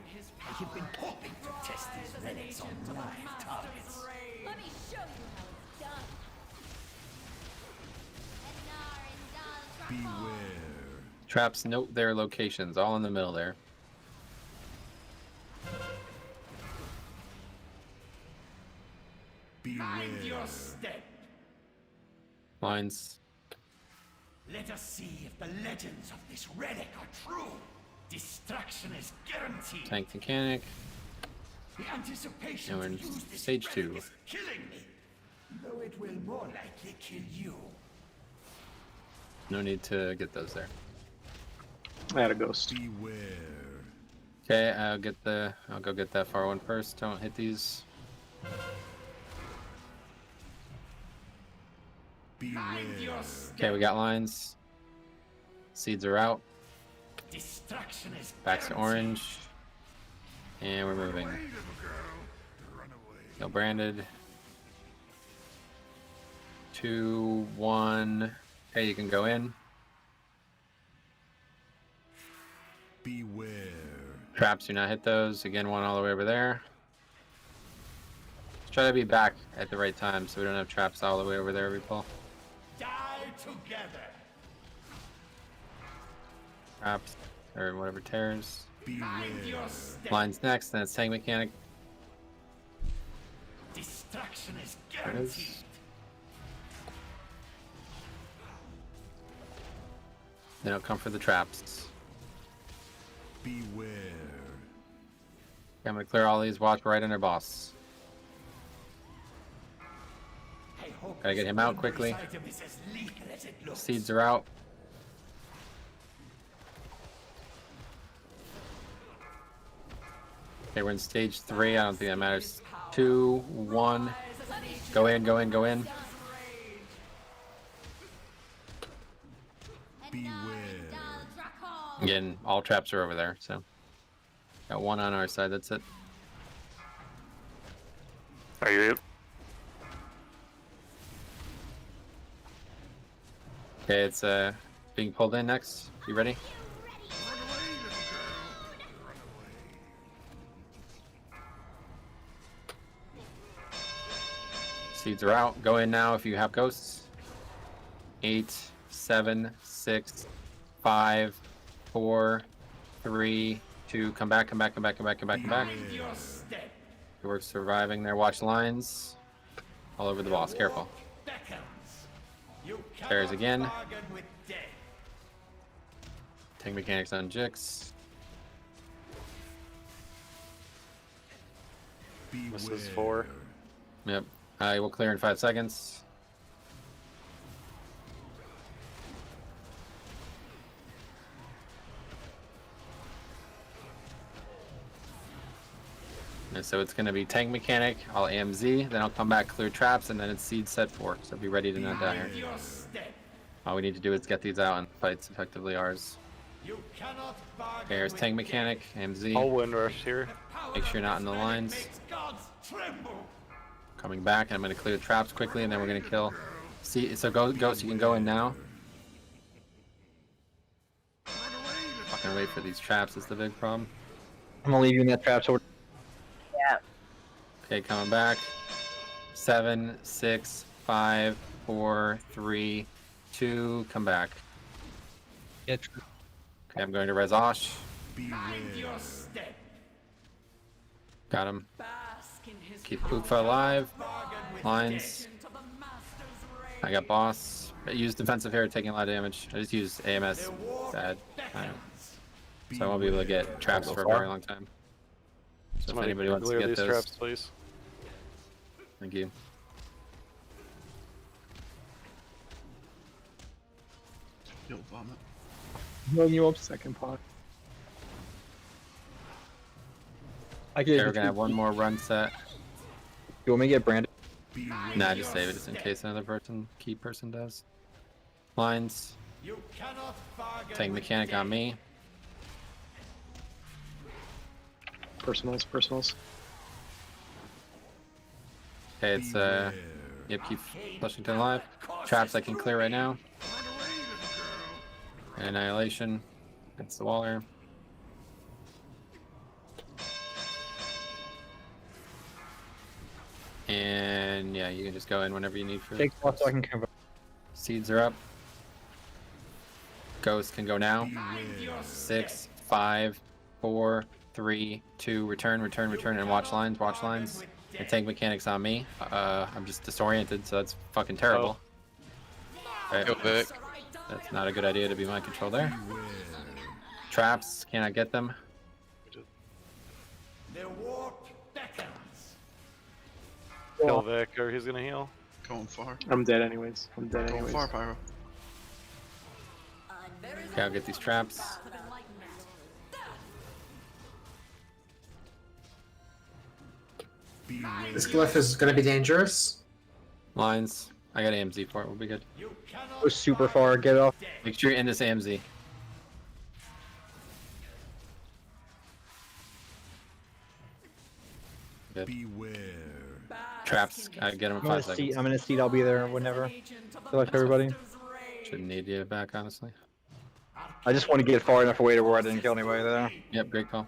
S14: I have been hoping to test these relics on live targets.
S12: Let me show you how it's done.
S11: Beware.
S3: Traps note their locations, all in the middle there.
S14: Mind your step.
S3: Lines.
S14: Let us see if the legends of this relic are true. Destruction is guaranteed.
S3: Tank mechanic.
S14: The anticipation
S3: And we're
S14: to
S3: in
S14: use this
S3: stage
S14: relic
S3: 2.
S14: is killing me. Though it will more likely kill you.
S3: No need to get those there.
S7: I had a ghost.
S11: Beware.
S3: Okay, I'll go get that far one first. Don't hit these.
S14: Mind your step.
S3: Okay, we got lines. Seeds are out.
S14: Destruction is
S3: Back to
S14: guaranteed.
S3: orange. And we're moving. No branded. 2, 1. Okay, you can go in.
S11: Beware.
S3: Traps, do not hit those. Again, one all the way over there. Let's try to be back at the right time so we don't have traps all the way over there every pull.
S14: Die together.
S3: Traps, or whatever tears.
S14: Mind your step.
S3: Lines next, then it's tank mechanic.
S14: Destruction is
S3: There it
S14: guaranteed.
S3: is. Then it'll come for the traps.
S11: Beware.
S3: Okay, I'm gonna clear all these. Watch right under boss.
S14: I hope
S3: Gotta get him out quickly.
S14: this item is as lethal as it looks.
S3: Seeds are out. Okay, we're in stage 3. I don't think that matters. 2, 1. Go in, go in, go in. Again, all traps are over there, so. Got one on our side, that's it.
S8: Are you?
S3: Okay, it's being pulled in next. You ready? Seeds are out. Go in now if you have ghosts. 8, 7, 6, 5, 4, 3, 2. Come back, come back, come back, come back, come back, come back.
S14: Mind your step.
S3: We're surviving there. Watch lines. All over the boss. Careful.
S14: Beckons. You
S3: There's
S14: cannot
S3: again.
S14: bargain with death.
S3: Tank mechanics on Jix.
S5: This is 4.
S3: Yep. I will clear in 5 seconds. And so it's going to be tank mechanic, I'll AMZ, then I'll come back, clear traps, and then it's seed set 4. So be ready to not die
S14: Mind
S3: here.
S14: your step.
S3: All we need to do is get these out and fight's effectively ours.
S14: You cannot bargain
S3: Okay, here's
S14: with
S3: tank
S14: death.
S3: mechanic, AMZ.
S5: I'll wind rush here.
S3: Make sure you're not in the lines.
S14: Makes gods tremble.
S3: Coming back, and I'm going to clear the traps quickly, and then we're going to kill. See, so Ghost, you can go in now. Fucking wait for these traps is the big problem.
S2: I'm gonna leave you in that trap sword.
S9: Yeah.
S3: Okay, coming back. 7, 6, 5, 4, 3, 2. Come back.
S2: Yeah,
S3: Okay, I'm going to res Osh.
S14: Mind your step.
S3: Got him.
S14: Bask in his
S3: Keep Ufa alive.
S14: bargain with
S3: Lines.
S14: death. To the master's
S3: I got boss. I used defensive here, taking a lot of damage. I just used AMS. Bad. So I won't be able to get traps for a very long time. So if anybody wants to
S5: clear
S3: get
S5: these
S3: those,
S5: traps, please.
S3: thank you.
S6: You'll vomit.
S4: Healing you up second pot.
S3: Okay, we're gonna have one more run set.
S2: You want me to get branded?
S3: Nah, just save it just in case another key person does. Lines. Tank mechanic on me.
S7: Personals.
S3: Okay, it's yep, keep flushing to live. Traps I can clear right now. Annihilation. That's the waller. And yeah, you can just go in whenever you need for
S2: Take off so I can cover.
S3: Seeds are up. Ghost can go now. 6, 5, 4, 3, 2, return, and watch lines. And tank mechanics on me. I'm just disoriented, so that's fucking terrible. Right. That's not a good idea to be mind control there. Traps, cannot get them.
S5: Kill Vic, or he's gonna heal.
S6: Going far.
S7: I'm dead anyways.
S6: Going far, Pyro.
S3: Okay, I'll get these traps.
S10: This glyph is gonna be dangerous.
S3: Lines. I got AMZ for it, we'll be good.
S2: Go super far, get off.
S3: Make sure you're in this AMZ. Good.
S11: Beware.
S3: Traps, I get them in 5 seconds.
S2: I'm in a seat, I'll be there whenever. Good luck, everybody.
S3: Shouldn't need you back, honestly.
S2: I just want to get far enough away to where I didn't kill anybody there.
S3: Yep, great call.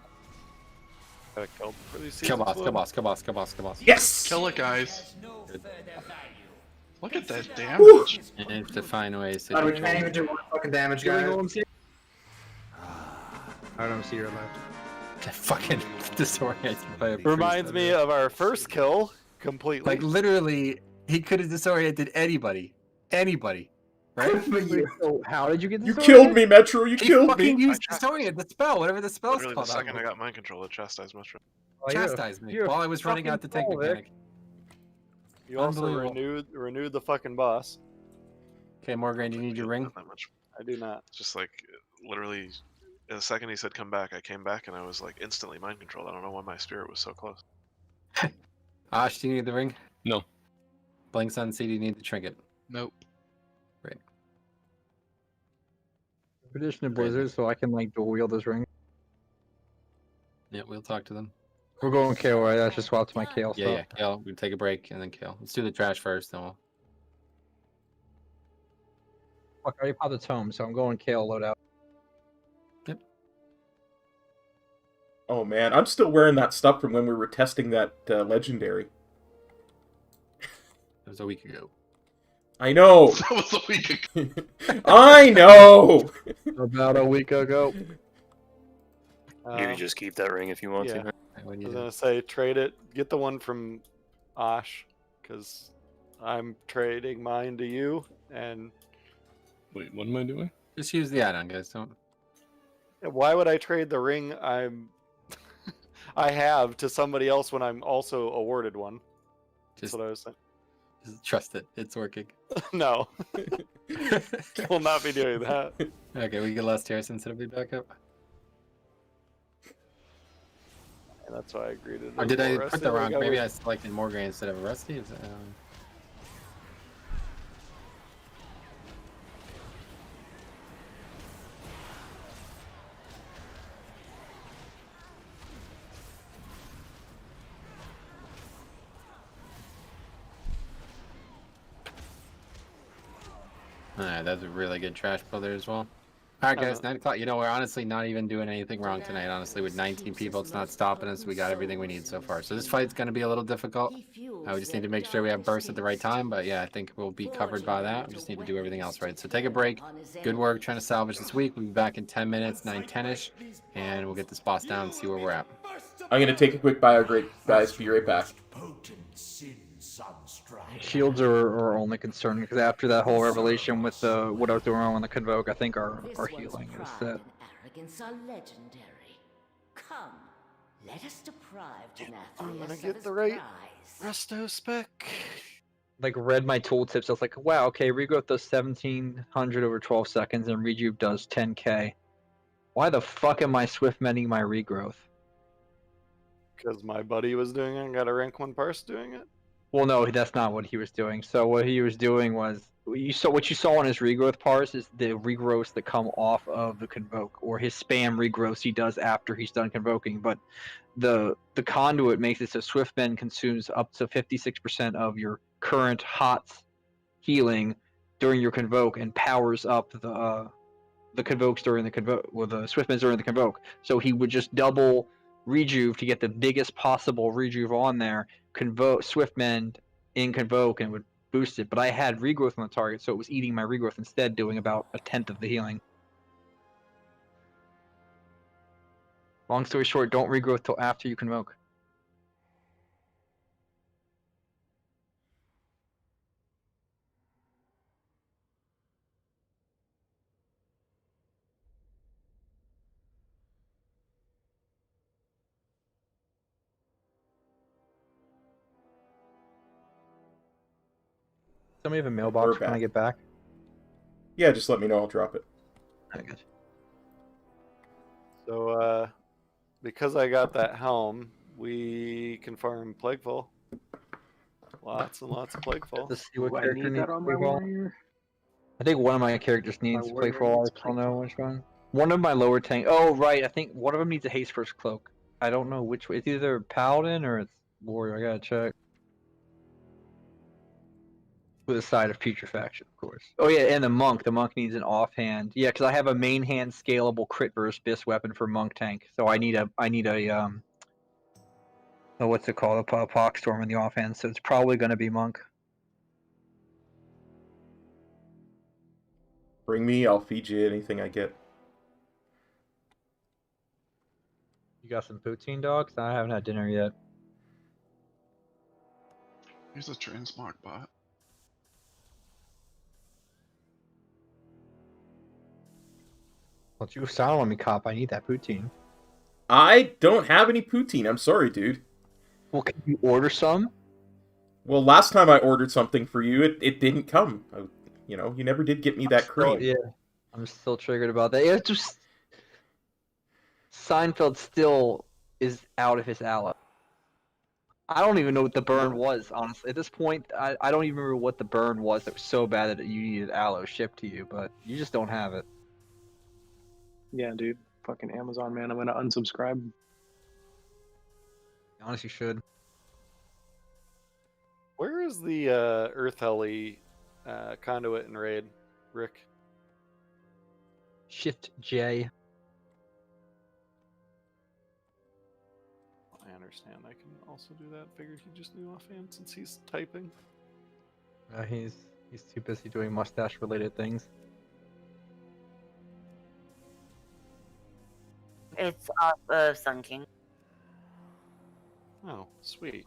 S5: Got killed for these
S3: Kill
S5: seasons,
S3: boss.
S1: Yes!
S6: Kill it, guys.
S3: Good.
S6: Look at that damage.
S3: And have to find ways to
S10: God, we
S3: do
S10: can't even do one fucking damage, guys.
S2: I don't see your left.
S3: Fucking disoriented by a
S5: Reminds me of our first kill completely.
S3: Like literally, he could have disoriented anybody. Right?
S2: So how did you get this?
S1: You killed me, Metro. You
S3: He
S1: killed
S3: fucking
S1: me.
S3: used disorient, the spell, whatever the spell's
S15: Literally, the
S3: called.
S15: second I got mind control, it chastised mushroom.
S3: Chastised me while I was running out to tank mechanic.
S5: You also
S3: Unbelievable.
S5: renewed the fucking boss.
S3: Okay, Morgan, do you need your ring?
S15: Not that much.
S5: I do not.
S15: Just like literally, the second he said come back, I came back and I was like instantly mind controlled. I don't know why my spirit was so close.
S3: Ash, do you need the ring?
S4: No.
S3: Blank Sun C, do you need the trinket?
S16: Nope.
S3: Great.
S2: Tradition of Blizzard, so I can like dual wield this ring.
S3: Yeah, we'll talk to them.
S2: We're going KO, right? I just swapped my KO
S3: Yeah,
S2: stuff.
S3: yeah, Kale. We'll take a break and then Kale. Let's do the trash first, then we'll...
S2: Fuck, I already popped the tome, so I'm going KO loadout.
S3: Yep.
S1: Oh man, I'm still wearing that stuff from when we were testing that legendary.
S3: It was a week ago.
S1: I know.
S6: That was a week ago.
S1: I know.
S2: About a week ago.
S8: You can just keep that ring if you want
S5: yeah.
S8: to.
S5: I was gonna say trade it. Get the one from Osh, because I'm trading mine to you. And
S4: Wait, what am I doing?
S3: Just use the add-on, guys. Don't.
S5: why would I trade the ring I have to somebody else when I'm also awarded one? That's
S3: Just,
S5: what I was saying.
S3: just trust it. It's working.
S5: No, we'll not be doing that.
S3: Okay, we get last tier since it'll be back up.
S5: And that's why I agreed to.
S3: Or did I put
S5: Rusty.
S3: that wrong?
S5: Like,
S3: Maybe I selected Morgan instead of Rusty? Is that, Alright, that's a really good trash pull there as well. Alright guys, 9 o'clock. You know, we're honestly not even doing anything wrong tonight, honestly. With 19 people, it's not stopping us. We got everything we need so far. So this fight's going to be a little difficult. We just need to make sure we have bursts at the right time. But yeah, I think we'll be covered by that. We just need to do everything else right. So take a break. Good work trying to salvage this week. We'll be back in 10 minutes, 9:10ish. And we'll get this boss down and see where we're at.
S1: I'm going to take a quick bio break, guys. Be right back.
S14: Potent sin sunstream.
S2: Shields are only concerned because after that whole revelation with what I was doing wrong on the Convoke, I think our
S12: This one's
S2: healing is
S12: pride
S2: set.
S12: and arrogance are legendary. Come, let us deprive
S5: I'm
S12: Nathria
S5: gonna
S12: of
S5: get
S12: his
S5: the right
S12: prize.
S5: resto spec.
S2: Like read my tooltips, I was like, wow, okay, regrowth does 1700 over 12 seconds and rejuve does 10k. Why the fuck am I swift mending my regrowth?
S5: Because my buddy was doing it and got a rank 1 parse doing it.
S2: Well, no, that's not what he was doing. So what he was doing was what you saw on his regrowth parse is the regrowths that come off of the convoke, or his spam regrowths he does after he's done convoking. But the conduit makes it so Swiftmend consumes up to 56% of your current HOTS healing during your convoke and powers up the convokes during the convoke, well, the Swiftmends during the convoke. So he would just double rejuve to get the biggest possible rejuve on there, convoke Swiftmend in convoke, and would boost it. But I had regrowth on the target, so it was eating my regrowth instead, doing about a tenth of the healing. Long story short, don't regrowth till after you convoke. Somebody have a mailbox when I get back?
S1: Yeah, just let me know. I'll drop it.
S2: I guess.
S5: So, because I got that helm, we can farm Plagueful. Lots and lots of Plagueful.
S2: Let's see what
S7: Do I
S2: character
S7: need
S2: needs
S7: that on my
S2: Plagueful.
S7: warrior?
S2: I think one of my characters needs
S7: warrior
S2: Playful.
S7: needs
S2: I don't know which one. One of my lower tank. Oh, right. I think one of them needs a haste first cloak. I don't know which way. It's either paladin or it's warrior. I gotta check. With a side of putrefaction, of course. Oh yeah, and the monk. The monk needs an offhand. Yeah, because I have a main hand scalable crit burst bis weapon for monk tank. So I need a oh, what's it called? A poxstorm in the offhand. So it's probably gonna be monk.
S1: Bring me. I'll feed you anything I get.
S2: You got some poutine, dogs? I haven't had dinner yet.
S6: He's a transmart bot.
S2: Don't you sound on me, cop. I need that poutine.
S1: I don't have any poutine. I'm sorry, dude.
S2: Well, can you order some?
S1: Well, last time I ordered something for you, it didn't come. You know, you never did get me that cream.
S2: Yeah, I'm still triggered about that. Yeah, it's just Seinfeld still is out of his aloe. I don't even know what the burn was, honestly. At this point, I don't even remember what the burn was that was so bad that you needed aloe shipped to you, but you just don't have it.
S7: Yeah, dude. Fucking Amazon, man. I'm gonna unsubscribe.
S2: You honestly should.
S5: Where is the Earth Heli conduit and raid, Rick?
S2: Shift J.
S5: I understand. I can also do that. Figured he just knew offhand since he's typing.
S2: He's too busy doing mustache-related things.
S9: It's off of Sun King.
S5: Oh, sweet.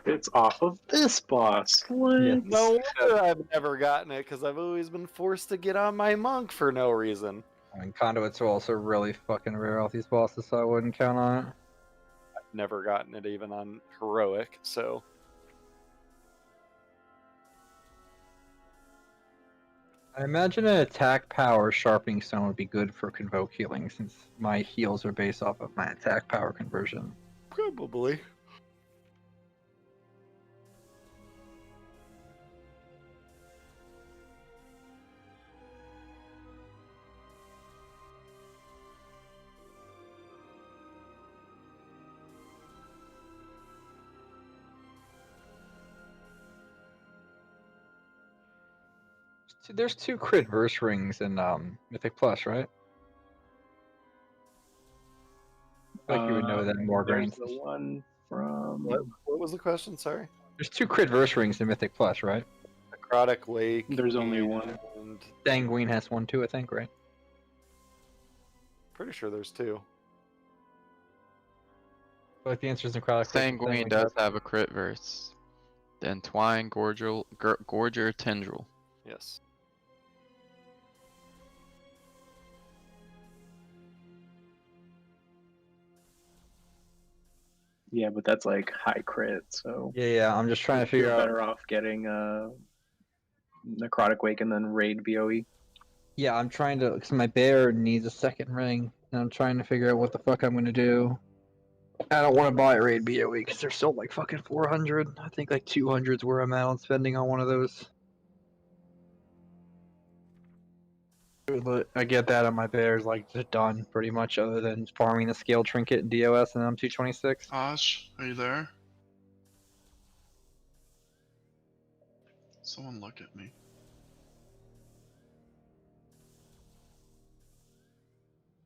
S7: It's off of this boss. What?
S2: Yes.
S5: No wonder I've never gotten it, because I've always been forced to get on my monk for no reason.
S2: I mean, conduits are also really fucking rare off these bosses, so I wouldn't count on it.
S5: I've never gotten it even on heroic, so
S2: I imagine an attack power sharpening stone would be good for convoke healing, since my heals are based off of my attack power conversion.
S5: probably.
S2: There's 2 crit verse rings in Mythic Plus, right? I feel like you would know that more,
S7: There's
S2: Grains.
S7: the one from.
S5: What was the question? Sorry.
S2: There's 2 crit verse rings in Mythic Plus, right?
S5: Necrotic Lake.
S7: There's only one.
S5: And
S2: Sanguine has one too, I think, right?
S5: pretty sure there's 2.
S2: I feel like the answer is Necrotic Lake.
S16: Sanguine does have a crit verse. Then Twine, Gorger, Tendril.
S5: Yes.
S7: Yeah, but that's like high crit, so
S2: Yeah, I'm just trying to figure
S7: you're
S2: out.
S7: better off getting Necrotic Wake and then raid BOE.
S2: Yeah, I'm trying to, because my bear needs a second ring, and I'm trying to figure out what the fuck I'm gonna do. I don't want to buy a raid BOE because they're still like fucking 400. I think like 200 is where I'm at on spending on one of those. But I get that, and my bear's like just done pretty much, other than farming the scale trinket and DOS, and I'm 226.
S6: Ash, are you there? Someone look at me.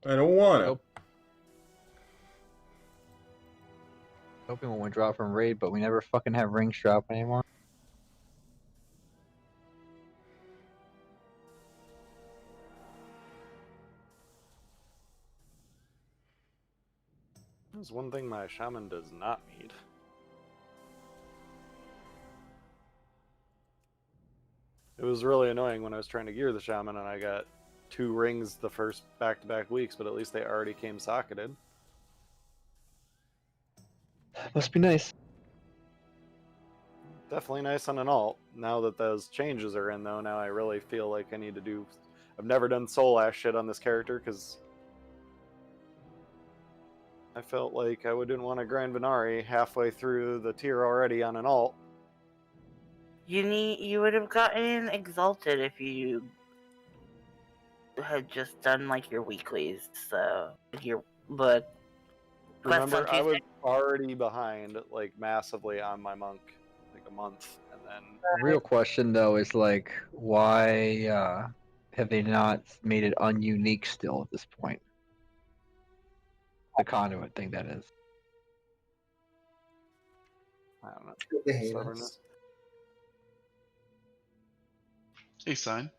S1: I don't want to.
S2: Nope. Hoping when we drop from raid, but we never fucking have ring strap anymore.
S5: There's one thing my shaman does not need. It was really annoying when I was trying to gear the shaman and I got 2 rings the first back-to-back weeks, but at least they already came socketed.
S2: Must be nice.
S5: Definitely nice on an alt. Now that those changes are in, though, now I really feel like I need to do... I've never done soul ash shit on this character, because I felt like I didn't want to grind Venari halfway through the tier already on an alt.
S9: You would have gotten exalted if you had just done like your weeklies. So but
S5: Remember, I was already behind like massively on my monk, like a month, and then
S2: The real question though is like, why have they not made it ununique still at this point? The conduit thing, that is.
S5: I don't know.
S10: They hate
S5: Stubbornness.
S10: us.
S6: Hey, Sign.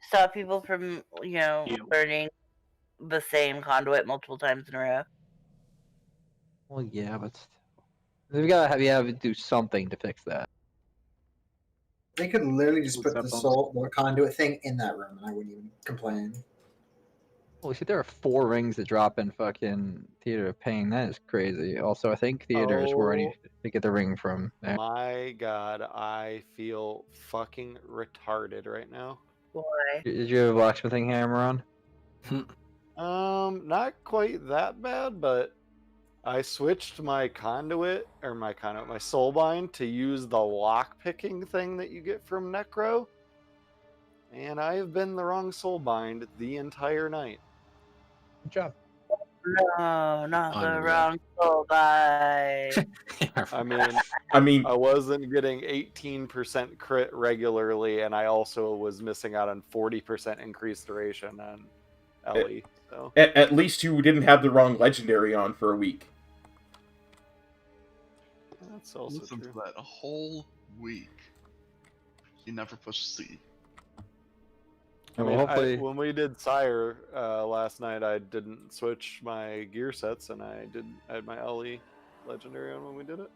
S9: Stop people from learning the same conduit multiple times in a row.
S2: Well, yeah, but still. They've got to have to do something to fix that.
S10: They could literally just
S2: What's
S10: put
S2: up,
S10: the conduit thing in that room, and I wouldn't even complain.
S2: Holy shit, there are 4 rings that drop in fucking Theater of Pain. That is crazy. Also, I think Theater is where I need to get the ring from. There.
S5: My god, I feel fucking retarded right now.
S9: Why?
S2: Did you have a blacksmithing hammer on?
S5: Not quite that bad, but I switched my conduit, or my soulbind to use the lock picking thing that you get from Necro. And I have been the wrong soulbind the entire night.
S2: Good job.
S9: No, not the
S3: Unreal.
S9: wrong soul guy.
S5: I mean, I wasn't getting 18% crit regularly, and I also was missing out on 40% increased duration on Ellie. So
S1: At least you didn't have the wrong legendary on for a week.
S5: that's also
S6: Listen
S5: true.
S6: to that. A whole week. You never pushed C.
S5: I
S2: Well,
S5: mean,
S2: hopefully-
S5: when we did Sire last night, I didn't switch my gear sets, and I had my LE legendary on when we did it.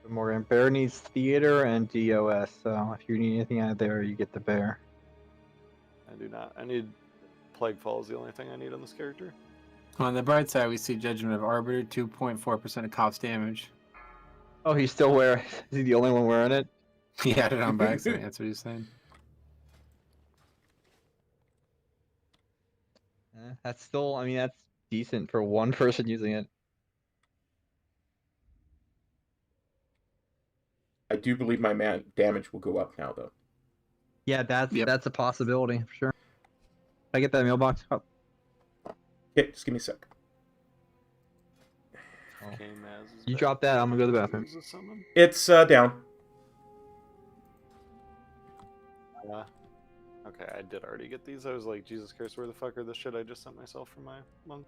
S2: Morgan, bear needs Theater and DOS, so if you need anything out of there, you get the bear.
S5: I do not. I need Plaguefall is the only thing I need on this character.
S3: On the bright side, we see Judgment of Arbiter, 2.4% of cops damage.
S2: Oh, he's still wearing. Is he the only one wearing it?
S3: He had it on by accident. That's what he's saying.
S2: That's still. I mean, that's decent for one person using it.
S1: I do believe my damage will go up now, though.
S2: Yeah, that's a possibility for sure. Can I get that mailbox up?
S1: Okay, just give me a sec.
S2: You drop that, I'm gonna go to the bathroom.
S1: It's down.
S5: Okay, I did already get these. I was like, Jesus Christ, where the fuck are the shit I just sent myself from my monk?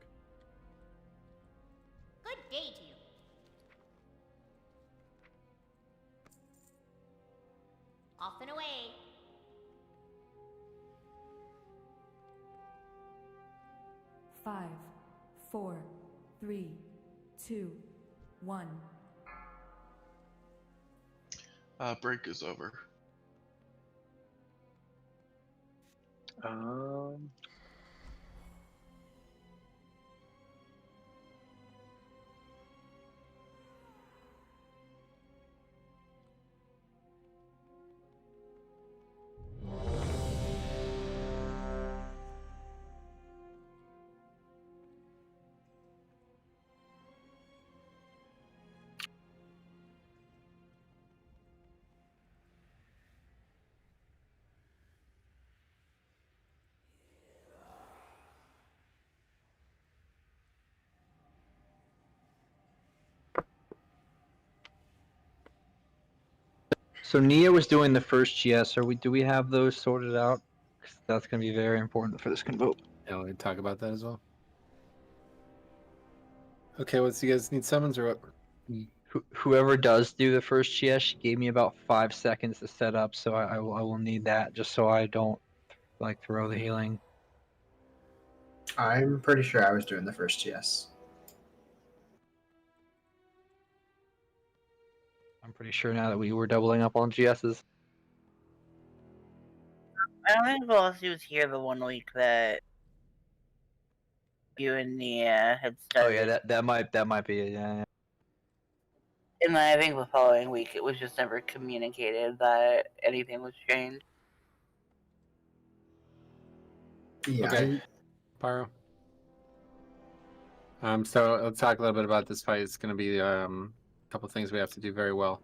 S12: Good day to you. Off and away.
S13: Five, 4, 3, 2, 1.
S6: Break is over.
S2: So Nia was doing the first GS. Do we have those sorted out? 'Cause that's going to be very important for this convoke.
S3: Yeah, we talk about that as well. Okay, what's you guys need summons or what?
S2: Whoever does do the first GS, she gave me about 5 seconds to set up, so I will need that just so I don't like throw the healing.
S10: I'm pretty sure I was doing the first GS.
S2: I'm pretty sure now that we were doubling up on GSs.
S9: I don't think Velocity was here the 1 week that you and Nia had
S2: Oh
S9: started.
S2: yeah, that might be it. Yeah.
S9: And then I think the following week it was just never communicated that anything was changed.
S10: Yeah.
S3: Okay, Pyro. So let's talk a little bit about this fight. It's going to be a couple things we have to do very well.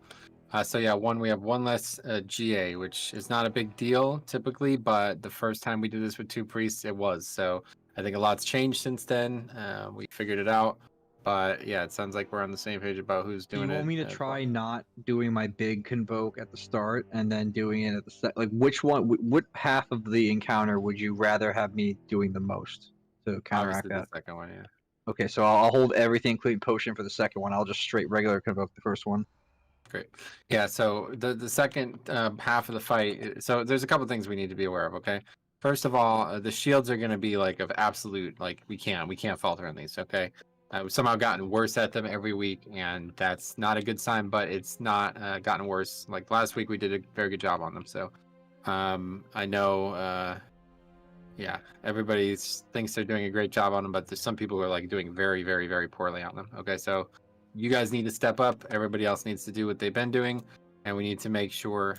S3: So yeah, we have one less GA, which is not a big deal typically, but the first time we did this with 2 priests, it was. So I think a lot's changed since then. We figured it out, but yeah, it sounds like we're on the same page about who's
S2: Do
S3: doing it.
S2: you want me to try not doing my big convoke at the start and then doing it at the set? Like, which one? What half of the encounter would you rather have me doing the most to counteract
S3: Obviously
S2: that?
S3: the second one, yeah.
S2: Okay, so I'll hold everything including potion for the second one. I'll just straight regular convoke the first one.
S3: Great. Yeah, so the second half of the fight, so there's a couple things we need to be aware of, okay? First of all, the shields are going to be like of absolute, like we can't falter on these, okay? We've somehow gotten worse at them every week, and that's not a good sign, but it's not gotten worse. Like last week, we did a very good job on them, so I know, yeah, everybody thinks they're doing a great job on them, but there's some people who are like doing very, very, very poorly on them, okay? So you guys need to step up. Everybody else needs to do what they've been doing, and we need to make sure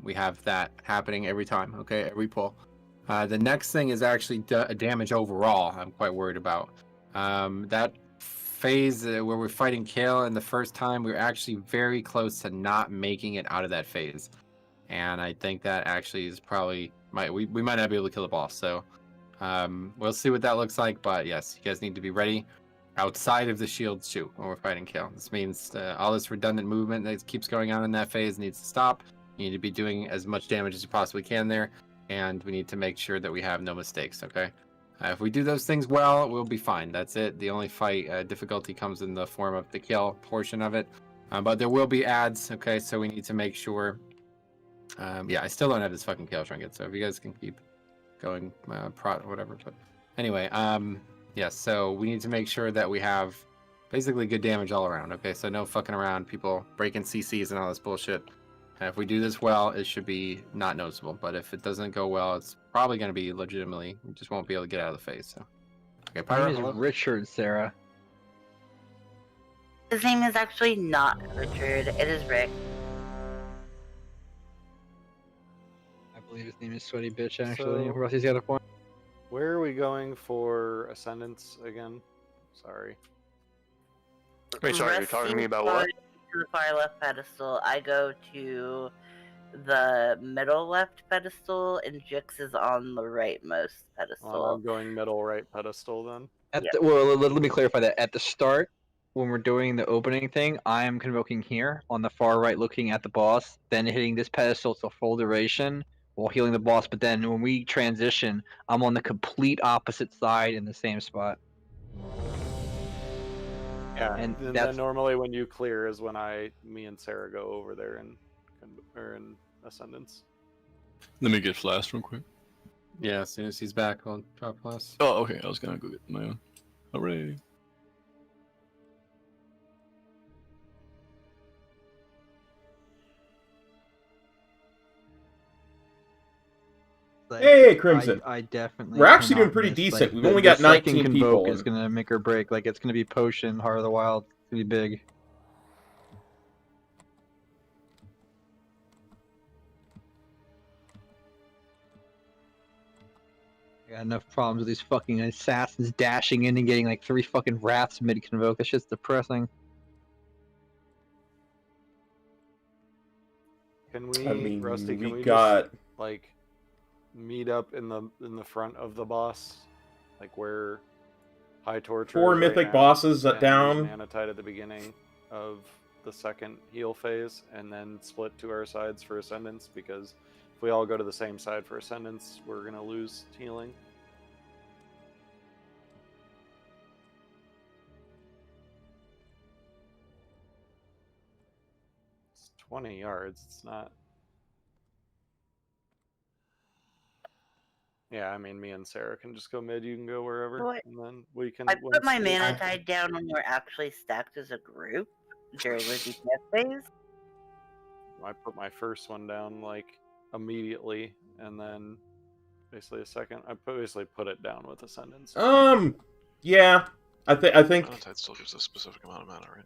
S3: we have that happening every time. Okay, every pull. The next thing is actually damage overall. I'm quite worried about that phase where we're fighting Kale, and the first time we were actually very close to not making it out of that phase, and I think that actually is probably we might not be able to kill the boss. So we'll see what that looks like. But yes, you guys need to be ready. Outside of the shields too when we're fighting Kill. This means all this redundant movement that keeps going on in that phase needs to stop. You need to be doing as much damage as you possibly can there, and we need to make sure that we have no mistakes, okay? If we do those things well, we'll be fine. That's it. The only fight difficulty comes in the form of the kill portion of it. But there will be ads, okay? So we need to make sure... yeah, I still don't have this fucking kill trinket, so if you guys can keep going, whatever. But anyway, yes, so we need to make sure that we have basically good damage all around, okay? So no fucking around, people breaking CCs and all this bullshit. And if we do this well, it should be not noticeable. But if it doesn't go well, it's probably going to be legitimately, we just won't be able to get out of the phase. So, okay,
S2: My
S3: Pyro,
S2: name is Richard, Sarah.
S9: His name is actually not Richard. It is Rick.
S2: I believe his name is Sweaty Bitch, actually.
S5: So-
S2: Rusty's got a point.
S5: Where are we going for Ascendance again? Sorry.
S8: Wait, sorry, you're talking to me about what?
S9: To the far left pedestal. I go to the middle left pedestal, and Jix is on the rightmost pedestal.
S5: I'm going middle right pedestal then.
S2: Well, let me clarify that. At the start, when we're doing the opening thing, I am convoking here on the far right, looking at the boss, then hitting this pedestal to full duration while healing the boss. But then when we transition, I'm on the complete opposite side in the same spot.
S5: Yeah,
S2: And
S5: and
S2: that's
S5: then normally when you clear is when me and Sarah go over there and in Ascendance.
S4: Let me get flashed real quick.
S3: Yeah, as soon as he's back, I'll drop plus.
S4: Oh, okay. I was gonna go get my own. Alright.
S2: like,
S1: Hey, Crimson.
S2: I definitely.
S1: We're actually doing
S2: cannot
S1: pretty
S2: miss,
S1: decent.
S2: like,
S1: We've
S2: the-
S1: only
S2: the
S1: got
S2: second
S1: 19
S2: Convoke
S1: people.
S2: is gonna make or break. Like, it's gonna be Potion, Heart of the Wild. It's gonna be big. I got enough problems with these fucking assassins dashing in and getting like 3 fucking wraths mid-convoke. That shit's depressing.
S5: Can we,
S1: I mean,
S5: Rusty? Can
S1: we
S5: we
S1: got-
S5: just like meet up in the front of the boss, like where High Torture?
S1: 4
S5: is right
S1: mythic
S5: now,
S1: bosses
S5: and use
S1: down.
S5: Nanotide at the beginning of the second heal phase, and then split to our sides for Ascendance. Because if we all go to the same side for Ascendance, we're gonna lose healing. It's 20 yards. It's not. Yeah, I mean, me and Sarah can just go mid. You can go wherever,
S9: What?
S5: and then we can.
S9: I
S5: win
S9: put my
S5: split.
S9: mana tide down when we're actually stacked as a group during the DPS phase.
S5: I put my first one down like immediately, and then basically a second. Basically put it down with Ascendance.
S1: Yeah. I think
S15: Nanotide still gives a specific amount of mana, right?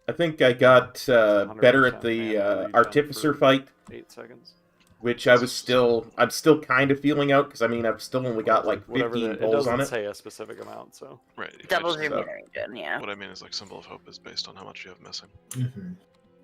S1: I think I got better at
S5: 100%
S1: the
S5: mana regen
S1: Artificer
S5: for
S1: fight,
S5: 8 seconds.
S1: which I'm still kind of feeling out because I mean I've still only got like 15
S5: It
S1: pulls
S5: doesn't
S1: on it.
S5: say a specific amount, so
S15: Right.
S9: Doubles
S15: I
S9: your
S15: just-
S9: mana regen, yeah.
S15: What I mean is like Symbol of Hope is based on how much you have missing.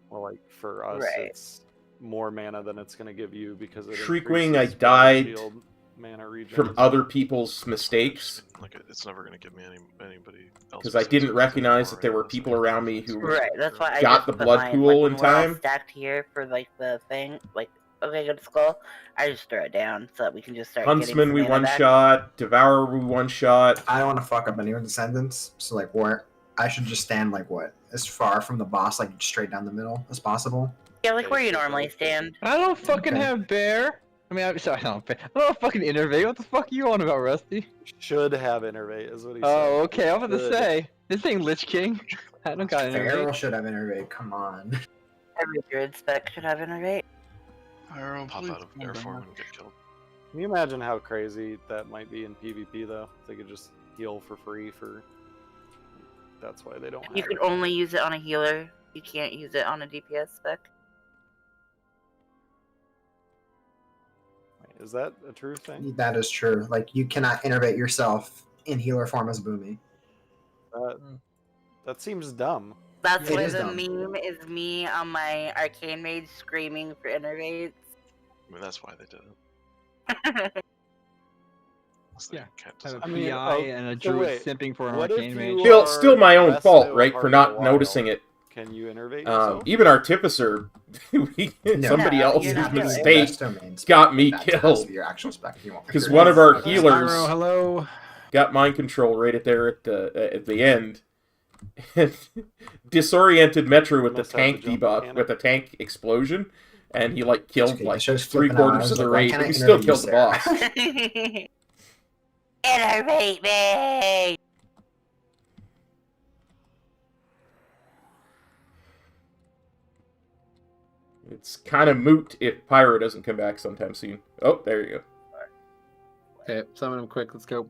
S5: well, like for us,
S9: Right.
S5: it's more mana than it's going to give you because it
S1: Shriekwing, I
S5: increases both
S1: died
S5: shield mana regen
S1: from
S5: as well.
S1: other people's mistakes
S15: Like it's never going to give me anybody else.
S1: because I didn't recognize that there were people around me who
S9: Right, that's why I
S1: got
S9: just
S1: the
S9: put
S1: blood
S9: mine,
S1: pool
S9: like,
S1: in
S9: when we're all
S1: time.
S9: stacked here for like the thing, like okay, good skull. I just throw it down so that we can just start.
S1: Huntsman, we
S9: getting some
S1: one
S9: mana back.
S1: shot. Devourer, we one shot.
S10: I don't want to fuck up anyone's Ascendance, so like where I should just stand like what? As far from the boss, like straight down the middle as possible.
S9: Yeah, like where you normally stand.
S2: I don't fucking
S10: Okay.
S2: have bear. I mean, I'm sorry, I don't fucking innervate. What the fuck are you on about, Rusty?
S5: Should have innervate is what he said.
S2: Oh, okay. I'm about to
S5: Should.
S2: say this ain't Lich King. I don't got
S10: Feral
S2: innervate.
S10: should have Innervate. Come on.
S9: Every druid spec should have innervate.
S15: Pop out of air form and get killed.
S5: Can you imagine how crazy that might be in PvP though? They could just heal for free for. That's why they don't.
S9: You
S5: have
S9: can
S5: it.
S9: only use it on a healer. You can't use it on a DPS spec.
S5: Wait, is that a true thing?
S10: That is true. Like you cannot innervate yourself in healer form as Boomy.
S5: That seems dumb.
S9: That's
S10: It
S9: why
S10: is
S9: the
S10: dumb.
S9: meme is me on my arcane mage screaming for innervates.
S15: I mean, that's why they did it.
S2: Yeah.
S15: Can't
S2: I have a
S5: I mean,
S2: PI
S5: oh,
S2: and a
S5: so
S2: druid
S5: wait,
S2: simping for an
S5: what if
S2: arcane
S5: you
S2: mage.
S5: are
S1: Still my own
S5: Resto
S1: fault, right,
S5: Heart
S1: for
S5: of the
S1: not
S5: Wild?
S1: noticing it.
S5: Can you innervate yourself?
S1: Even Artificer, somebody
S9: No,
S1: else's
S9: you're not doing it.
S1: mistake
S10: Resto main spec.
S1: got me
S10: That has to
S1: killed
S10: be your actual spec if you want
S1: because
S10: your
S1: one of our
S10: Spec.
S1: healers
S2: Spyro, hello.
S1: got mind control right at the end. Disoriented Metro with the
S5: Must have the
S1: tank
S5: jump
S1: debuff,
S5: mechanic.
S1: with the tank explosion, and he like killed
S10: Okay,
S1: like
S10: it shows flipping out.
S1: 3/4
S10: I
S1: of
S10: was
S1: the
S10: like, why
S1: raid,
S10: can't
S1: but
S10: I
S1: we still
S10: innervate
S1: killed the
S10: you,
S1: boss.
S9: Innervate me!
S1: It's kind of moot if Pyro doesn't come back sometime soon. Oh, there you go.
S3: Okay, summon him quick. Let's go.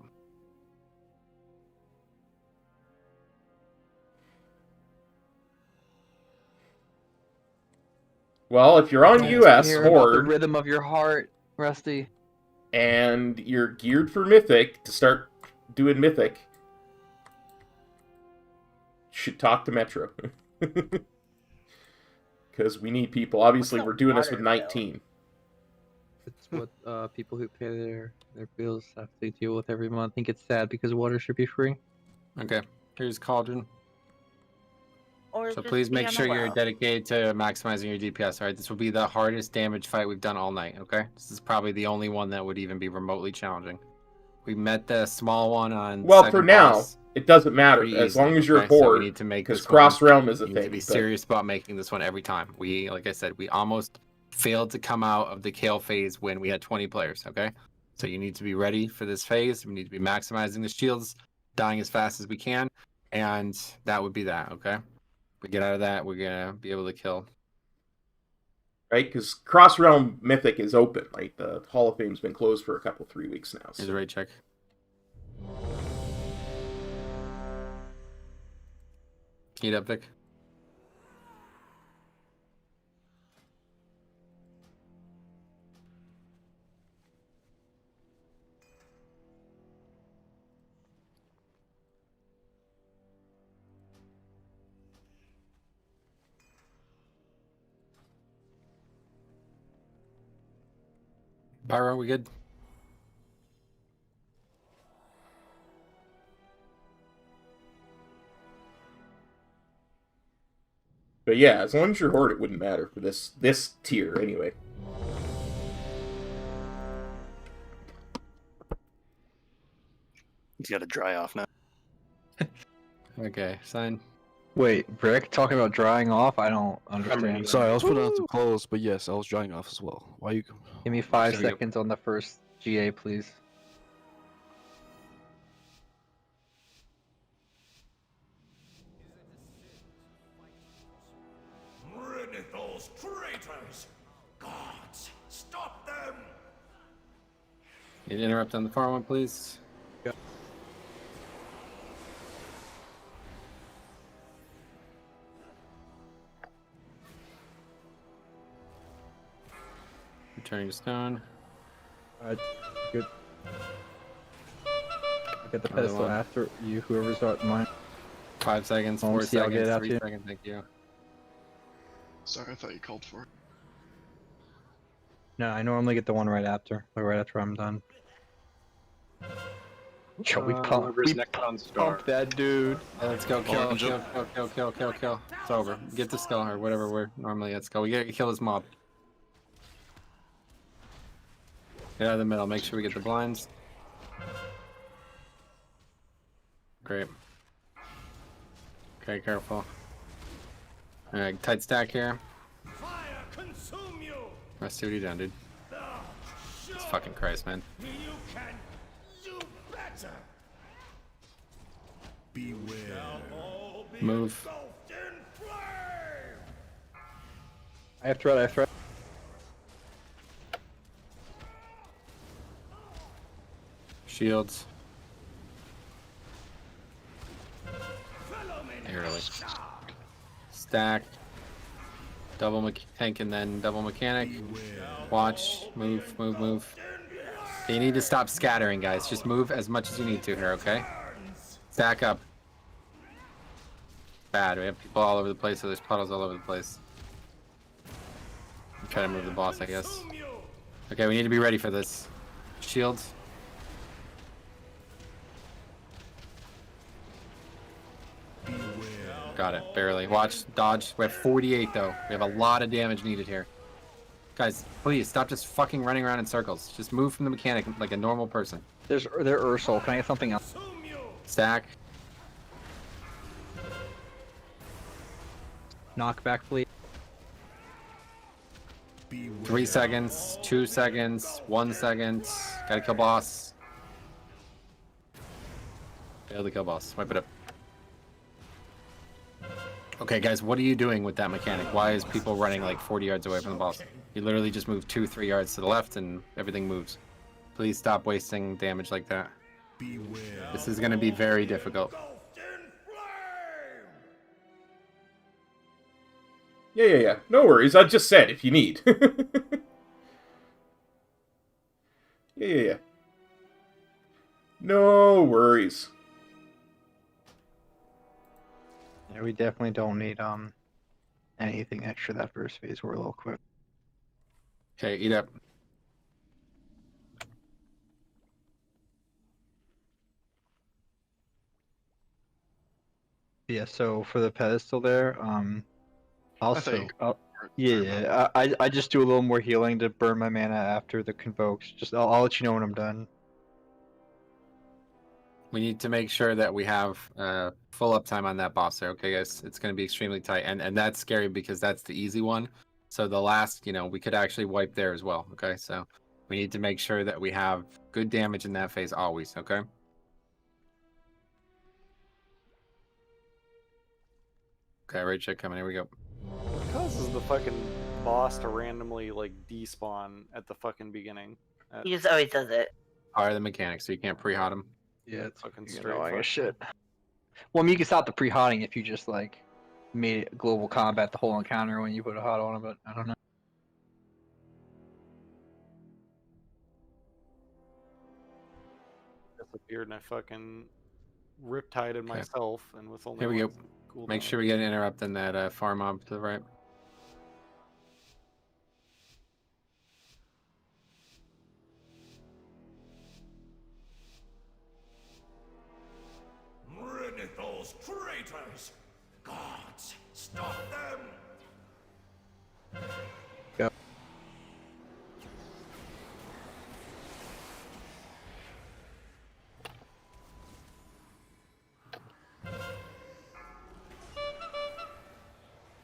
S1: Well, if you're on
S2: Let's
S1: US
S2: hear about the
S1: Horde
S2: rhythm of your heart, Rusty.
S1: and you're geared for Mythic to start doing Mythic, should talk to Metro. Because we need people. Obviously, we're doing this with 19.
S2: It's what people who pay their bills have to deal with every month. I think it's sad because water should be free.
S3: Okay, here's Cauldron.
S9: Or
S3: So
S9: just
S3: please
S9: be
S3: make
S9: on
S3: sure
S9: the
S3: you're
S9: well.
S3: dedicated to maximizing your DPS. All right, this will be the hardest damage fight we've done all night. Okay, this is probably the only one that would even be remotely challenging. We met the small one on.
S1: Well,
S3: second
S1: for now,
S3: boss
S1: it doesn't matter
S3: pretty
S1: as
S3: easily,
S1: long as you're
S3: okay? So we
S1: Horde.
S3: need to make
S1: Because
S3: this
S1: Cross
S3: one-
S1: Realm is a
S3: we need to
S1: thing.
S3: be
S1: but-
S3: serious about making this one every time. We, like I said, we almost failed to come out of the Kale phase when we had 20 players. Okay, so you need to be ready for this phase. We need to be maximizing the shields, dying as fast as we can, and that would be that. Okay. We get out of that, we're gonna be able to kill.
S1: right? Because Cross Realm Mythic is open. Right, the Hall of Fame's been closed for 3 weeks now.
S3: Here's a raid check. Heat up, Vic. Pyro, we good?
S1: But yeah, as long as you're Horde, it wouldn't matter for this tier anyway.
S18: He's got to dry off now.
S3: Okay, sign.
S2: Wait, Brick, talking about drying off? I don't understand.
S19: Sorry, I was putting out to close, but yes, I was drying off as well. Why you?
S2: Give me 5 seconds on the first GA, please.
S14: Those traitors! Gods, stop them!
S3: Need to interrupt on the far one, please.
S2: Yeah.
S3: Returning to stone.
S2: Alright, good. I'll get the
S3: Another
S2: pedestal
S3: one.
S2: after you, whoever's got mine.
S3: 5 seconds,
S2: Oh,
S3: 4
S2: see, I'll
S3: seconds,
S2: get it out
S3: 3
S2: to you.
S3: seconds, thank you.
S6: Sorry, I thought you called for it.
S2: No, I normally get the one right after I'm done. Yo, we pump that dude.
S3: Yeah, let's go, kill. It's over. Get the skull or whatever we're normally at skull. We gotta kill this mob. Get out of the middle, make sure we get the blinds. Great. Okay, careful. Alright, tight stack here. Rest what you done, dude. Jesus fucking Christ, man.
S14: You can do better.
S11: Beware.
S3: Move.
S2: I have threat.
S3: Shields. Early. Stack. Double tank and then double mechanic. Watch. Move. You need to stop scattering, guys. Just move as much as you need to here, okay? Stack up. Bad. We have people all over the place, so there's puddles all over the place. I'm trying to move the boss, I guess. Okay, we need to be ready for this. Shields. Got it, barely. Watch, dodge. We have 48 though. We have a lot of damage needed here. Guys, please stop just fucking running around in circles. Just move from the mechanic like a normal person.
S2: They're Ursol. Can I get something else?
S3: Stack.
S2: Knockback, please.
S3: 3 seconds, 2 seconds, 1 second. Gotta kill boss. Failed to kill boss. Wipe it up. Okay, guys, what are you doing with that mechanic? Why is people running like 40 yards away from the boss? You literally just move 2-3 yards to the left and everything moves. Please stop wasting damage like that. This is going to be very difficult.
S1: Yeah. No worries. I just said if you need. Yeah. No worries.
S2: Yeah, we definitely don't need anything extra that first phase. We're a little quick.
S3: Okay, eat up.
S2: Yeah, so for the pedestal there, also,
S6: you
S2: I just do a little more healing to burn my mana after the convokes. Just I'll let you know when I'm done.
S3: We need to make sure that we have full uptime on that boss there, okay, guys? It's going to be extremely tight, and that's scary because that's the easy one. So the last, we could actually wipe there as well, okay? So we need to make sure that we have good damage in that phase always, okay? Okay, raid check coming. Here we go.
S5: What causes the fucking boss to randomly like despawn at the fucking beginning.
S9: He just always does it.
S3: Are the mechanics, so you can't pre-hot them.
S2: Yeah, it's
S5: fucking
S2: straight
S5: straight
S2: annoying
S5: fuck.
S2: as shit. Well, I mean, you can stop the pre-hotting if you just like made it global combat the whole encounter when you put a hot on it, but I don't know.
S5: Disappeared and I fucking riptided myself and with only
S3: Here we go.
S5: one cooldown.
S3: Make sure we get an interrupt in that farm mob to the right.
S14: Those traitors! Gods, stop them!
S2: Go.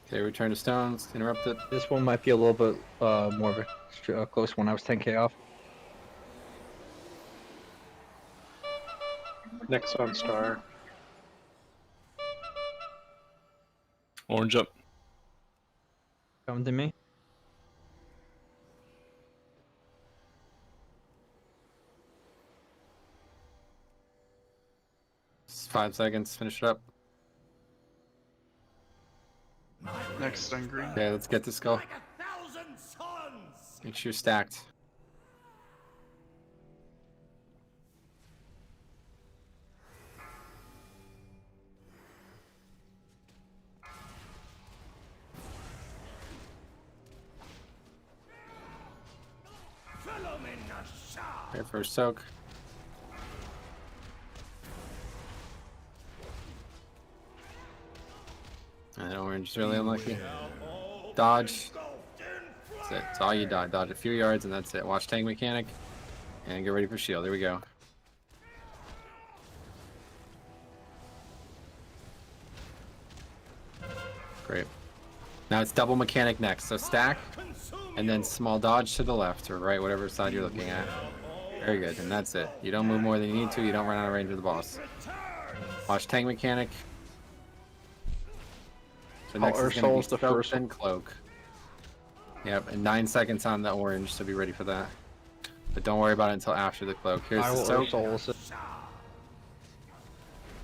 S3: Okay, return to stones. Interrupt it.
S2: This one might be a little bit more of a close one. I was 10k off.
S7: Next on star.
S4: Orange up.
S2: Come to me.
S3: Just 5 seconds. Finish it up.
S6: Next on green.
S3: Okay, let's get this go. Make sure you're stacked. Here for a soak. And orange is really unlucky. Dodge. That's it. That's all you dodge. Dodge a few yards and that's it. Watch tank mechanic. And get ready for shield. There we go. Great. Now it's double mechanic next. So stack. And then small dodge to the left or right, whatever side you're looking at. Very good, and that's it. You don't move more than you need to, you don't run out of range of the boss. Watch tank mechanic. So next is going to be the first and cloak. Yep, and 9 seconds on the orange, so be ready for that. But don't worry about it until after the cloak. Here's the soak.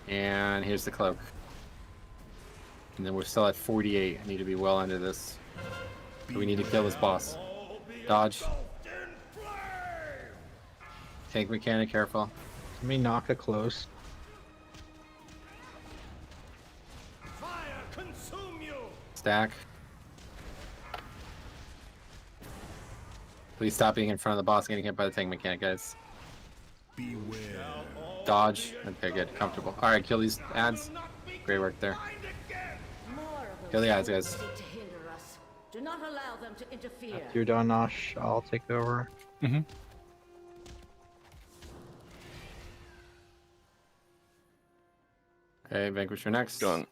S3: And here's the cloak. And then we're still at 48. I need to be well under this. We need to kill this boss. Dodge. Tank mechanic, careful.
S2: Let me knock it close.
S3: Stack. Please stop being in front of the boss getting hit by the tank mechanic, guys. Dodge. Okay, good. Comfortable. Alright, kill these ads. Great work there. Kill the ads, guys.
S12: Do not allow them to interfere.
S2: After you're done, Nosh, I'll take over.
S4: Mm-hmm.
S3: Okay, Vanquisher next.
S4: Done.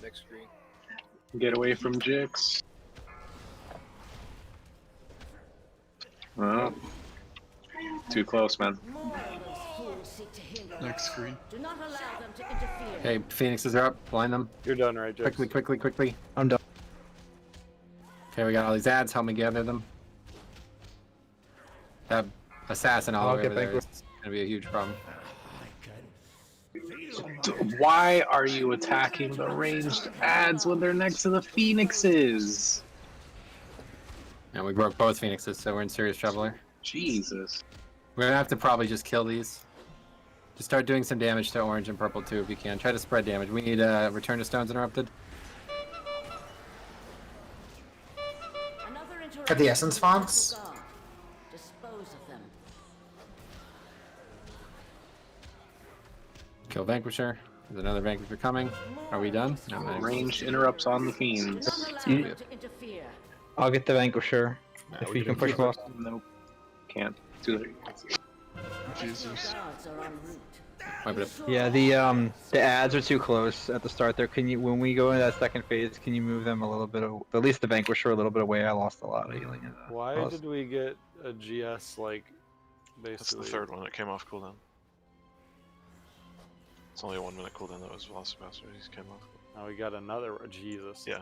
S7: Next screen. Get away from Jix. Well, too close, man.
S6: Next screen.
S12: Do not allow them to interfere.
S3: Okay, Phoenixes are up. Blind them.
S5: You're done, right, Jix?
S3: Quickly, quickly, quickly.
S2: I'm done.
S3: Okay, we got all these ads. Help me gather them. That assassin all the way over there is gonna be a huge problem.
S7: Why are you attacking the ranged ads when they're next to the phoenixes?
S3: And we broke both Phoenixes, so we're in serious trouble here.
S7: Jesus.
S3: We're gonna have to probably just kill these. Just start doing some damage to orange and purple too if you can. Try to spread damage. We need return to stones interrupted.
S10: At the essence fonts?
S12: Dispose of them.
S3: Kill Vanquisher. There's another Vanquisher coming. Are we done? No,
S7: Ranged interrupts on the fiends.
S2: I'll get the Vanquisher.
S3: No,
S2: if
S3: we
S2: you can
S3: can
S2: push
S3: keep
S2: them off.
S7: Nope. Can't. Too late.
S6: Jesus.
S2: Yeah, the ads are too close at the start there. Can you, when we go into that second phase, can you move them a little bit, at least the Vanquisher a little bit away? I lost a lot of healing.
S5: Why did we get a GS like basically?
S15: That's the third one that came off cooldown. It's only a 1 minute cooldown. That was Velocity Master. He came off.
S5: Now we got another Jesus.
S15: Yeah.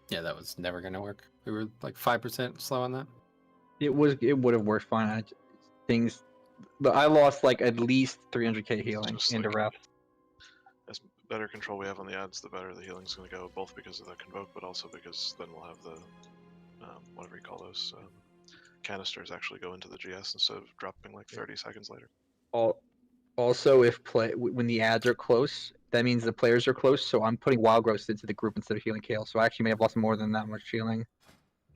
S3: Yeah, that was never gonna work. We were like 5% slow on that.
S2: It would have worked fine. But I lost like at least 300k healing into ref.
S15: As better control we have on the ads, the better the healing's going to go. Both because of the convoke, but also because then we'll have the whatever you call those canisters actually go into the GS instead of dropping like 30 seconds later.
S2: Also, when the ads are close, that means the players are close. So I'm putting Wild Growth into the group instead of healing Kale. So I actually may have lost more than that much healing.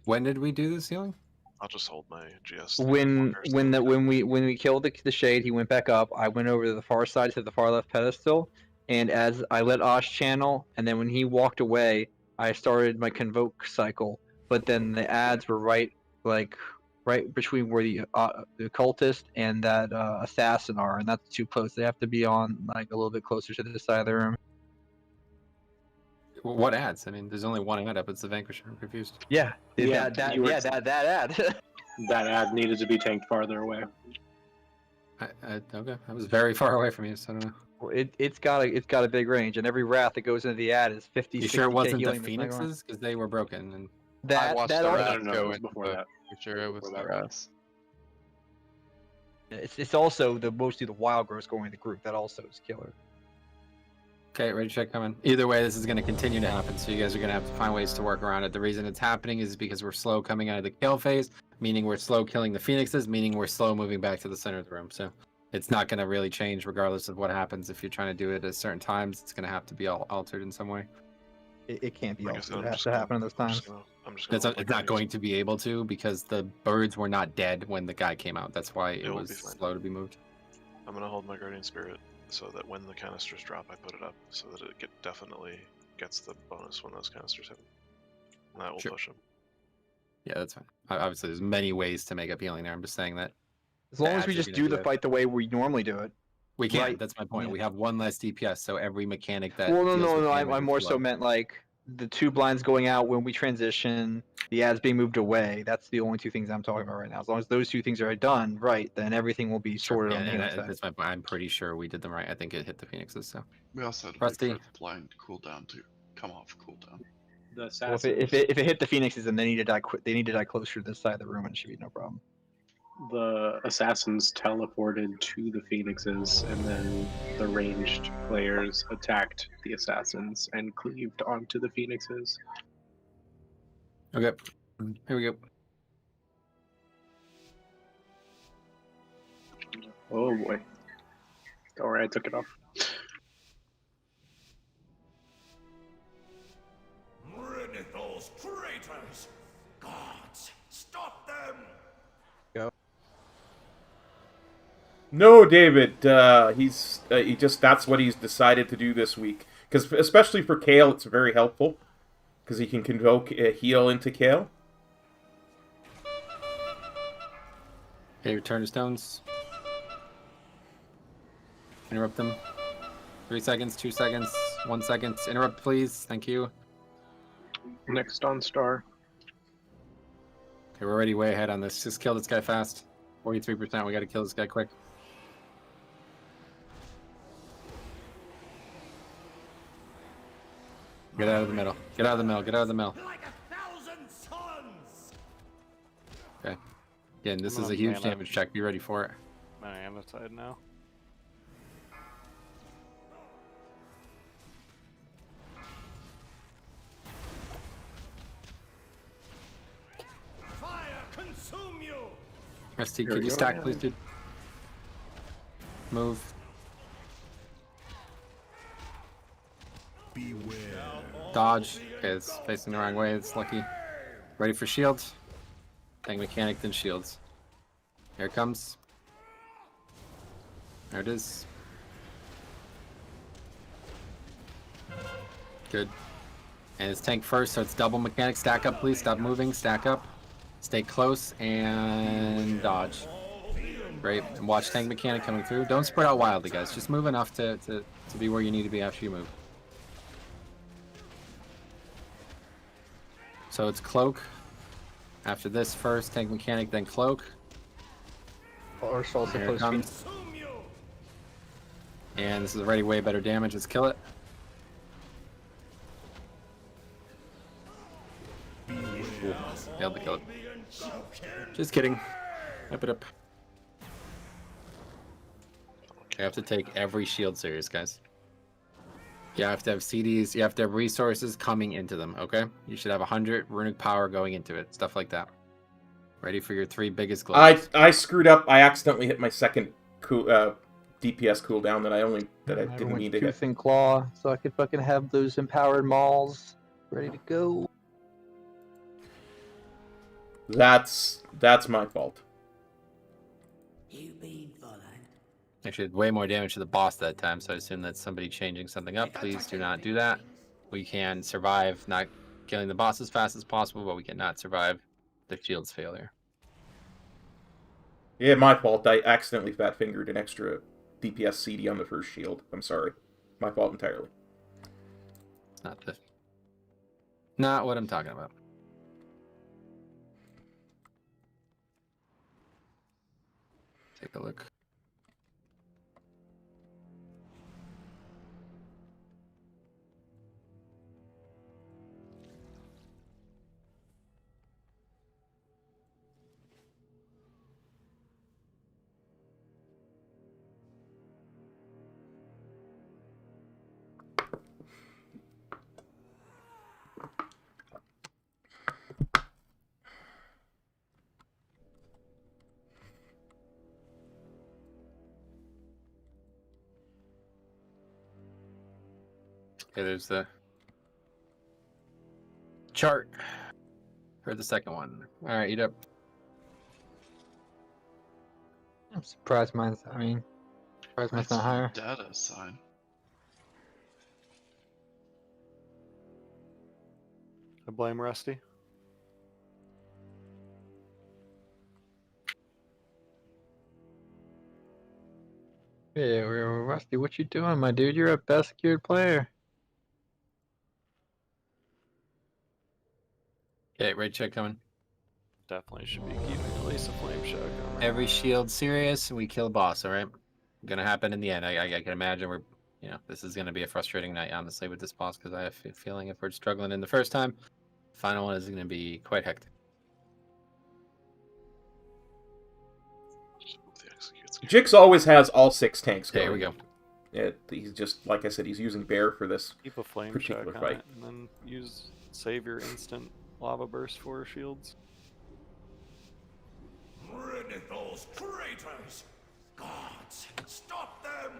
S3: When did we do this healing?
S15: I'll just hold my GS.
S2: When we killed the shade, he went back up. I went over to the far side to the far left pedestal, and as I let Osh channel, and then when he walked away, I started my convoke cycle. But then the ads were right between where the cultist and that assassin are, and that's too close. They have to be on like a little bit closer to this side of the room.
S3: What ads? I mean, there's only one ad up. It's the Vanquisher. I'm confused.
S2: Yeah,
S7: Yeah,
S2: that ad.
S7: That ad needed to be tanked farther away.
S3: Okay, I was very far away from you, so I don't know.
S2: Well, it's got a big range, and every wrath that goes into the ad is 50.
S3: You sure it wasn't the
S2: healing
S3: Phoenixes? Because they were broken. And
S16: I watched the Wrath
S7: No,
S16: go
S7: it was
S16: into
S7: before
S16: the
S7: that.
S16: future. It was the Wrath.
S2: It's also mostly the Wild Growth going in the group that also is killer.
S3: Okay, ready check coming. Either way, this is going to continue to happen, so you guys are going to have to find ways to work around it. The reason it's happening is because we're slow coming out of the kill phase, meaning we're slow killing the Phoenixes, meaning we're slow moving back to the center of the room. So it's not going to really change regardless of what happens. If you're trying to do it at certain times, it's going to have to be all altered in some way.
S2: It can't be
S15: Like I
S2: altered.
S15: said,
S2: It has to happen at those times.
S3: It's not going to be able to because the birds were not dead when the guy came out. That's why it
S15: will
S3: was
S15: be fine.
S3: slow to be moved.
S15: I'm going to hold my Guardian Spirit so that when the canisters drop, I put it up so that it definitely gets the bonus when those canisters hit. And that will push him.
S3: Yeah, that's fine. Obviously, there's many ways to make up healing there. I'm just saying that.
S2: As long as we just do the fight the way we normally do it.
S3: We can.
S2: Right.
S3: That's my point. We have one less DPS, so every mechanic that.
S2: Well,
S3: deals with
S2: no.
S3: damage
S2: I
S3: is
S2: more so
S3: slow.
S2: meant like the two blinds going out when we transition, the ads being moved away. That's the only two things I'm talking about right now. As long as those two things are done right, then everything will be sorted
S3: Yeah,
S2: on the
S3: and
S2: healing side.
S3: that's my point. I'm pretty sure we did them right. I think it hit the Phoenixes. So.
S6: We also had to
S3: Rusty.
S6: wait for the blind cooldown to come off cooldown.
S7: The
S2: Well,
S7: assassins,
S2: if it hit the Phoenixes, then they need to die. They need to die closer to this side of the room, and it should be no problem.
S7: the assassins teleported to the Phoenixes, and then the ranged players attacked the assassins and cleaved onto the Phoenixes.
S3: Okay. Here we go.
S7: Oh boy. Don't worry, I took it off.
S14: Those traitors! Gods, stop them!
S1: No, David. That's what he's decided to do this week. Because especially for Kale, it's very helpful. Because he can convoke a heal into Kale.
S3: Okay, return to stones. Interrupt them. 3 seconds, 2 seconds, 1 second. Interrupt, please. Thank you.
S7: Next on star.
S3: Okay, we're already way ahead on this. Just kill this guy fast. 43%. We gotta kill this guy quick. Get out of the middle. Get out of the middle. Get out of the middle.
S14: Like 1,000 suns!
S3: Okay. Again, this
S5: I'm
S3: is
S5: on
S3: a huge
S5: mana.
S3: damage check. Be ready for it.
S5: Man, side now.
S14: Fire consume you!
S3: Rusty,
S7: Here
S3: could
S7: we
S3: you
S7: go,
S3: stack,
S7: yeah.
S3: please, dude? Move.
S11: Beware.
S3: Dodge. Okay, it's facing the wrong way. It's lucky. Ready for shields. Tank mechanic, then shields. Here it comes. There it is. Good. And it's tank first, so it's double mechanic. Stack up, please. Stop moving. Stack up. Stay close and dodge. Great. And watch tank mechanic coming through. Don't spread out wildly, guys. Just move enough to be where you need to be after you move. So it's cloak. After this first, tank mechanic, then cloak.
S2: Or also
S3: Here it
S2: close
S3: comes. And this is already way better damage. Let's kill it. Ooh, failed to kill it. Just kidding. Wrap it up. You have to take every shield serious, guys. You have to have CDs. You have to have resources coming into them, okay? You should have 100 runic power going into it. Stuff like that. Ready for your 3 biggest gloves.
S1: I screwed up. I accidentally hit my second DPS cooldown that I didn't mean to hit.
S2: Tooth and claw, so I could fucking have those empowered mauls ready to go.
S1: That's my fault.
S3: Actually, did way more damage to the boss that time, so I assume that's somebody changing something up. Please do not do that. We can survive not killing the boss as fast as possible, but we cannot survive the shield's failure.
S1: Yeah, my fault. I accidentally fat-fingered an extra DPS CD on the first shield. I'm sorry. My fault entirely.
S3: It's not what I'm talking about. Take a look. Okay, there's the chart for the second one. All right, eat up.
S2: I'm surprised mine's. Surprised mine's not higher.
S6: Data sign.
S5: I blame Rusty.
S2: Yeah, Rusty, what you doing, my dude? You're a best secured player.
S3: Okay, raid check coming.
S5: Definitely should be keeping at least a flame shot going.
S3: Every shield serious, we kill boss, alright? Gonna happen in the end. I can imagine this is gonna be a frustrating night, honestly, with this boss, because I have a feeling if we're struggling in the first time, the final one is gonna be quite hectic.
S1: Jix always has all 6 tanks going.
S3: There we go.
S1: He's just, like I said, he's using Bear for this
S5: Keep a flame
S1: particular
S5: shot
S1: fight.
S5: and then save your instant lava burst for shields.
S14: Rid of those traitors! Gods, stop them!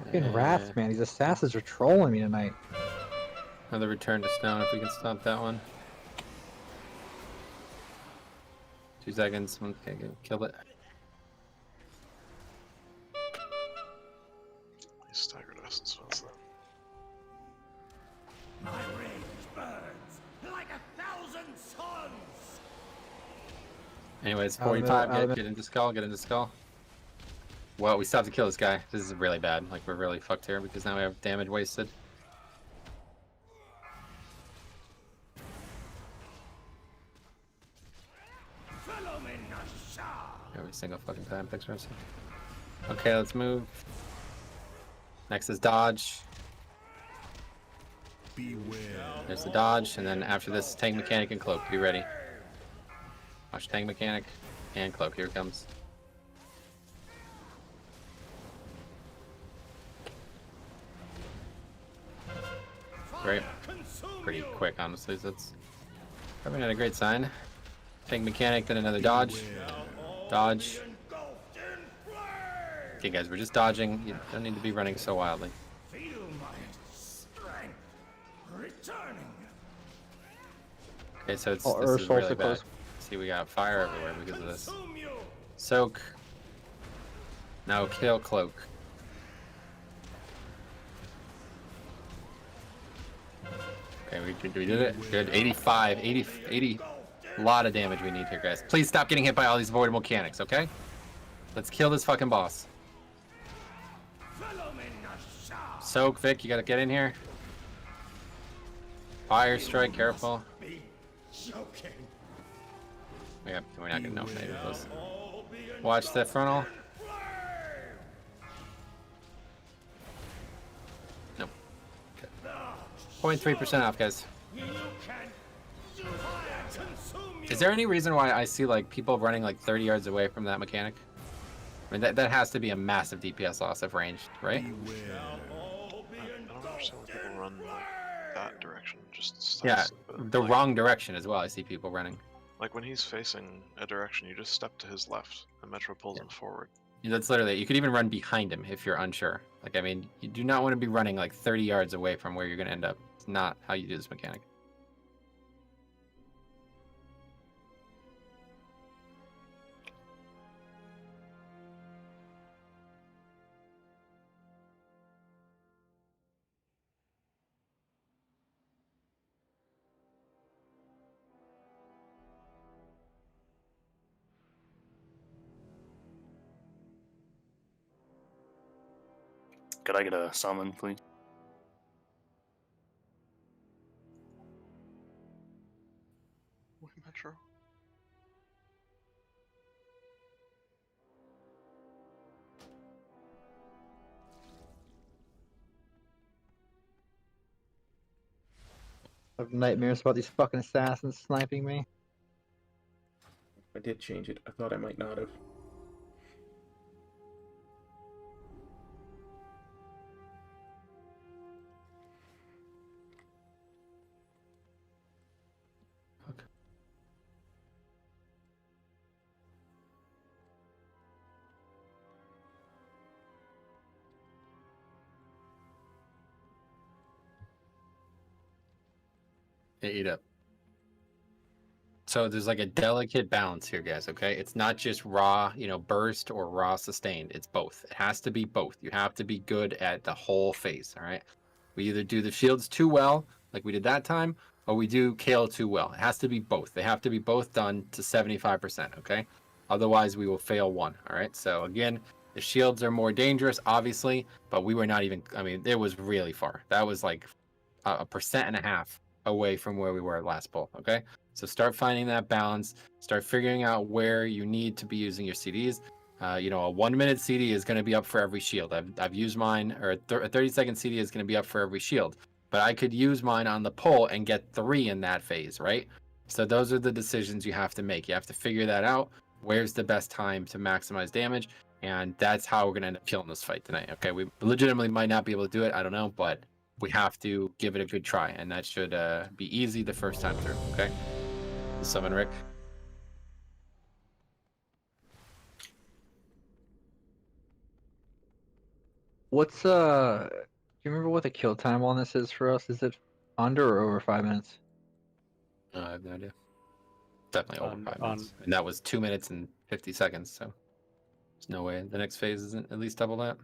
S2: Fucking rats, man. These assassins are trolling me tonight.
S3: Another return to stone if we can stop that one. 2 seconds. Okay, kill it.
S15: Staggered essence was that.
S14: My rage burns like 1,000 suns!
S3: Anyways, 45. Get into skull. Get into skull. Well, we still have to kill this guy. This is really bad. Like, we're really fucked here because now we have damage wasted. Every single fucking time. Thanks, Mercy. Okay, let's move. Next is dodge. There's the dodge, and then after this, tank mechanic and cloak. Be ready. Watch tank mechanic and cloak. Here it comes. Great. Pretty quick, honestly. So that's probably not a great sign. Tank mechanic, then another dodge. Dodge. Okay, guys, we're just dodging. You don't need to be running so wildly.
S14: Feel my strength returning.
S3: Okay, so this is really bad. See, we got fire everywhere because of this. Soak. Now kill cloak. Okay, we did it. Good. 85, 80. A lot of damage we need here, guys. Please stop getting hit by all these avoidable mechanics, okay? Let's kill this fucking boss. Soak, Vic, you gotta get in here. Fire strike, careful. Yeah, we're not gonna know any of those. Watch the frontal. Nope. Okay. 0.3% off, guys. Is there any reason why I see like people running like 30 yards away from that mechanic? I mean, that has to be a massive DPS loss of range, right?
S15: I don't understand why people run like that direction. Just
S3: Yeah,
S15: step
S3: the wrong direction as well. I see people running.
S15: Like when he's facing a direction, you just step to his left, and Metro pulls him forward.
S3: Yeah, that's literally. You could even run behind him if you're unsure. Like, I mean, you do not want to be running like 30 yards away from where you're going to end up. It's not how you do this mechanic.
S8: Could I get a summon, please?
S15: Wait, Metro.
S2: I have nightmares about these fucking assassins sniping me.
S1: I did change it. I thought I might not have.
S3: Yeah, eat up. So there's like a delicate balance here, guys, okay? It's not just raw, burst or raw sustained. It's both. It has to be both. You have to be good at the whole phase, all right? We either do the shields too well, like we did that time, or we do Kale too well. It has to be both. They have to be both done to 75%, okay? Otherwise, we will fail one, all right? So again, the shields are more dangerous, obviously, but we were not even, it was really far. That was like 1.5% away from where we were last pull, okay? So start finding that balance, start figuring out where you need to be using your CDs. A 1 minute CD is going to be up for every shield. I've used mine, or a 30-second CD is going to be up for every shield. But I could use mine on the pull and get 3 in that phase, right? So those are the decisions you have to make. You have to figure that out. Where's the best time to maximize damage? And that's how we're going to end up killing this fight tonight, okay? We legitimately might not be able to do it, I don't know, but we have to give it a good try, and that should be easy the first time through, okay? Summon Rick.
S2: What's do you remember what the kill time on this is for us? Is it under or over 5 minutes?
S3: I have no idea. Definitely over 5 minutes. And that was 2 minutes and 50 seconds, so there's no way the next phase isn't at least double that.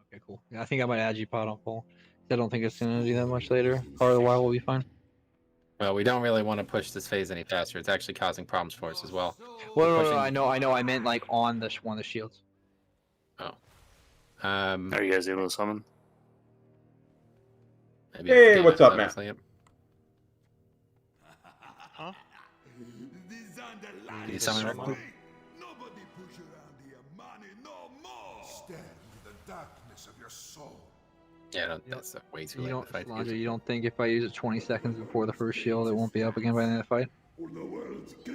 S2: Okay, cool. Yeah, I think I might add G-Pod on pull. I don't think it's gonna do that much later. Part of the while will be fine.
S3: Well, we don't really want to push this phase any faster. It's actually causing problems for us as well.
S2: Well, no, I know. I meant like on the one of the shields.
S3: Oh.
S8: Are you guys able to summon?
S3: Maybe
S1: Hey, what's up, man?
S15: Huh?
S3: Can you summon Rick?
S11: Nobody push around here, money no more. Stand in the darkness of your soul.
S3: Yeah, that's way too late in the fight.
S2: Lonzo, you don't think if I use it 20 seconds before the first shield, it won't be up again by the end of the fight?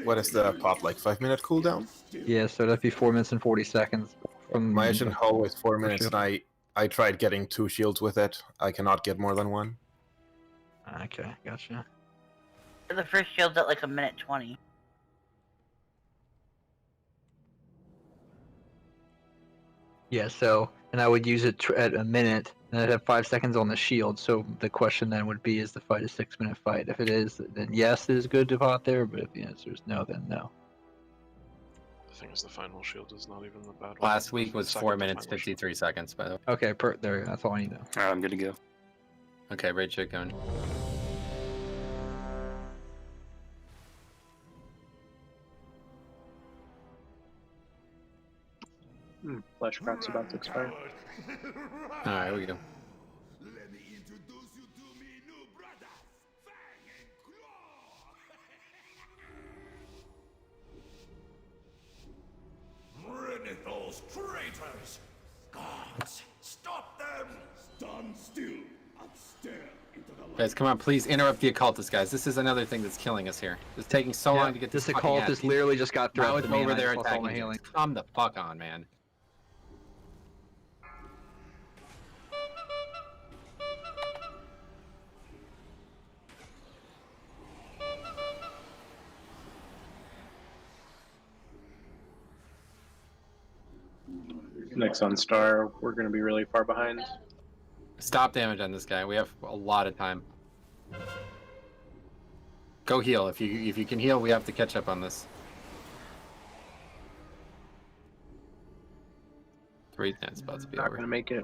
S18: What is the pot, like 5-minute cooldown?
S2: Yeah, so that'd be 4 minutes and 40 seconds. From
S18: My Asian Hull is 4 minutes, and I tried getting 2 shields with it. I cannot get more than 1.
S2: Okay, gotcha.
S9: The first shield's at like 1:20.
S2: Yeah, so, and I would use it at a minute, and I'd have 5 seconds on the shield, so the question then would be, is the fight a 6-minute fight? If it is, then yes, it is good to pot there, but if the answer is no, then no.
S15: The thing is, the final shield is not even the bad one.
S3: Last week was 4 minutes, 53 seconds, by the way.
S2: Okay, there, that's all I need to know.
S8: Alright, I'm good to go.
S3: Okay, raid check going.
S7: Fleshcraft's about to expire.
S3: Alright, we go.
S14: those traitors! Gods, stop them! Stand still and stare into the light.
S3: Guys, come on, please interrupt the occultist, guys. This is another thing that's killing us here. It's taking so long to get this fucking
S2: occultist literally just got
S3: now
S2: through
S3: it's
S2: to me
S3: over
S2: and I
S3: there
S2: just lost all
S3: attacking
S2: my
S3: you.
S2: healing.
S3: Come the fuck on, man.
S7: Next on Star, we're going to be really far behind.
S3: Stop damage on this guy. We have a lot of time. Go heal. If you can heal, we have to catch up on this. 3 spots to be
S7: Not
S3: over.
S7: going to make it.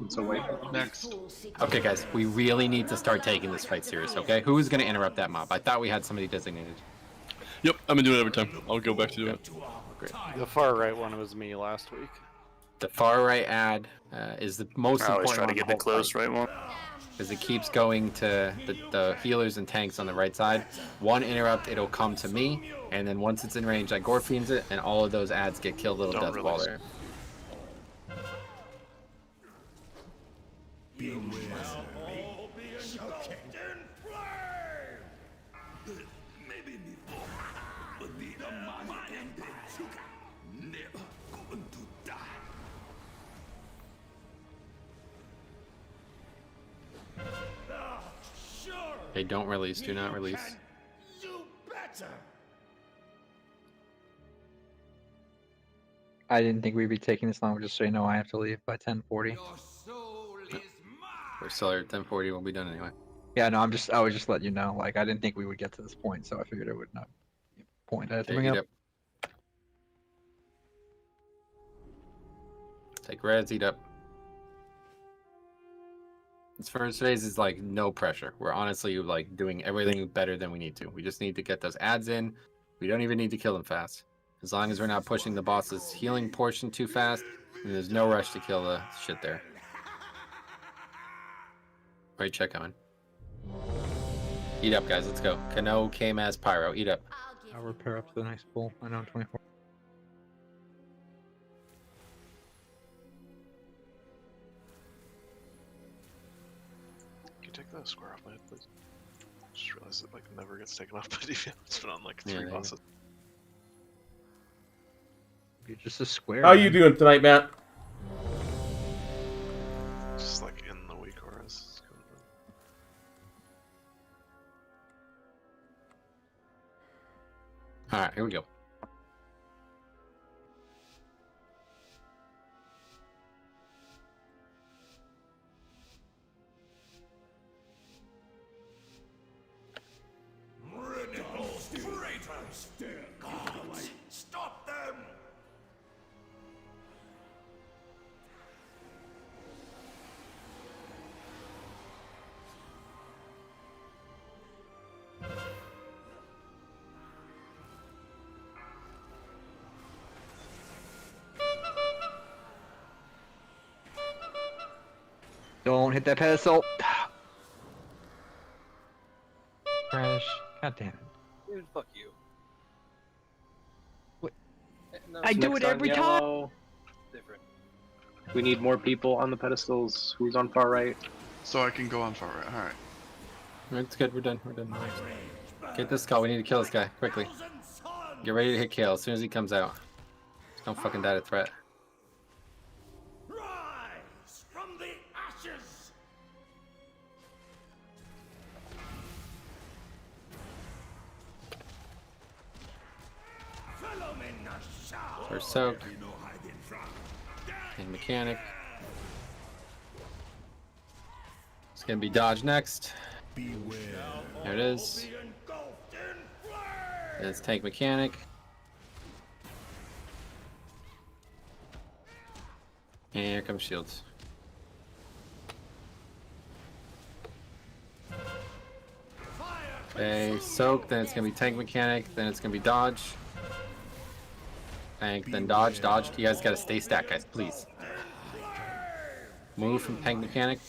S7: It's a wait.
S6: Next.
S3: Okay, guys, we really need to start taking this fight serious, okay? Who's going to interrupt that mob? I thought we had somebody designated.
S4: Yep, I'm gonna do it every time. I'll go back to doing it.
S3: Great.
S5: The far right one was me last week.
S3: The far right ad is the most
S8: I always
S3: important
S8: try to
S3: one
S8: get the close right one.
S3: because it keeps going to the healers and tanks on the right side. One interrupt, it'll come to me, and then once it's in range, I gore fiends it, and all of those ads get killed little death while there. They don't release, do not release.
S2: I didn't think we'd be taking this long, just so you know I have to leave by 10:40.
S3: We're still at 10:40, we'll be done anyway.
S2: Yeah, no, I was just letting you know, like I didn't think we would get to this point, so I figured it would not be a point. I had to
S3: Okay,
S2: bring
S3: eat
S2: up.
S3: up. Take reds, eat up. This first phase is like no pressure. We're honestly like doing everything better than we need to. We just need to get those ads in. We don't even need to kill them fast. As long as we're not pushing the boss's healing portion too fast, and there's no rush to kill the shit there. Right, check on. Eat up, guys. Let's go. Kano, K-Maz, Pyro. Eat up.
S2: I'll repair up to the next pool. I know I'm 24.
S15: Can you take that square off my head, please? Just realized it like never gets taken off by DPM. It's been on like 3 bosses.
S2: You're just a square.
S1: How you doing tonight, Matt?
S15: Just like in the weak auras.
S3: Alright, here we go.
S14: Traitors! Gods, stop them!
S2: Don't hit that pedestal. Crash. God damn it.
S4: Dude, fuck you.
S2: What?
S4: No,
S2: I do it every time.
S4: Different.
S7: We need more people on the pedestals. Who's on far right?
S6: So I can go on far right. Alright.
S3: It's good, we're done, we're done. Get this skull, we need to kill this guy, quickly. Get ready to hit Kale as soon as he comes out. Just don't fucking die to threat.
S14: Rise from the ashes! Follow me, Nasha!
S3: First soak. And mechanic. It's gonna be dodge next. There it is. It's tank mechanic. And here comes shields. Okay, soak, then it's gonna be tank mechanic, then it's gonna be dodge. Tank, then dodge, dodge. You guys gotta stay stacked, guys, please. Move from tank mechanic.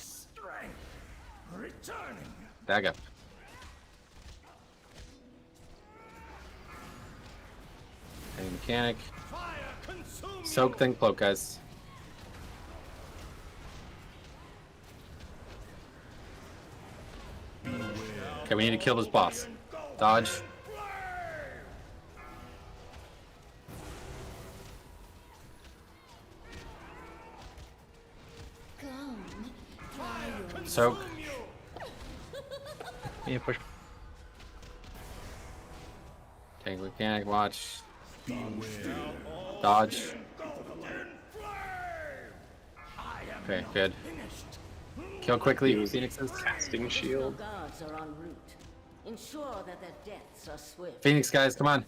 S3: Back up. Any mechanic. Soak, then cloak, guys. Okay, we need to kill this boss. Dodge. Soak.
S2: Yeah, push.
S3: Tank mechanic, watch. Dodge. Okay, good. Kill quickly, Phoenixes.
S7: Casting shield.
S12: Guards are en route. Ensure that their deaths are swift.
S3: Phoenix, guys, come on.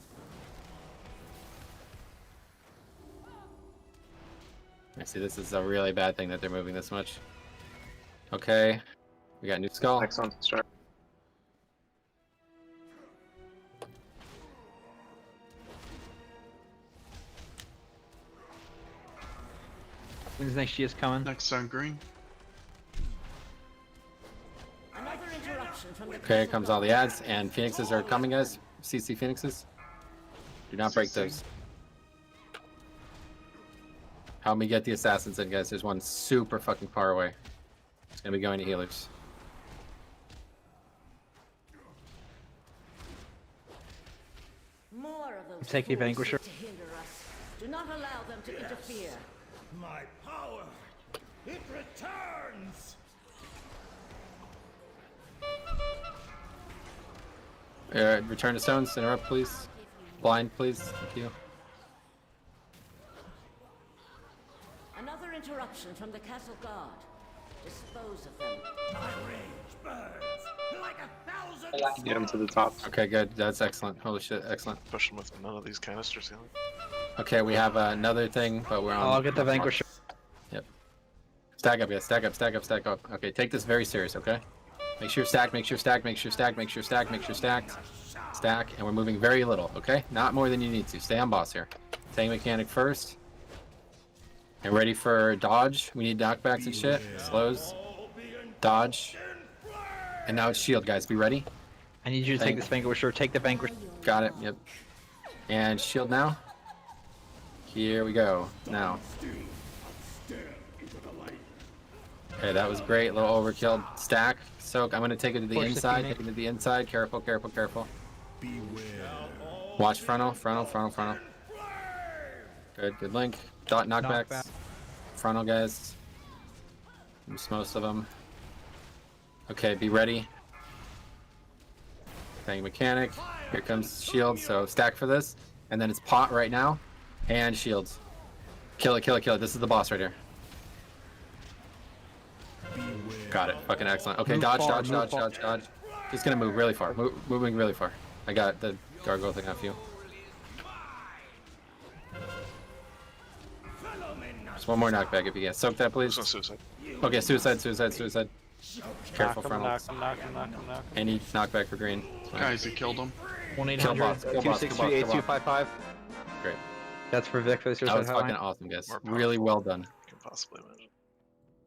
S3: I see this is a really bad thing that they're moving this much. Okay. We got new skull.
S7: Next on start.
S2: When's next year's coming?
S6: Next on green.
S12: Another interruption from the
S3: Okay, here comes all the ads, and Phoenixes are coming, guys. CC Phoenixes. Do not break those. Help me get the assassins in, guys. There's one super fucking far away. It's gonna be going to healers.
S12: More of those
S2: Take the
S12: fools
S2: Vanquisher.
S12: seek to hinder us. Do not allow them to interfere.
S14: My power, it returns.
S3: Return to stones. Interrupt, please. Blind, please. Thank you.
S12: Another interruption from the castle guard. Dispose of them.
S14: My rage burns like 1,000.
S7: Get him to the top.
S3: Okay, good. That's excellent. Holy shit, excellent.
S15: Push them with none of these canisters healing.
S3: Okay, we have another thing, but we're on.
S2: I'll get the Vanquisher.
S3: Yep. Stack up, guys. Stack up, stack up, stack up. Okay, take this very serious, okay? Make sure stack, make sure stack, make sure stack, make sure stack, make sure stacked. Stack, and we're moving very little, okay? Not more than you need to. Stay on boss here. Tank mechanic first. And ready for dodge. We need knockbacks and shit. Slows. Dodge. And now it's shield, guys. Be ready.
S2: I need you to take this Vanquisher. Take the Vanquisher.
S3: Got it, yep. And shield now. Here we go. Now. Okay, that was great. A little overkill. Stack. Soak. I'm going to take it to the
S2: Push the
S3: inside.
S2: Phoenix.
S3: Take it to the inside. Careful, careful, careful. Watch frontal, frontal, frontal, frontal. Good, good link. Dot knockbacks.
S2: Knockback.
S3: Frontal, guys. Miss most of them. Okay, be ready. Tank mechanic. Here comes shield, so stack for this. And then it's pot right now. And shields. Kill it, kill it, kill it. This is the boss right here. Got it. Fucking excellent. Okay,
S2: Move
S3: dodge,
S2: far,
S3: dodge,
S2: move
S3: dodge,
S2: far.
S3: dodge, dodge. Just gonna move really far. Moving really far. I got the gargoyle thing off you. Just one more knockback if you get. Soak that, please.
S15: Suicide.
S3: Okay, suicide, suicide, suicide. Careful,
S5: Knock him,
S3: frontal.
S5: knock him, knock him, knock him, knock him.
S3: Any knockback for green.
S6: Guys, he killed him.
S3: Kill boss, kill boss, kill boss, kill boss.
S2: 1-800-263-8255.
S3: Great.
S2: That's for Vic for the
S3: That
S2: suicide
S3: was fucking
S2: hotline.
S3: awesome, guys.
S15: More
S3: Really well done.
S15: You can possibly imagine.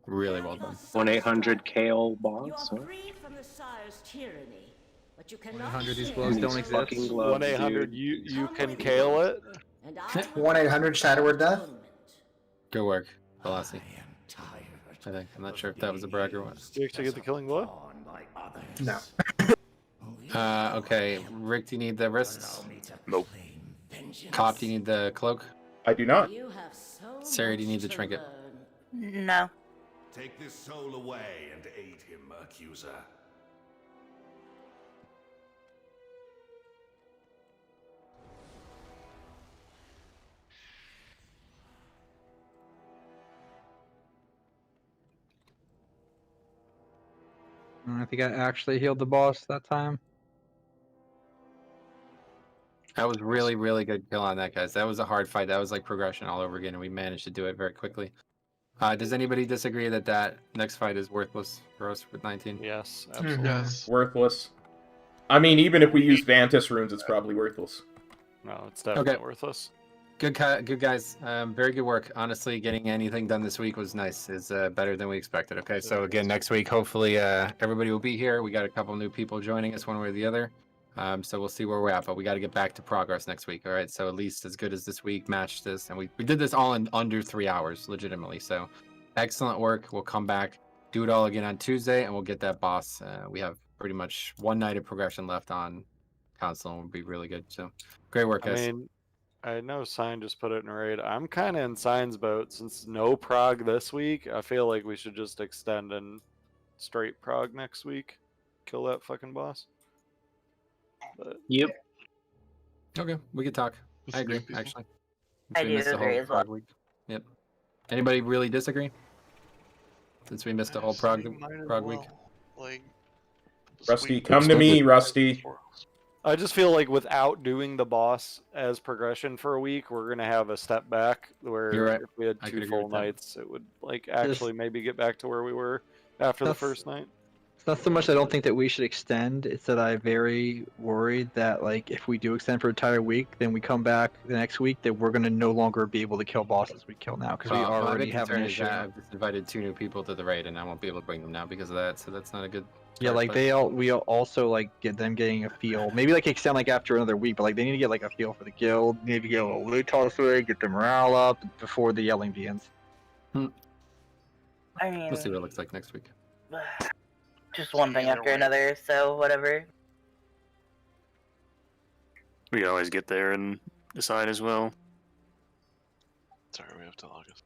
S3: Really well done.
S7: 1-800 Kale
S12: You
S7: boss.
S12: are freed from the Sire's tyranny, but you cannot
S2: 100 these
S12: share
S2: blows
S7: These
S2: don't exist.
S7: fucking gloves,
S5: 1-800,
S7: dude.
S5: you can kale it.
S12: And I
S10: 1-800 Shadowward Death.
S3: Good work, Velocity. I think. I'm not sure if that was a brag or what.
S5: You actually get the killing blow?
S10: No.
S3: Okay. Rick, do you need the wrists?
S6: Nope.
S3: Cop, do you need the cloak?
S1: I do not.
S12: You have so
S3: Sarah, do you need
S12: much
S3: the
S12: to
S3: trinket?
S12: learn.
S9: No.
S11: Take this soul away and aid him, accuser.
S2: I think I actually healed the boss that time.
S3: That was really, really good kill on that, guys. That was a hard fight. That was like progression all over again, and we managed to do it very quickly. Does anybody disagree that that next fight is worthless for us with 19?
S5: Yes, absolutely.
S6: Yes.
S1: Worthless. I mean, even if we use Vantis runes, it's probably worthless.
S5: No, it's definitely
S3: Okay.
S5: worthless.
S3: Good guys. Very good work. Honestly, getting anything done this week was nice. It's better than we expected. Okay, so again, next week, hopefully everybody will be here. We got a couple new people joining us one way or the other. So we'll see where we're at, but we got to get back to progress next week. All right. So at least as good as this week, match this, and we did this all in under 3 hours, legitimately. So excellent work. We'll come back, do it all again on Tuesday, and we'll get that boss. We have pretty much one night of progression left on console, and we'll be really good. So great work, guys.
S5: I mean, I know Sign just put it in raid. I'm kind of in Sign's boat since no prog this week. I feel like we should just extend and straight prog next week. Kill that fucking boss. But...
S7: Yep.
S3: Okay, we could talk.
S6: With
S3: I agree,
S6: new people.
S3: actually.
S9: I
S3: We
S9: do
S3: missed the
S9: agree
S3: whole
S9: as well.
S3: prog week. Yep. Anybody really disagree? Since we missed the whole prog week.
S15: Like,
S1: Rusty, come to me, Rusty.
S5: I just feel like without doing the boss as progression for a week, we're gonna have a step back. Where
S3: You're right.
S5: if we had
S3: I could
S5: 2
S3: agree
S5: full
S3: with that.
S5: nights, it would like actually maybe get back to where we were after the
S2: That's-
S5: first night.
S2: It's not so much I don't think that we should extend, it's that I'm very worried that like if we do extend for an entire week, then we come back the next week that we're gonna no longer be able to kill bosses we kill now because we
S3: My
S2: already
S3: big
S2: have an
S3: concern is
S2: issue.
S3: that I've just invited 2 new people to the raid, and I won't be able to bring them now because of that. So that's not a good.
S2: Yeah,
S3: start,
S2: like
S3: but-
S2: we also like get them getting a feel. Maybe like extend like after another week, but like they need to get like a feel for the guild. They need to get a little loot toss away, get the morale up before the yelling begins.
S9: I mean,
S3: We'll see what it looks like next week.
S9: just one thing after another, so whatever.
S8: We can always get there and decide as well.
S15: Sorry, we have till August.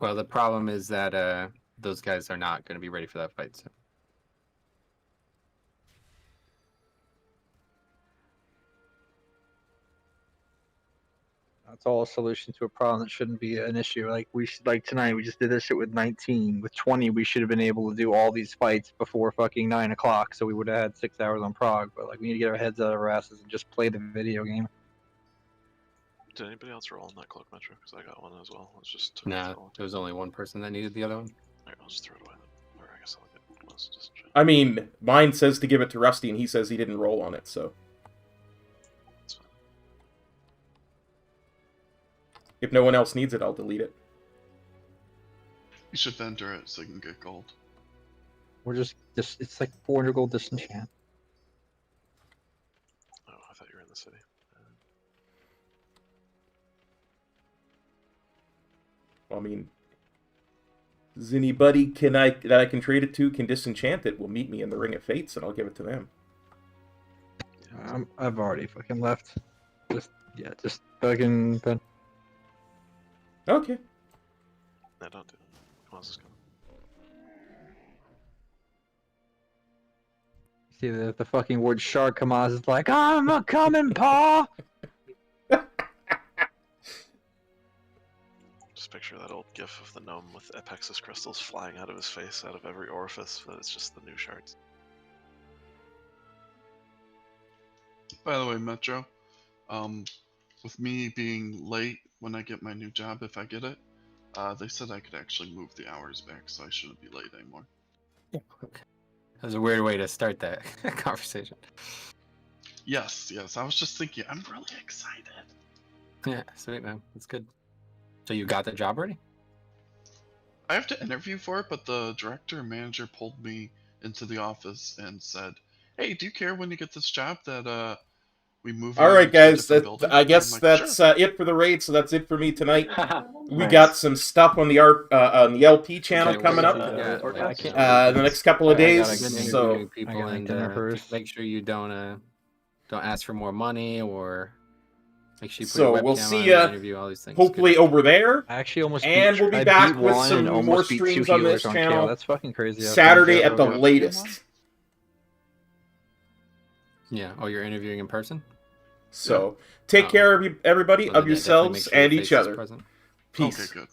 S3: Well, the problem is that those guys are not going to be ready for that fight. So.
S2: That's all a solution to a problem that shouldn't be an issue. Like we should, like tonight, we just did this shit with 19. With 20, we should have been able to do all these fights before fucking 9 o'clock, so we would have had 6 hours on prog. But like, we need to get our heads out of our asses and just play the video game.
S15: Did anybody else roll on that cloak metro? Because I got one as well. It's just
S3: Nah, there was only one person that needed the other one.
S15: Alright, I'll just throw it away then. Or I guess I'll get one. Just
S1: I mean, mine says to give it to Rusty, and he says he didn't roll on it, so. If no one else needs it, I'll delete it.
S6: You should vendor it so you can get gold.
S2: We're just it's like 400 gold disenchant.
S15: Oh, I thought you were in the city.
S1: I mean, does anybody that I can trade it to can disenchant it will meet me in the Ring of Fates, and I'll give it to them.
S2: I've already fucking left. Just fucking.
S1: Okay.
S15: No, don't do it. Who else is coming?
S2: See the fucking word shark come on, it's like I'm a coming, paw.
S15: Just picture that old gif of the gnome with Epexis crystals flying out of his face, out of every orifice, but it's just the new shards.
S6: By the way, Metro, with me being late when I get my new job, if I get it, they said I could actually move the hours back, so I shouldn't be late anymore.
S3: That was a weird way to start that conversation.
S6: Yes, I was just thinking, I'm really excited.
S3: Yeah, sweet man, that's good. So you got the job already?
S6: I have to interview for it, but the director and manager pulled me into the office and said, "Hey, do you care when you get this job that we move?"
S1: All right, guys. I guess
S6: like,
S1: that's
S6: "Sure."
S1: it for the raid. So that's it for me tonight. We
S3: Nice.
S1: got some stuff on the on the LP channel
S3: Okay,
S1: coming
S3: what
S1: up
S3: do you got?
S1: the next couple of
S3: I gotta
S1: days.
S3: interview
S1: So
S3: people and make sure you don't ask for more money or make sure you put your
S1: we'll
S3: webcam
S1: see
S3: on
S1: ya.
S3: and interview all these things.
S1: Hopefully over there.
S2: I actually almost
S1: and we'll be
S2: I
S1: back
S2: beat
S1: with
S2: one
S1: some
S2: and almost
S1: more
S2: beat
S1: streams
S2: two
S1: on this
S2: healers on
S1: channel.
S2: KO. That's fucking crazy.
S1: Saturday at the latest.
S3: Yeah. Oh, you're interviewing in person?
S1: So take care of everybody,
S3: Well,
S1: of
S3: then, yeah, definitely make
S1: yourselves
S3: sure your
S1: and
S3: face
S1: each
S3: is
S1: other.
S3: present.
S1: Peace.
S6: Okay, good.